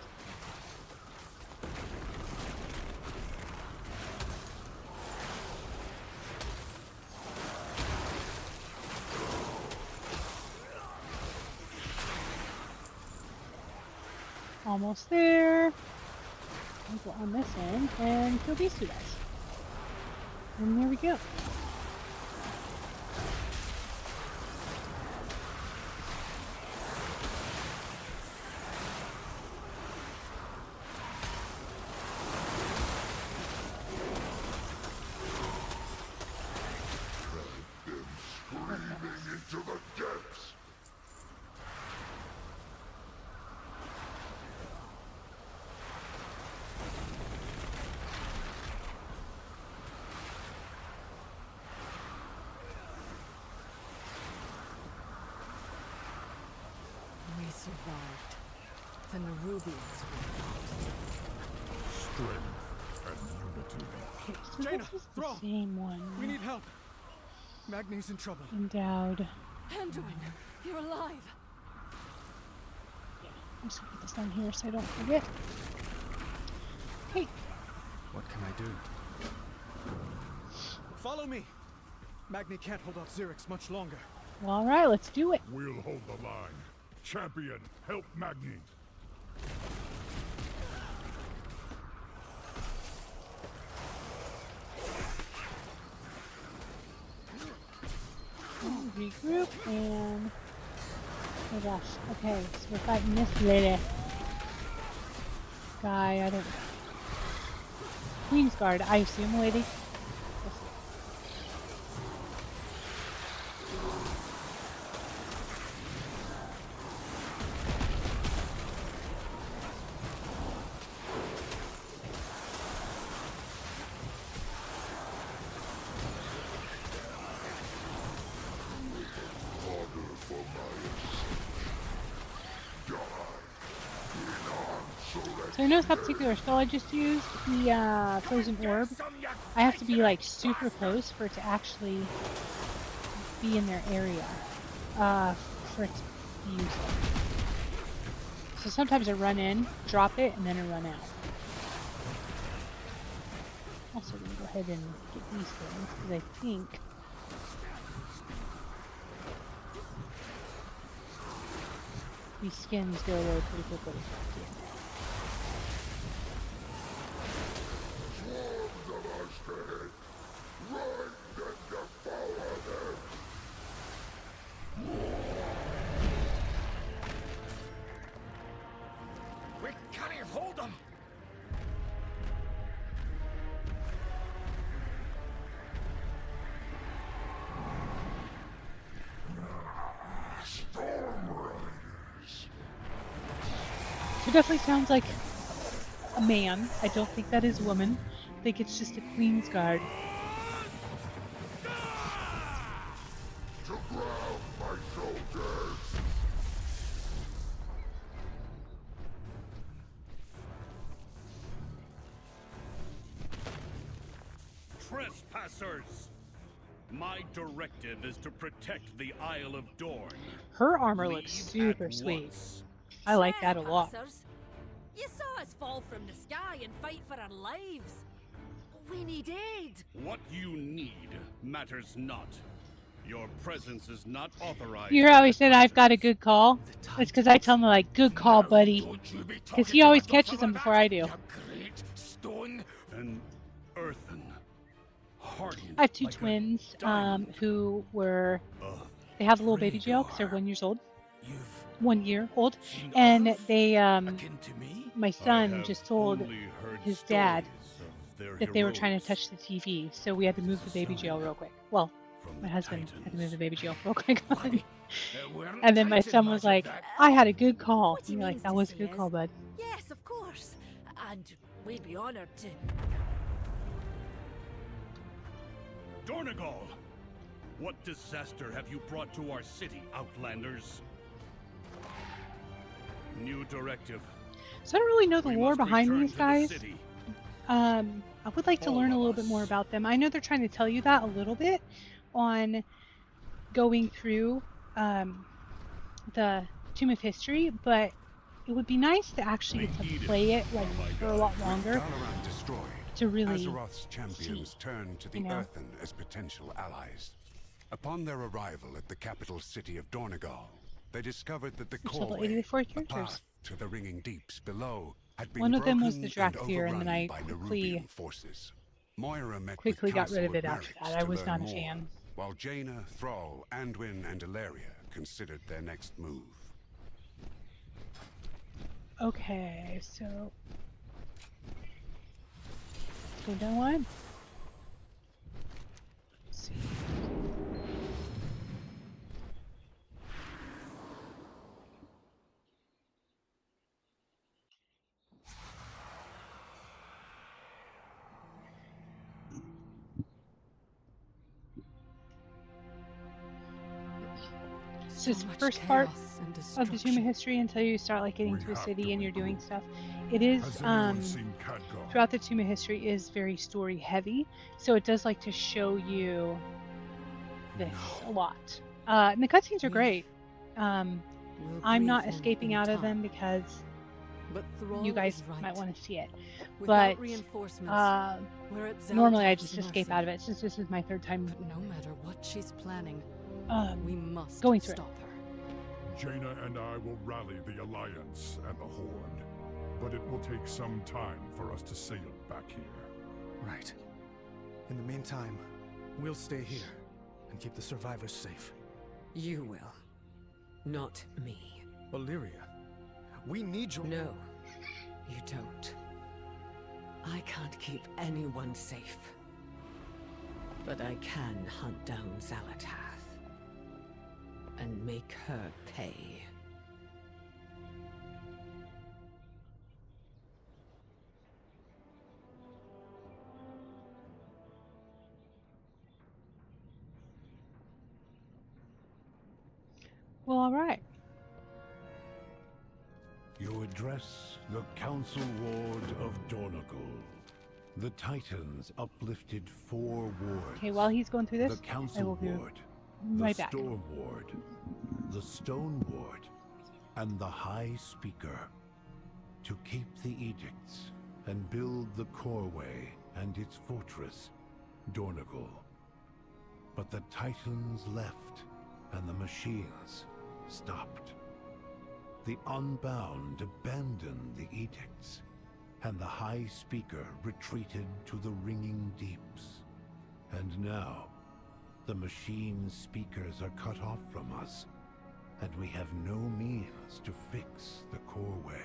Almost there. I'll go on this end and kill these two guys. And there we go. Screaming into the depths. We survived. The Nerubians were Strength and unity. Okay, so Jaina, this is the Thrall, same one. we need help. Magni's in trouble. Endowed. Anduin, you're alive. I'm just gonna put this down here so I don't forget. Okay. What can I do? Follow me. Magni can't hold off Xerix much longer. Well, all right, let's do it. We'll hold the line. Champion, help Magni. Regroup and oh gosh. Okay, so we're fighting this lady. Guy, I don't know. Queen's Guard, I assume, lady. So I notice that particular spell I just used, the Frozen Orb, I have to be like super close for it to actually be in their area, for it to be useful. So sometimes I run in, drop it, and then I run out. Also gonna go ahead and get these things, because I think these skins go away pretty quickly. We can't hold them! So it definitely sounds like a man. I don't think that is a woman. I think it's just a Queen's Guard. To ground, my soldiers! Trespassers! My directive is to protect the Isle of Dorne. Her armor looks super sweet. I like that a lot. Trespassers. You saw us fall from the sky and fight for our lives. We need aid. What you need matters not. Your presence is not authorized. You always said I've got a good call. It's because I tell him like, "Good call, buddy," because he always catches them before I do. An earthen, hardened I have two like a twins diamond. who were. They have a little baby jail because they're 1 year old. 1 year old, and they my son just told his dad that they were trying to touch the TV, so we had to move the baby jail real quick. Well, my husband had to move the baby jail real quick. And then my son was like, "I had a good call." And you're like, "That was a good call, bud." Yes, of course. And we'd be honored to. Dornegal! What disaster have you brought to our city, Outlanders? New directive. So I don't really know the We lore must behind return these to the guys. city. I would like to learn a little bit more about them. I know they're trying to tell you that a little bit on going through the Tomb of History, but it would be nice to actually get to play it like for a lot longer Dalaran destroyed, to really Azeroth's champions see, turned to the you know? Earthen as potential allies. Upon their arrival at the capital city of Dornegal, they discovered that the Total Coreway, 84 a characters. path to the ringing deeps below, had been One of them was broken the and Drakthir, and then overrun I by quickly Nerubian forces. Moira met quickly with got rid of Council it after Merrick that. I to was learn not a more, fan. while Jaina, Thrall, Anduin, and Ilaria considered their next move. Okay, so let's go down one. Let's see. So it's the first part of the Tomb of History until you start like getting to a city and you're doing stuff. It is throughout the Tomb of History is very story heavy, so it does like to show you this a lot. And the cutscenes are great. I'm not escaping out of them because you guys might want to see it. But normally I just escape out of it since this is my third time. But no matter what she's planning, we must going through stop her. Jaina and I will rally the Alliance and the Horde, but it will take some time for us to sail back here. Right. In the meantime, we'll stay here and keep the survivors safe. You will. Not me. Illyria, we need your... No, you don't. I can't keep anyone safe. But I can hunt down Xalatath. And make her pay. Well, all right. You address the Council Ward of Dornegal. The Titans uplifted 4 wards. Okay, while he's going through this, the I Council will be Ward, right the back. Storm Ward, the Stone Ward, and the High Speaker, to keep the edicts and build the Coreway and its fortress, Dornegal. But the Titans left, and the machines stopped. The Unbound abandoned the edicts, and the High Speaker retreated to the ringing deeps. And now, the machine speakers are cut off from us, and we have no means to fix the Coreway.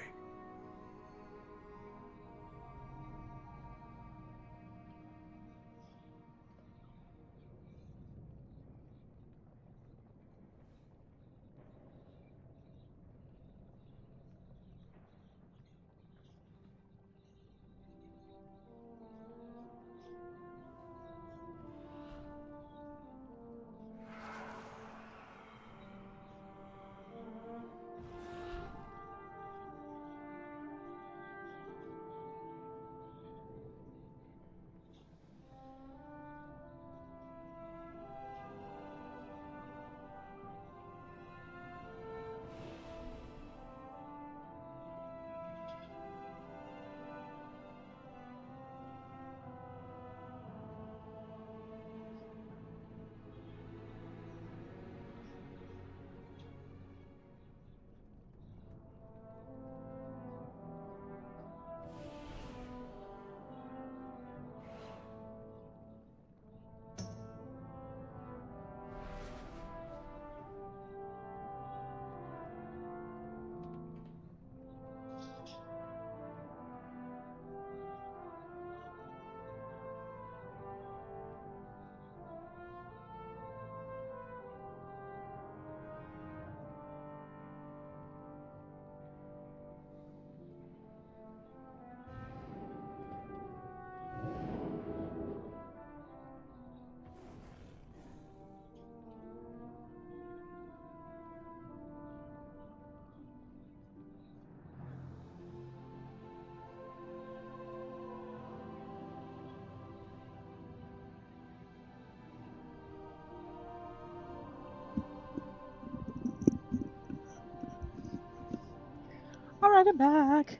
Welcome back.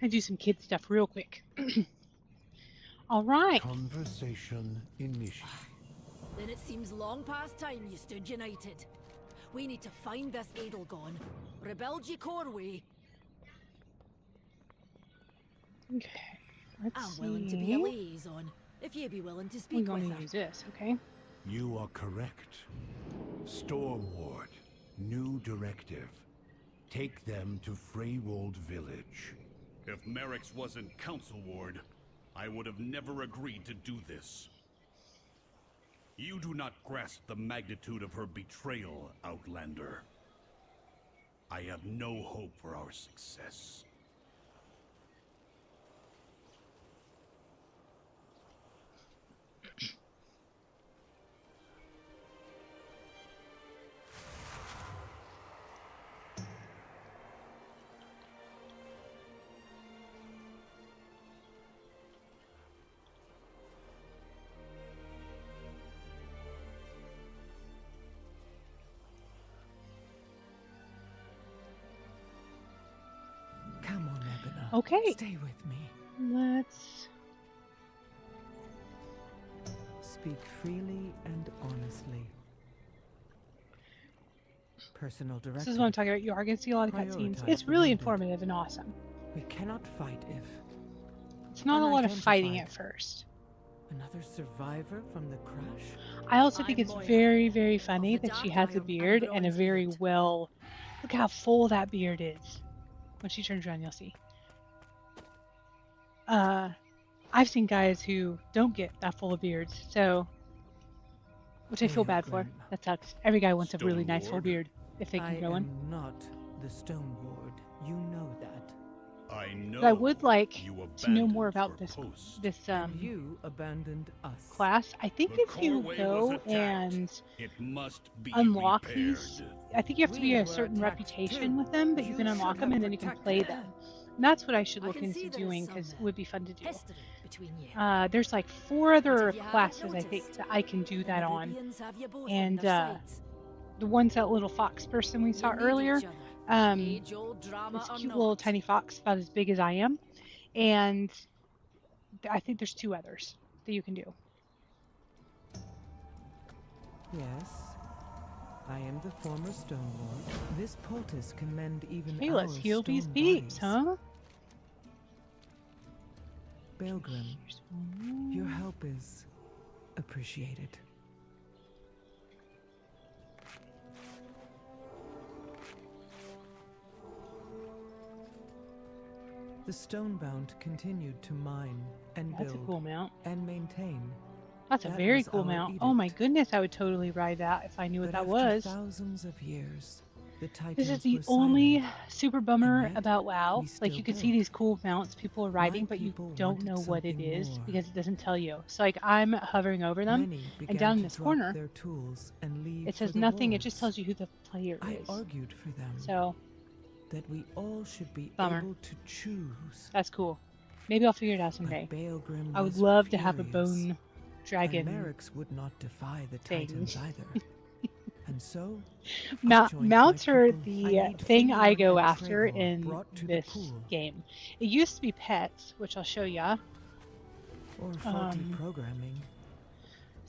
I do some kid stuff real quick. All right. Conversation initiated. Then it seems long past time you stood united. We need to find this Edelgon, rebuild ye Corway. Okay, let's I'm see. willing to be a liaison, if ye be willing to We're speak going with to her. use this, okay? You are correct. Storm Ward, new directive. Take them to Freywold Village. If Merrick's wasn't Council Ward, I would have never agreed to do this. You do not grasp the magnitude of her betrayal, Outlander. I have no hope for our success. Come on, Ebona. Okay. Stay with me. Let's... Speak freely and honestly. Personal directive. This is what I'm talking about. You are going to see a lot of cutscenes. It's really informative and awesome. We cannot fight if... It's not a lot of fighting at first. Another survivor from the crash? I also think it's very, very funny that she has a beard and a very well... Look how full that beard is. When she turns around, you'll see. I've seen guys who don't get that full of beards, so... Which I feel bad for. That sucks. Every guy wants a really nice full beard, if they can grow one. I am not the Stone Ward. You know that. I know. But I would like to know more about this you abandoned us. class. I think if you go and unlock these, I think you have to be a certain reputation with them, but you can unlock them and then you can play them. And that's what I should look into doing because it would be fun to do. There's like 4 other classes I think that I can do that on, and the one's that little fox person we saw earlier. This cute little tiny fox about as big as I am, and I think there's 2 others that you can do. Yes, I am the former Stone Lord. This poultice can mend even Hey, let's our heal these stone peeps, bodies. huh? Belgrim, your help is appreciated. The Stonebound continued to mine and That's a build cool mount. and maintain. That's a That very was cool our mount. edict. Oh my goodness, I would totally ride that if I knew what But that after was. thousands of years, the Titans This is the were only silent. super bummer yet, about WoW. we Like, still you can see built. these cool mounts people are riding, but you people don't wanted know what it something is more. because it doesn't tell you. So, like, I'm hovering over them, Many and began down in to this drop corner, their tools and leave it for says the nothing. It just wolves. tells you who the player I is. argued for them. So, that we all should be bummer. able to choose. That's cool. Maybe I'll figure it out someday. Baelgrim I would was love to have a furious, bone dragon and Merrick's would not defy the thing. Titans either. And so, Mounts are the need thing from I Lord go and after Trevor in brought to the this pool. game. It used to be pets, which I'll show ya. or faulty programming.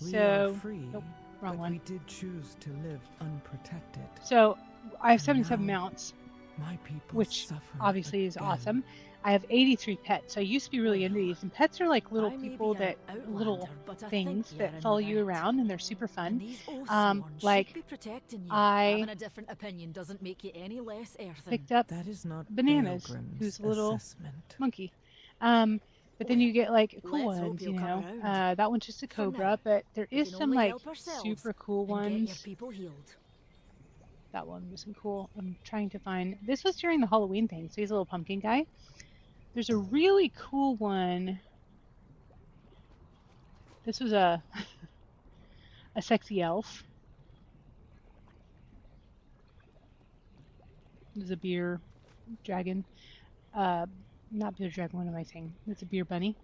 We so- are free, nope, wrong but one. we did choose to live unprotected. So I have And 77 now, mounts, my people which suffer obviously is again. awesome. I have 83 pets. So I used to be really into these, and pets are like little I may people be an that little outlander, but I things think you're that in follow the you right. around, and they're super fun. These oathsworn should Like be protecting you. I Having a different opinion doesn't make you any less earthen. picked up That is not Bananas, Baelgrim's who's a little assessment. monkey. But then you get like cool Let's hope ones, you'll you come know. around. That one's just a For cobra, now, but there we is can some only like help ourselves super cool and get your ones. people healed. That one was cool. I'm trying to find. This was during the Halloween thing, so he's a little pumpkin guy. There's a really cool one. This was a a sexy elf. There's a beer dragon. Not beer dragon. What am I saying? It's a beer bunny.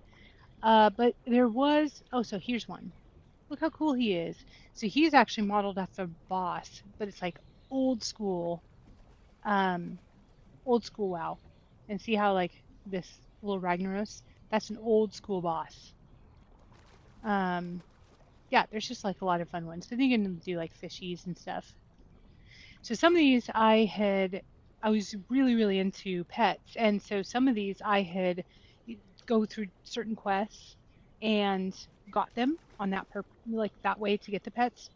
But there was. Oh, so here's one. Look how cool he is. So he's actually modeled after Boss, but it's like old school um, old school WoW, and see how like this little Ragnaros, that's an old school boss. Yeah, there's just like a lot of fun ones. I think you can do like fishies and stuff. So some of these I was really, really into pets. And so some of these I had go through certain quests and got them on like that way to get the pets.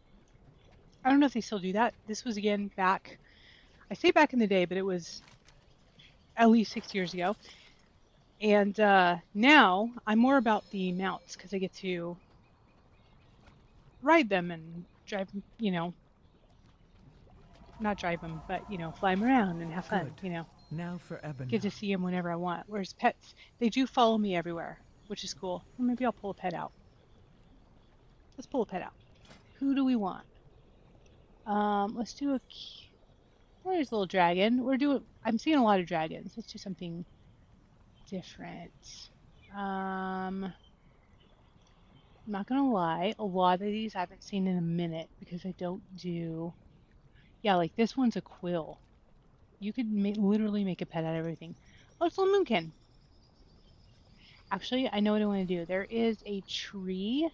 I don't know if they still do that. This was again back, I say back in the day, but it was at least 6 years ago. And now I'm more about the mounts because I get to ride them and drive, not drive them, but fly them around and have fun. Good. Now for Get Ebony. to see them whenever I want. Whereas pets, they do follow me everywhere, which is cool. Or maybe I'll pull a pet out. Let's pull a pet out. Who do we want? Let's do where's a little dragon? I'm seeing a lot of dragons. Let's do something different. I'm not gonna lie, a lot of these I haven't seen in a minute because I don't do. Yeah, like this one's a quill. You could literally make a pet out of everything. Oh, it's a little moonkin. Actually, I know what I want to do. There is a tree,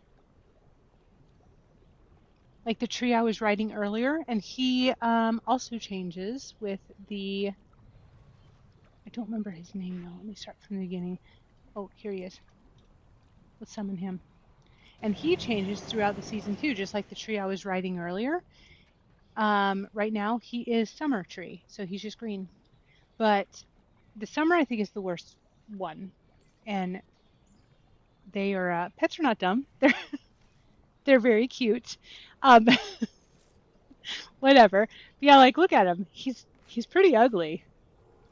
like the tree I was riding earlier, and he also changes with the. I don't remember his name though. Let me start from the beginning. Oh, here he is. Let's summon him. And he changes throughout the season too, just like the tree I was riding earlier. Right now he is summer tree, so he's just green. But the summer I think is the worst one, and they are pets are not dumb. They're very cute. Um, whatever. But yeah, like look at him. He's pretty ugly,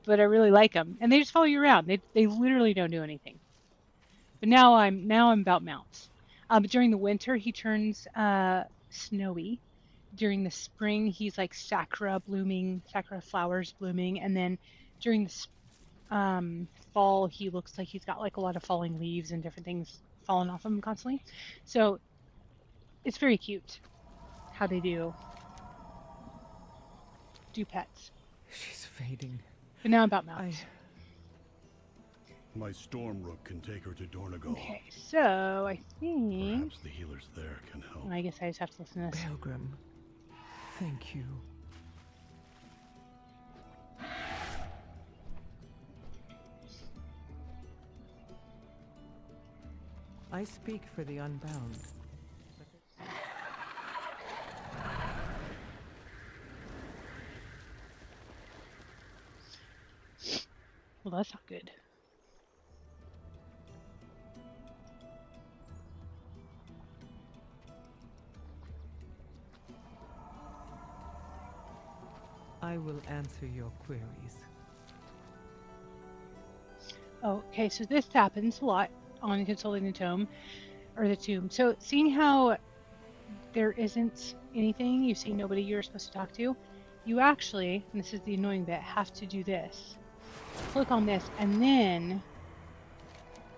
but I really like him. And they just follow you around. They literally don't do anything. But now I'm about mounts. During the winter he turns snowy. During the spring he's like sakura flowers blooming, and then during the fall he looks like he's got like a lot of falling leaves and different things falling off him constantly. So it's very cute how they do pets. She's fading. But now about mounts. My storm rook can take her to Dornagal. Okay, so I think perhaps the healers there can help. I guess I just have to listen to this. Pilgrim, thank you. I speak for the unbound. Well, that's not good. I will answer your queries. Okay, so this happens a lot on consulting the tomb, or the tomb. So seeing how there isn't anything, you see nobody you're supposed to talk to, you actually, and this is the annoying bit, have to do this. Click on this, and then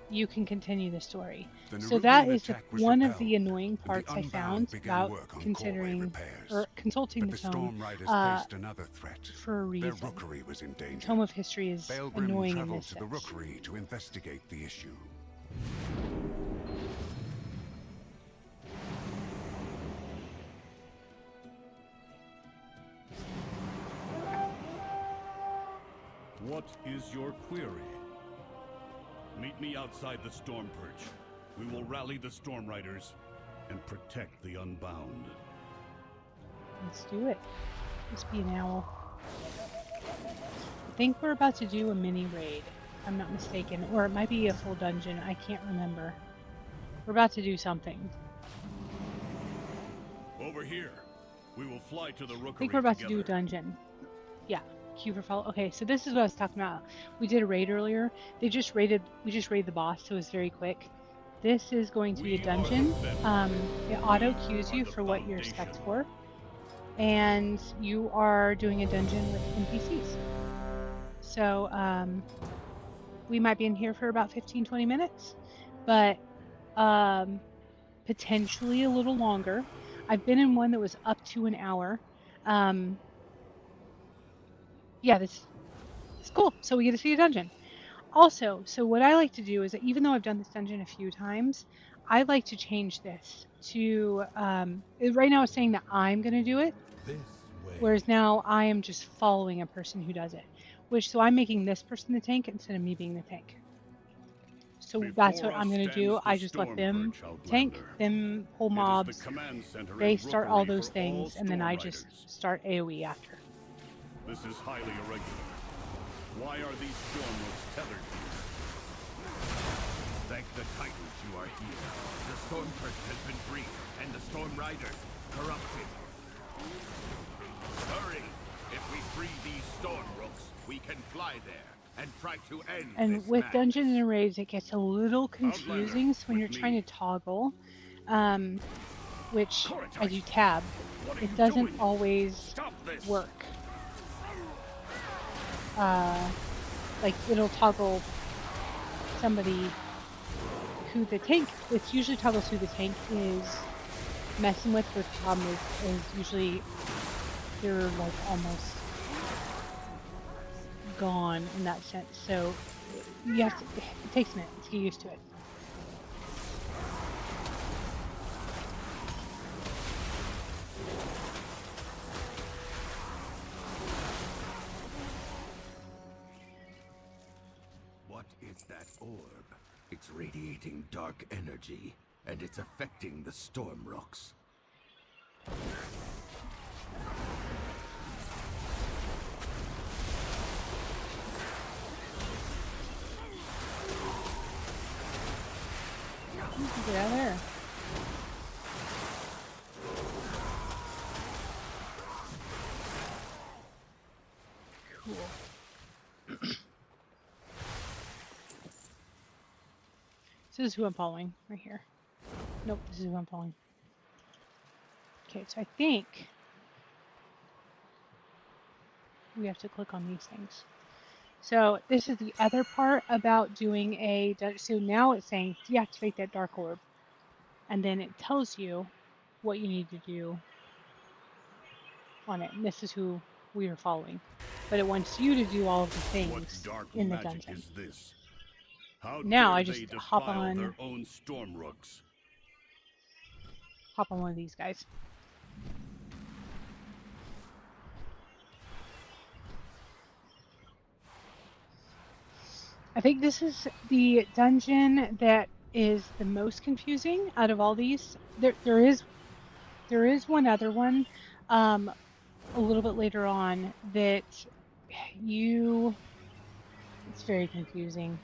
you can continue the story. So that is one of the annoying parts I found about considering or consulting the tome for a reason. Their rookery was in danger. Tome of History is annoying in this to the rookery to investigate the issue. What is your query? Meet me outside the Storm Perch. We will rally the Storm Riders and protect the Unbound. Let's do it. Must be an owl. I think we're about to do a mini raid, if I'm not mistaken. Or it might be a full dungeon. I can't remember. We're about to do something. Over here. We will fly to the rookery. I think we're about to do a dungeon. Yeah. Queue for follow. Okay, so this is what I was talking about. We did a raid earlier. We just raided the boss, so it was very quick. This is going to be a dungeon. It auto queues you for what you're spec'd for, and you are doing a dungeon with NPCs. So we might be in here for about 15-20 minutes, but potentially a little longer. I've been in one that was up to an hour. yeah, this is cool. So we get to see a dungeon. Also, so what I like to do is that even though I've done this dungeon a few times, I like to change this to right now it's saying that I'm going to do it, whereas now I am just following a person who does it. So I'm making this person the tank instead of me being the tank. So that's what Before us I'm going to do. stands the I just let Storm them Perch, tank, Outlander. them pull It is the mobs, command center they and start all rookery those for all things, and then storm I just riders. start AoE after. This is highly irregular. Why are these storm ropes tethered here? Thank the Titans you are here. The Storm Perch has been freed, and the Storm Riders corrupted. Hurry! If we free these storm ropes, we can fly there and try to end And this with madness. dungeons and raids, it gets a little confusing. So when you're trying to toggle, which as you tab, it doesn't always work. Like it'll toggle somebody who the tank, it's usually toggles who the tank is messing with, but the problem is usually they're like almost gone in that sense. So you have to, it takes a minute to get used to it. What is that orb? It's radiating dark energy, and it's affecting the storm rocks. Get out of there. Cool. This is who I'm following right here. Nope, this is who I'm following. Okay, so I think we have to click on these things. So this is the other part about doing a, so now it's saying deactivate that dark orb. And then it tells you what you need to do on it. And this is who we are following. But it wants you to do all of the things in the dungeon. Is this? How Now dare I just they hop defile on their own storm rooks? one of these guys. I think this is the dungeon that is the most confusing out of all these. There is one other one a little bit later on that it's very confusing.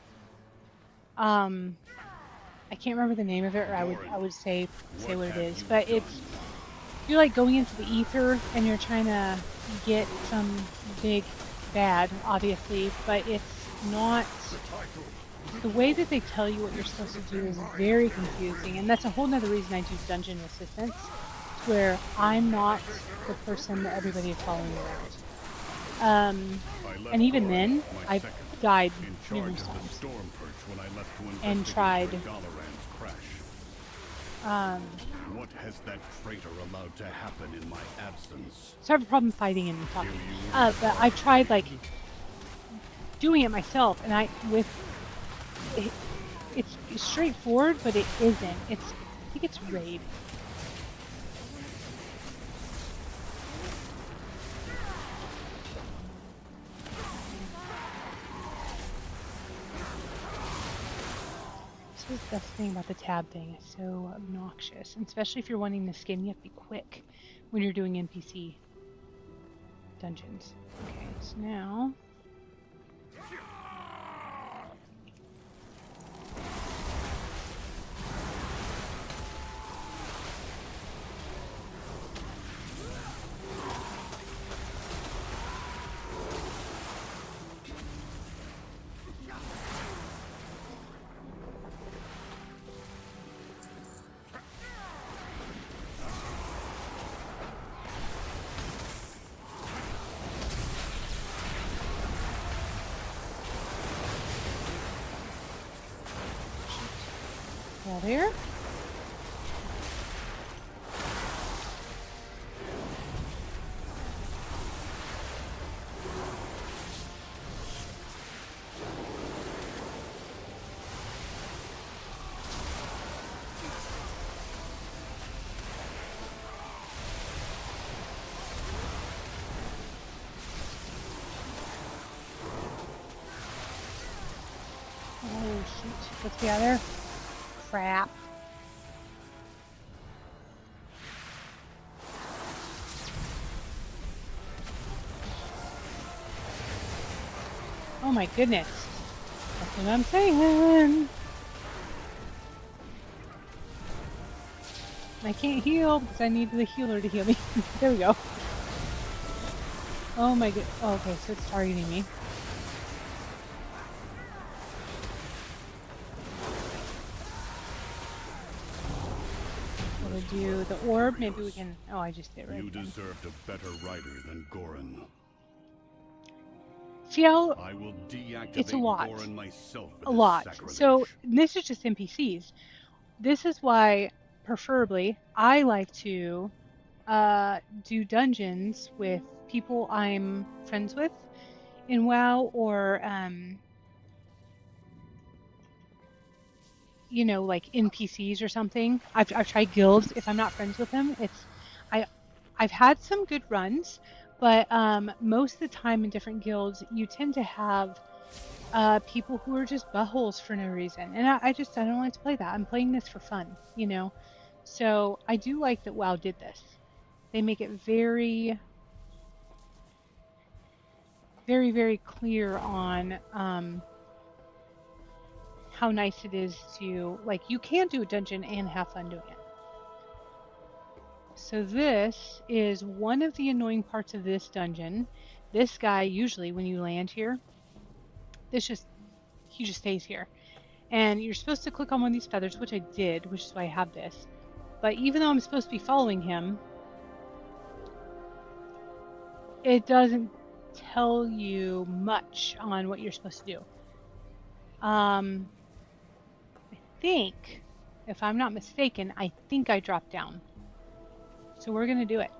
I can't remember the name of it, or I would say what it is, but you're like going into the ether and you're trying to get some big bad, obviously, but it's not. The way that they tell you what you're supposed to do is very confusing, and that's a whole nother reason I do dungeon assistance, where I'm not the person that everybody is following around. And even then, I've died numerous times and tried. What has that traitor allowed to happen in my absence? So I have a problem fighting and talking. But I've tried like doing it myself, and it's straightforward, but it isn't. I think it's raid. This is the best thing about the tab thing. It's so obnoxious, and especially if you're wanting the skin, you have to be quick when you're doing NPC dungeons. Okay, so now. All there. Stay out there. Crap. Oh my goodness. That's what I'm saying. I can't heal because I need the healer to heal me. There we go. Oh my god. Oh, okay, so it's targeting me. We'll do the orb. Maybe we can. Oh, I just did it right. You deserved a better rider than Goran. See how I will deactivate it's a lot. Goran myself for A this lot. sacrilege. So this is just NPCs. This is why, preferably, I like to do dungeons with people I'm friends with in WoW, or you know, like NPCs or something. I've tried guilds. If I'm not friends with them, I've had some good runs, but most of the time in different guilds, you tend to have people who are just buttholes for no reason, and I don't like to play that. I'm playing this for fun, you know. So I do like that WoW did this. They make it very, very, very clear on how nice it is to, like, you can do a dungeon and have fun doing it. So this is one of the annoying parts of this dungeon. This guy, usually when you land here, he just stays here. And you're supposed to click on one of these feathers, which I did, which is why I have this. But even though I'm supposed to be following him, it doesn't tell you much on what you're supposed to do. I think, if I'm not mistaken, I think I dropped down. So we're going to do it.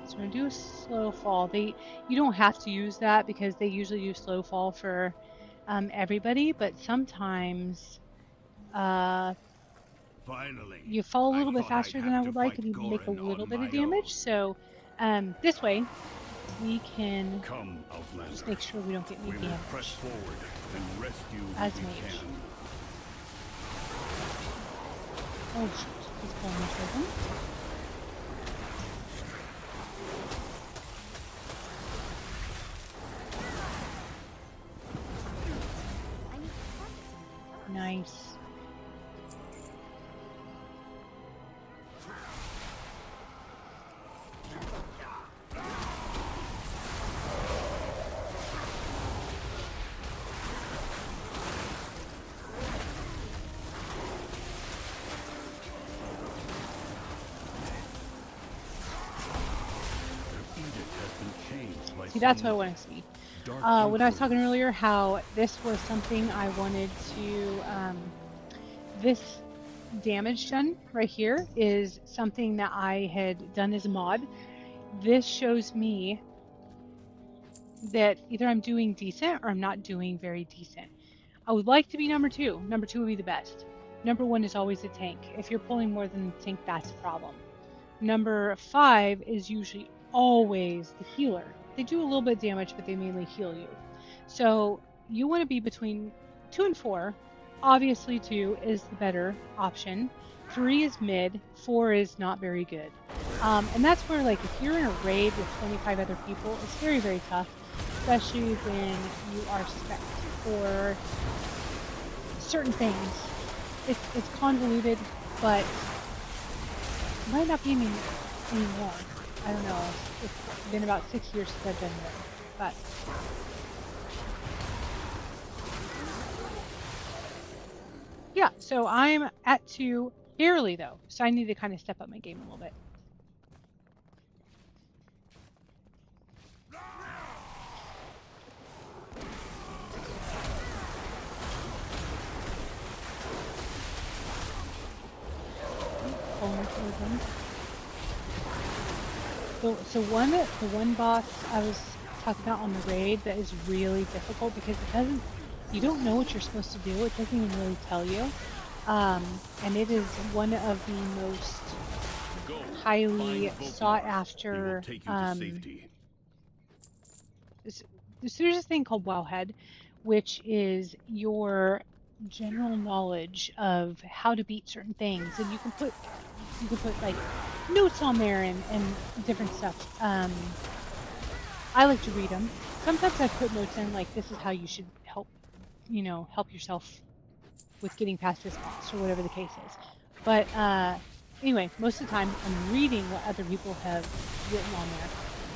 So we're going to do a slow fall. You don't have to use that because they usually do slow fall for everybody, but sometimes Finally, you fall a little bit faster than I would like, and you make a little bit of damage. So this way, we can just make sure we don't get any damage. Press forward and rescue as we mage. can. Oh shit, he's pulling my trigger. Nice. See, that's what I want to see. When I was talking earlier, how this was something I wanted to, this damage done right here is something that I had done as a mod. This shows me that either I'm doing decent or I'm not doing very decent. I would like to be number 2. Number 2 would be the best. Number 1 is always a tank. If you're pulling more than the tank, that's a problem. Number 5 is usually always the healer. They do a little bit of damage, but they mainly heal you. So you want to be between 2 and 4. Obviously 2 is the better option. 3 is mid. 4 is not very good. And that's where, like, if you're in a raid with 25 other people, it's very, very tough, especially when you are spec for certain things. It's convoluted, but it might not be anymore. I don't know. It's been about 6 years since I've been there, but yeah. So I'm at 2, barely though. So I need to kind of step up my game a little bit. So the one boss I was talking about on the raid that is really difficult because you don't know what you're supposed to do. It doesn't even really tell you. And it is one of the most highly sought after. So there's this thing called Wowhead, which is your general knowledge of how to beat certain things, and you can put like notes on there and different stuff. I like to read them. Sometimes I put notes in like this is how you should help, help yourself with getting past this boss or whatever the case is. But anyway, most of the time I'm reading what other people have written on there.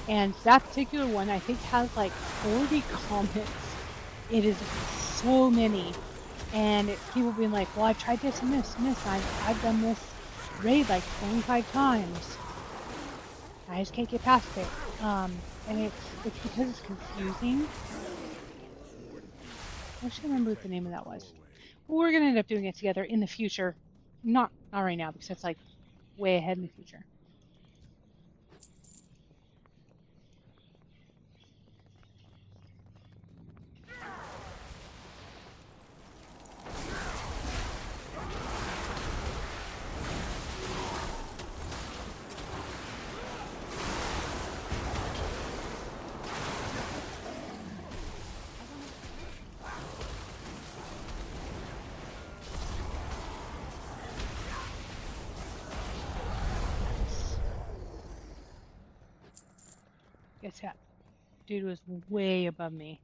And that particular one I think has like 40 comments. It is so many. And it's people being like, well, I've tried this and this and this. I've done this raid like 25 times. I just can't get past it. And it's because it's confusing. I wish I remember what the name of that was. Well, we're gonna end up doing it together in the future. Not right now because it's like way ahead in the future. Guess that dude was way above me.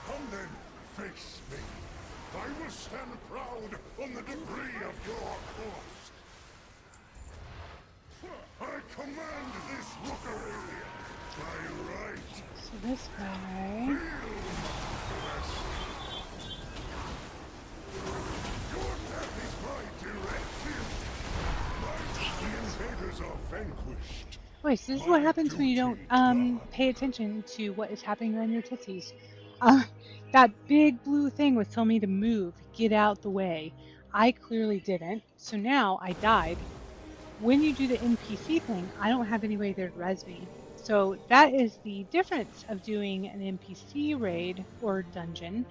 Come then, face me. I will stand proud on the debris of your corpse. I command this rookery by right. So this guy. Your death is my directive. The invaders are vanquished. Wait, so this is what happens when you don't pay attention to what is happening around your tootsies. That big blue thing was telling me to move, get out the way. I clearly didn't, so now I died. When you do the NPC thing, I don't have any way there to res me. So that is the difference of doing an NPC raid or dungeon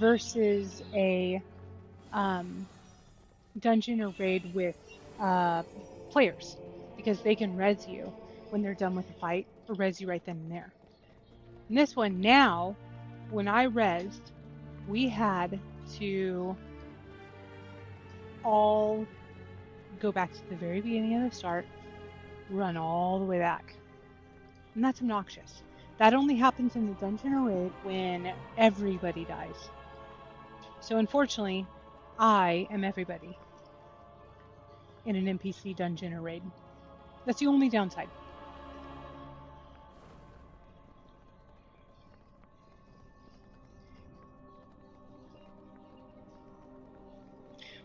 versus a dungeon or raid with players, because they can res you when they're done with the fight or res you right then and there. In this one now, when I resed, we had to all go back to the very beginning of the start, run all the way back. And that's obnoxious. That only happens in the dungeon or raid when everybody dies. So unfortunately, I am everybody in an NPC dungeon or raid. That's the only downside.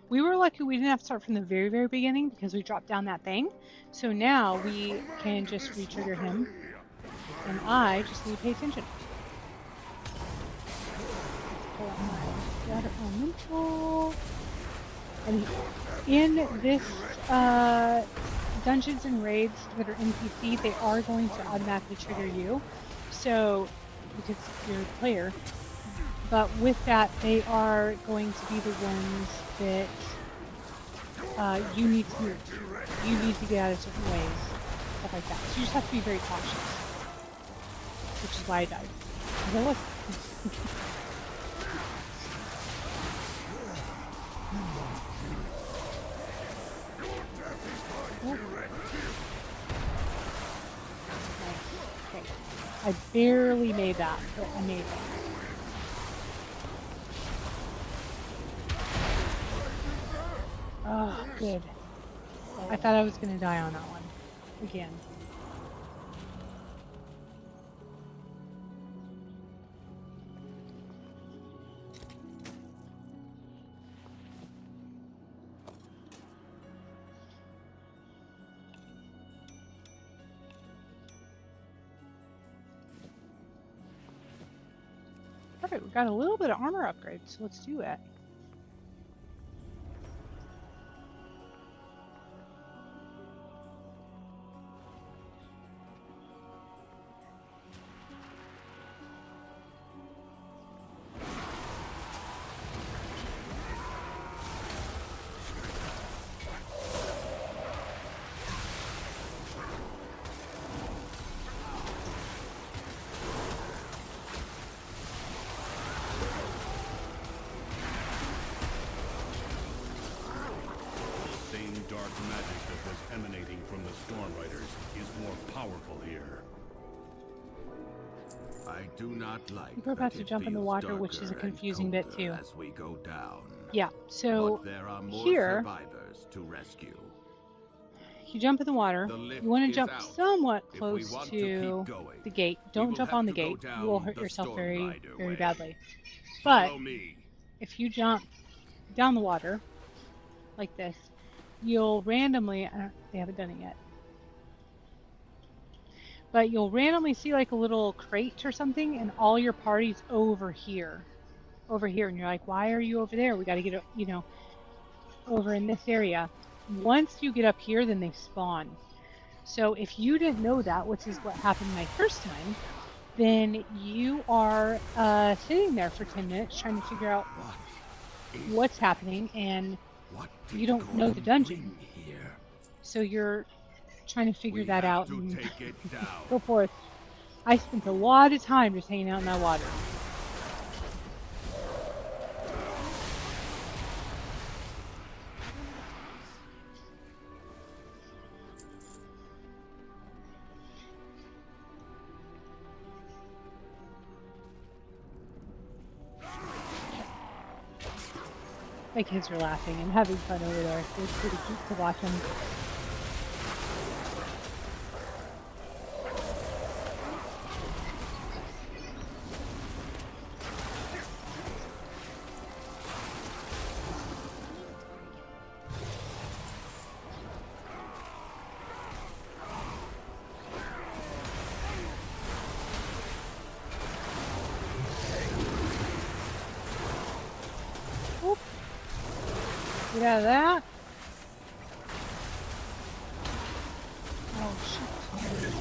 We were lucky we didn't have to start from the very, very beginning because we dropped down that thing. So now we can just re-trigger him. And I just need to pay attention. Let's pull out my water elemental. And in this dungeons and raids that are NPC, they are going to automatically trigger you. So, because you're the player. But with that, they are going to be the ones that you need to move. You need to get out of certain ways. Stuff like that. So you just have to be very cautious. Which is why I died. Because I was. Okay. I barely made that, but I made it. Oh, good. I thought I was going to die on that one. Again. Perfect, we got a little bit of armor upgrade, so let's do it. magic that was emanating from the Storm Riders is more powerful here. I do not like We're about that to it jump in the feels water, which is a darker and confusing bit colder too. as we go down. Yeah, so But there are more here, survivors to rescue. you jump in the water. The lift You want to is jump out. somewhat If we close want to to keep going, the gate. we Don't will jump have on the to go gate. You will down hurt the yourself Storm very, Rider very way. badly. But Follow me. if you jump down the water like this, you'll randomly, they haven't done it yet, but you'll randomly see like a little crate or something, and all your party's over here, and you're like, why are you over there? We got to get, over in this area. Once you get up here, then they spawn. So if you didn't know that, which is what happened my first time, then you are sitting there for 10 minutes trying to figure out what's happening, and you don't know the dungeon. So you're trying to figure that out and go forth. I spent a lot of time just hanging out in that water. My kids are laughing and having fun over there. It's pretty cute to watch them. Get out of that. Oh, shit. Okay.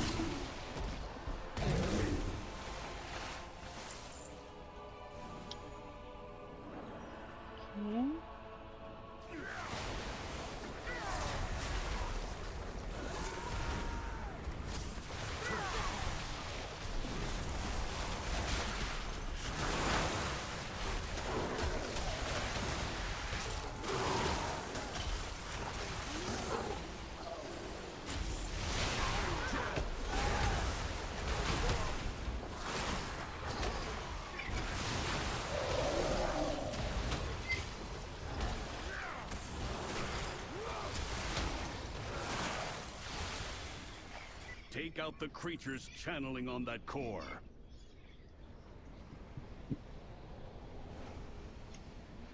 Take out the creatures channeling on that core.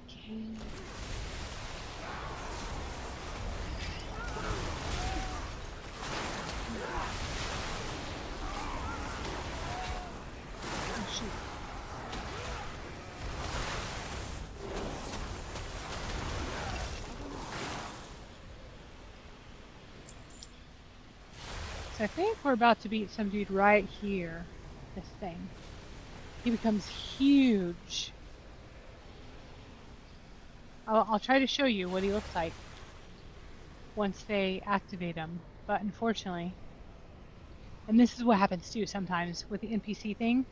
Okay. Oh, shoot. So I think we're about to beat some dude right here. This thing. He becomes huge. I'll try to show you what he looks like once they activate him. But unfortunately, and this is what happens too sometimes with the NPC thing.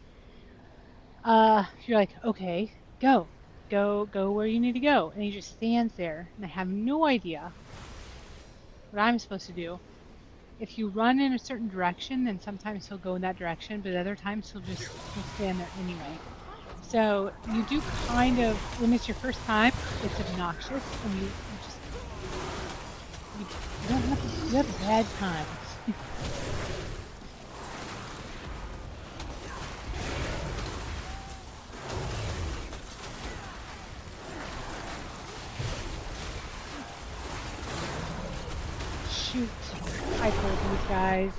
You're like, okay, go where you need to go. And he just stands there, and I have no idea what I'm supposed to do. If you run in a certain direction, then sometimes he'll go in that direction, but other times he'll stand there anyway. So you do kind of, when it's your first time, it's obnoxious, and you don't have to, you have bad times. Shoot, I told these guys.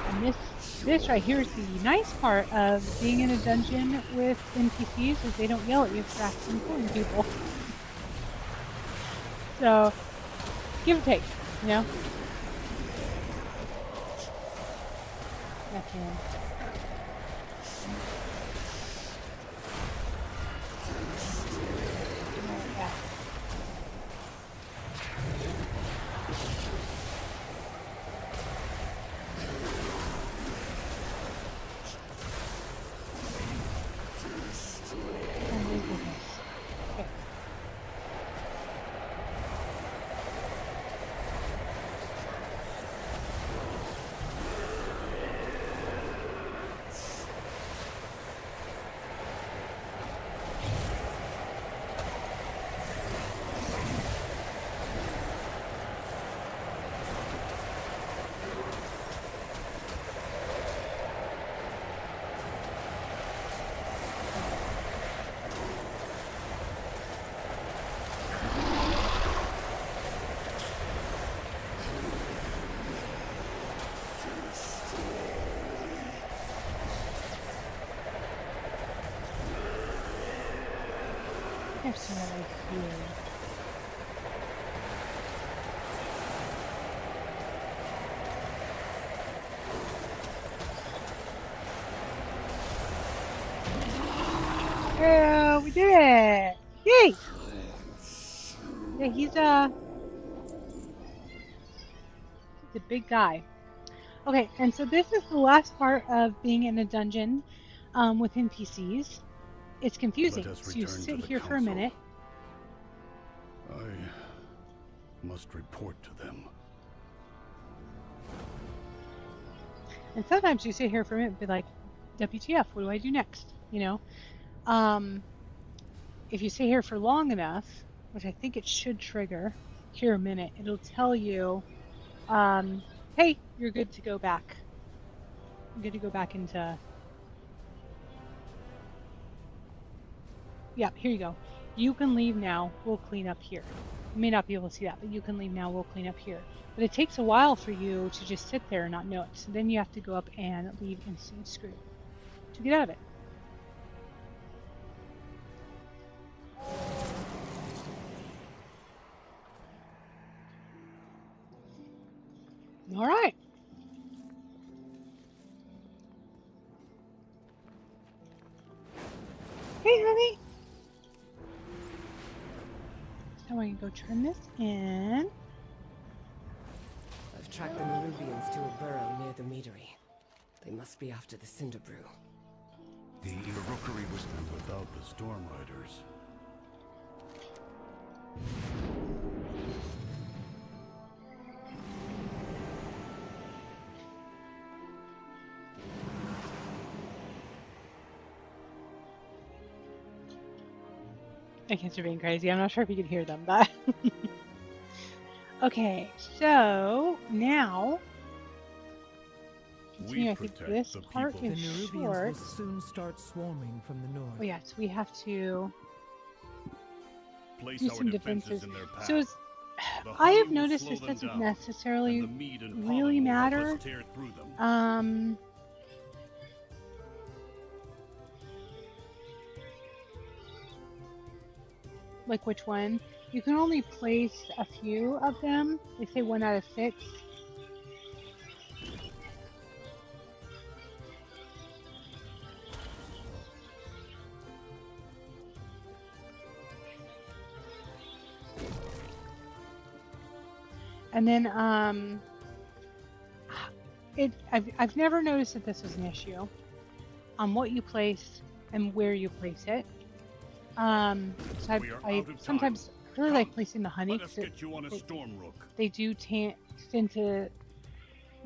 And this right here is the nice part of being in a dungeon with NPCs, is they don't yell at you for actually killing people. So, give or take, you know? That's him. I've seen it right here. Yeah, we did it! Yay! Yeah, he's a big guy. Okay, and so this is the last part of being in a dungeon with NPCs. It's confusing. So you sit here for a minute. I must report to them. And sometimes you sit here for a minute and be like, WTF, what do I do next? You know? If you sit here for long enough, which I think it should trigger here a minute, it'll tell you, hey, you're good to go back. You're good to go back into... Yeah, here you go. You can leave now. We'll clean up here. You may not be able to see that, but you can leave now. We'll clean up here. But it takes a while for you to just sit there and not know it. So then you have to go up and leave instant screw to get out of it. All right. Hey, honey. So I can go turn this in. I've tracked the Nerubians to a burrow near the meadery. They must be after the Cinder Brew. The rookery was without the Storm Riders. My kids are being crazy. I'm not sure if you can hear them, but... Okay, so now... Continue. I think this part is short. The Nerubians will soon start swarming from the north. Oh yes, we have to Place do our some defenses defenses. in their path. So it's, The I honey have will noticed slow this them doesn't down, necessarily and the mead and really pollen will help matter. us tear through them. Like which one? You can only place a few of them. They say 1 out of 6. And then, I've never noticed that this was an issue on what you place and where you place it. So I sometimes really like placing the honey because they do tend to,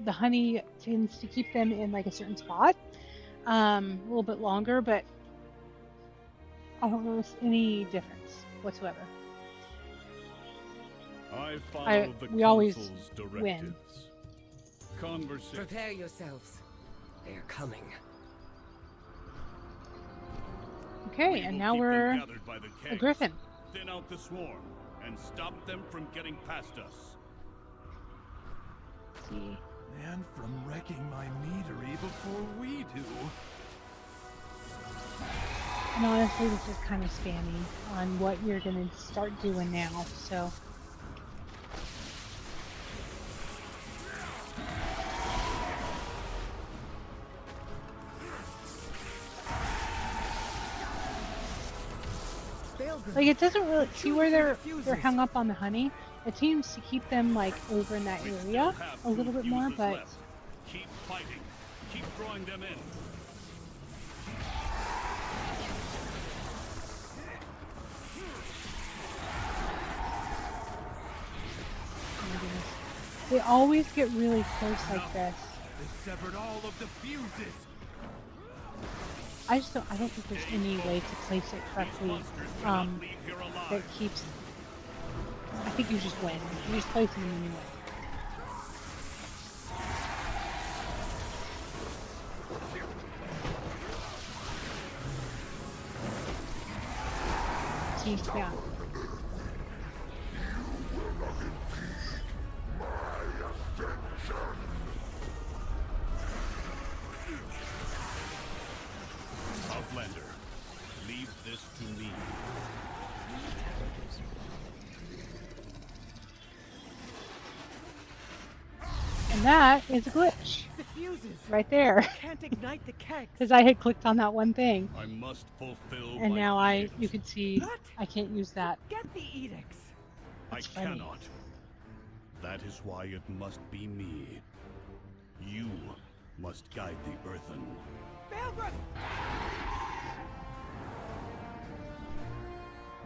the honey tends to keep them in like a certain spot a little bit longer, but I don't notice any difference whatsoever. We always win. Prepare yourselves. They are coming. Okay, and now we're a griffin. Thin out the swarm and stop them from getting past us. Let's see. And from wrecking my meadery before we do. And honestly, this is kind of spammy on what you're going to start doing now, so... Like, it doesn't really see where they're hung up on the honey. It seems to keep them like over in that area a little bit more, but keep fighting. Keep drawing them in. oh my goodness. They always get really close like this. They severed all of the fuses. I don't think there's any way to place it correctly that keeps... I think you just win. You just place them and then you win. See, yeah. Outlander, leave this to me. that is a glitch. The fuses. Right there. Can't ignite the kegs. Because I had clicked on that one thing. I must fulfill And my now edict. you can see What? I can't use that. Get the edicts. That's I funny. cannot. That is why it must be me. You must guide the Earthen. Belgrim!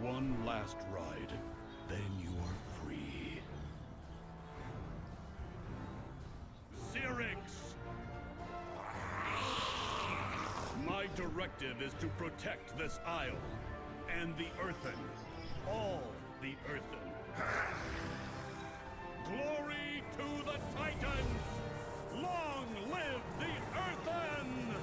One last ride, then you are free. Syrinx! My directive is to protect this isle, and the Earthen. All the Earthen. Glory to the Titans! Long live the Earthen!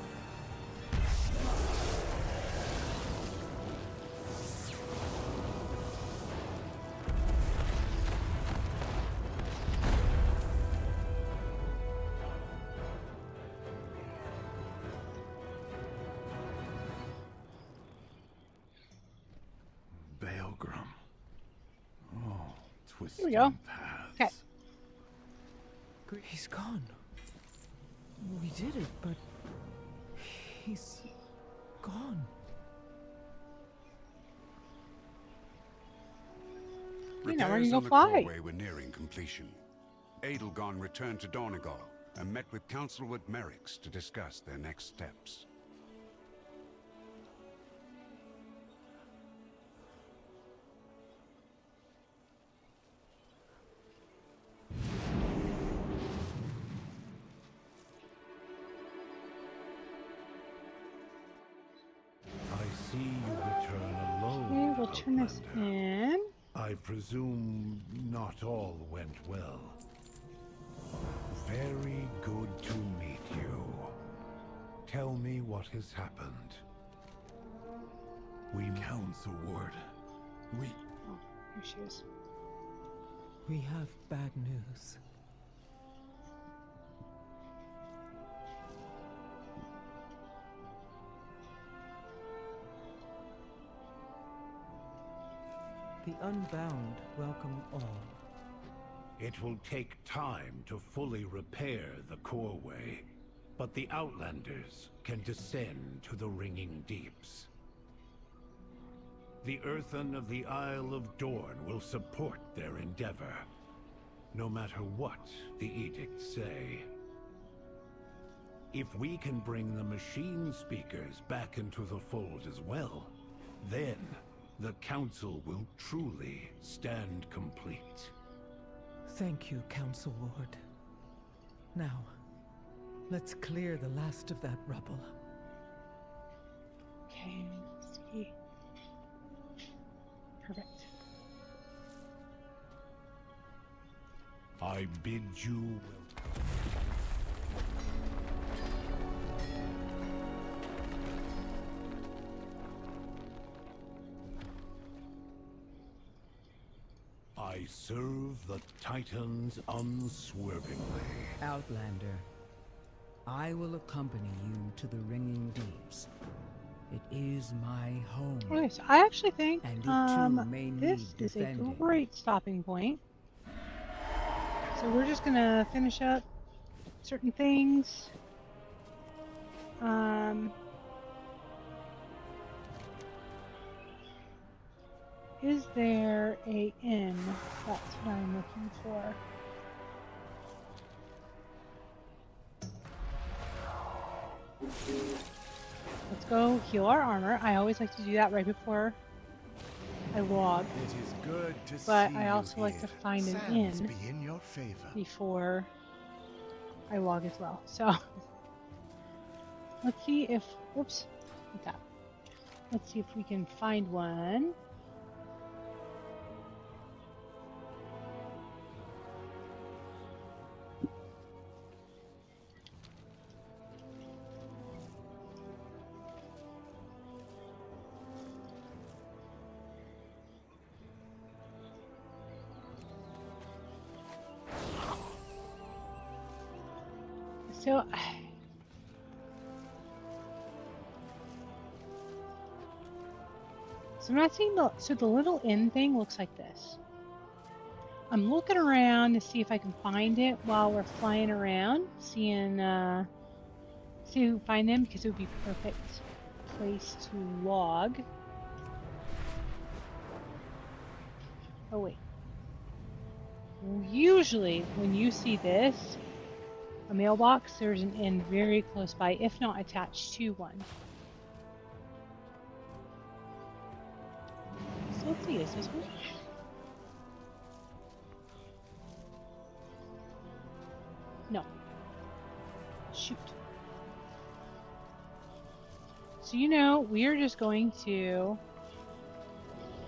Baelgrum. Oh, twisting Here we go. paths. Okay. He's gone. We did it, but he's gone. Now we're Repairs gonna on go the fly. causeway were nearing completion. Edelgon returned to Donegal and met with Councilwood Merricks to discuss their next steps. I see you return alone. Okay, we'll turn this in. I presume not all went well. Very good to meet you. Tell me what has happened. We Council Ward. Oh, here she is. We have bad news. The Unbound welcome all. It will take time to fully repair the Coreway, but the Outlanders can descend to the Ringing Deeps. The Earthen of the Isle of Dorn will support their endeavor, no matter what the edicts say. If we can bring the machine speakers back into the fold as well, then the Council will truly stand complete. Thank you, Council Lord. Now, let's clear the last of that rubble. Okay, let's see. Perfect. I bid you welcome. I serve the Titans unswervingly. Outlander, I will accompany you to the Ringing Deeps. It is my home. Okay, so I actually think And it too may this need is a defending. great stopping point. So we're just gonna finish up certain things. Is there a inn? That's what I'm looking for. Let's go heal our armor. I always like to do that right before I log. It is good to But see I also you like to here. find an Sands inn be in your favor. before I log as well. So let's see if, whoops, like that. Let's see if we can find one. So I'm not seeing the, so the little inn thing looks like this. I'm looking around to see if I can find it while we're flying around, seeing see if we can find them, because it would be perfect place to log. Oh wait. Usually when you see this, a mailbox, there's an inn very close by, if not attached to one. So let's see, is this one? No. Shoot. So you know, we are just going to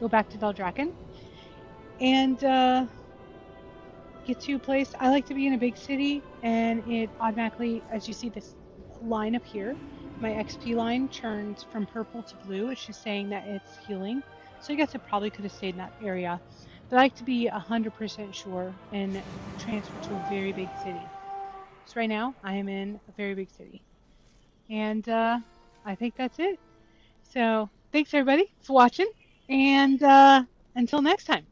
go back to Beldraken and get to a place. I like to be in a big city, and it automatically, as you see this line up here, my XP line turns from purple to blue, which is saying that it's healing. So I guess I probably could have stayed in that area. But I like to be 100% sure and transfer to a very big city. So right now, I am in a very big city. And I think that's it. So thanks everybody for watching, and until next time.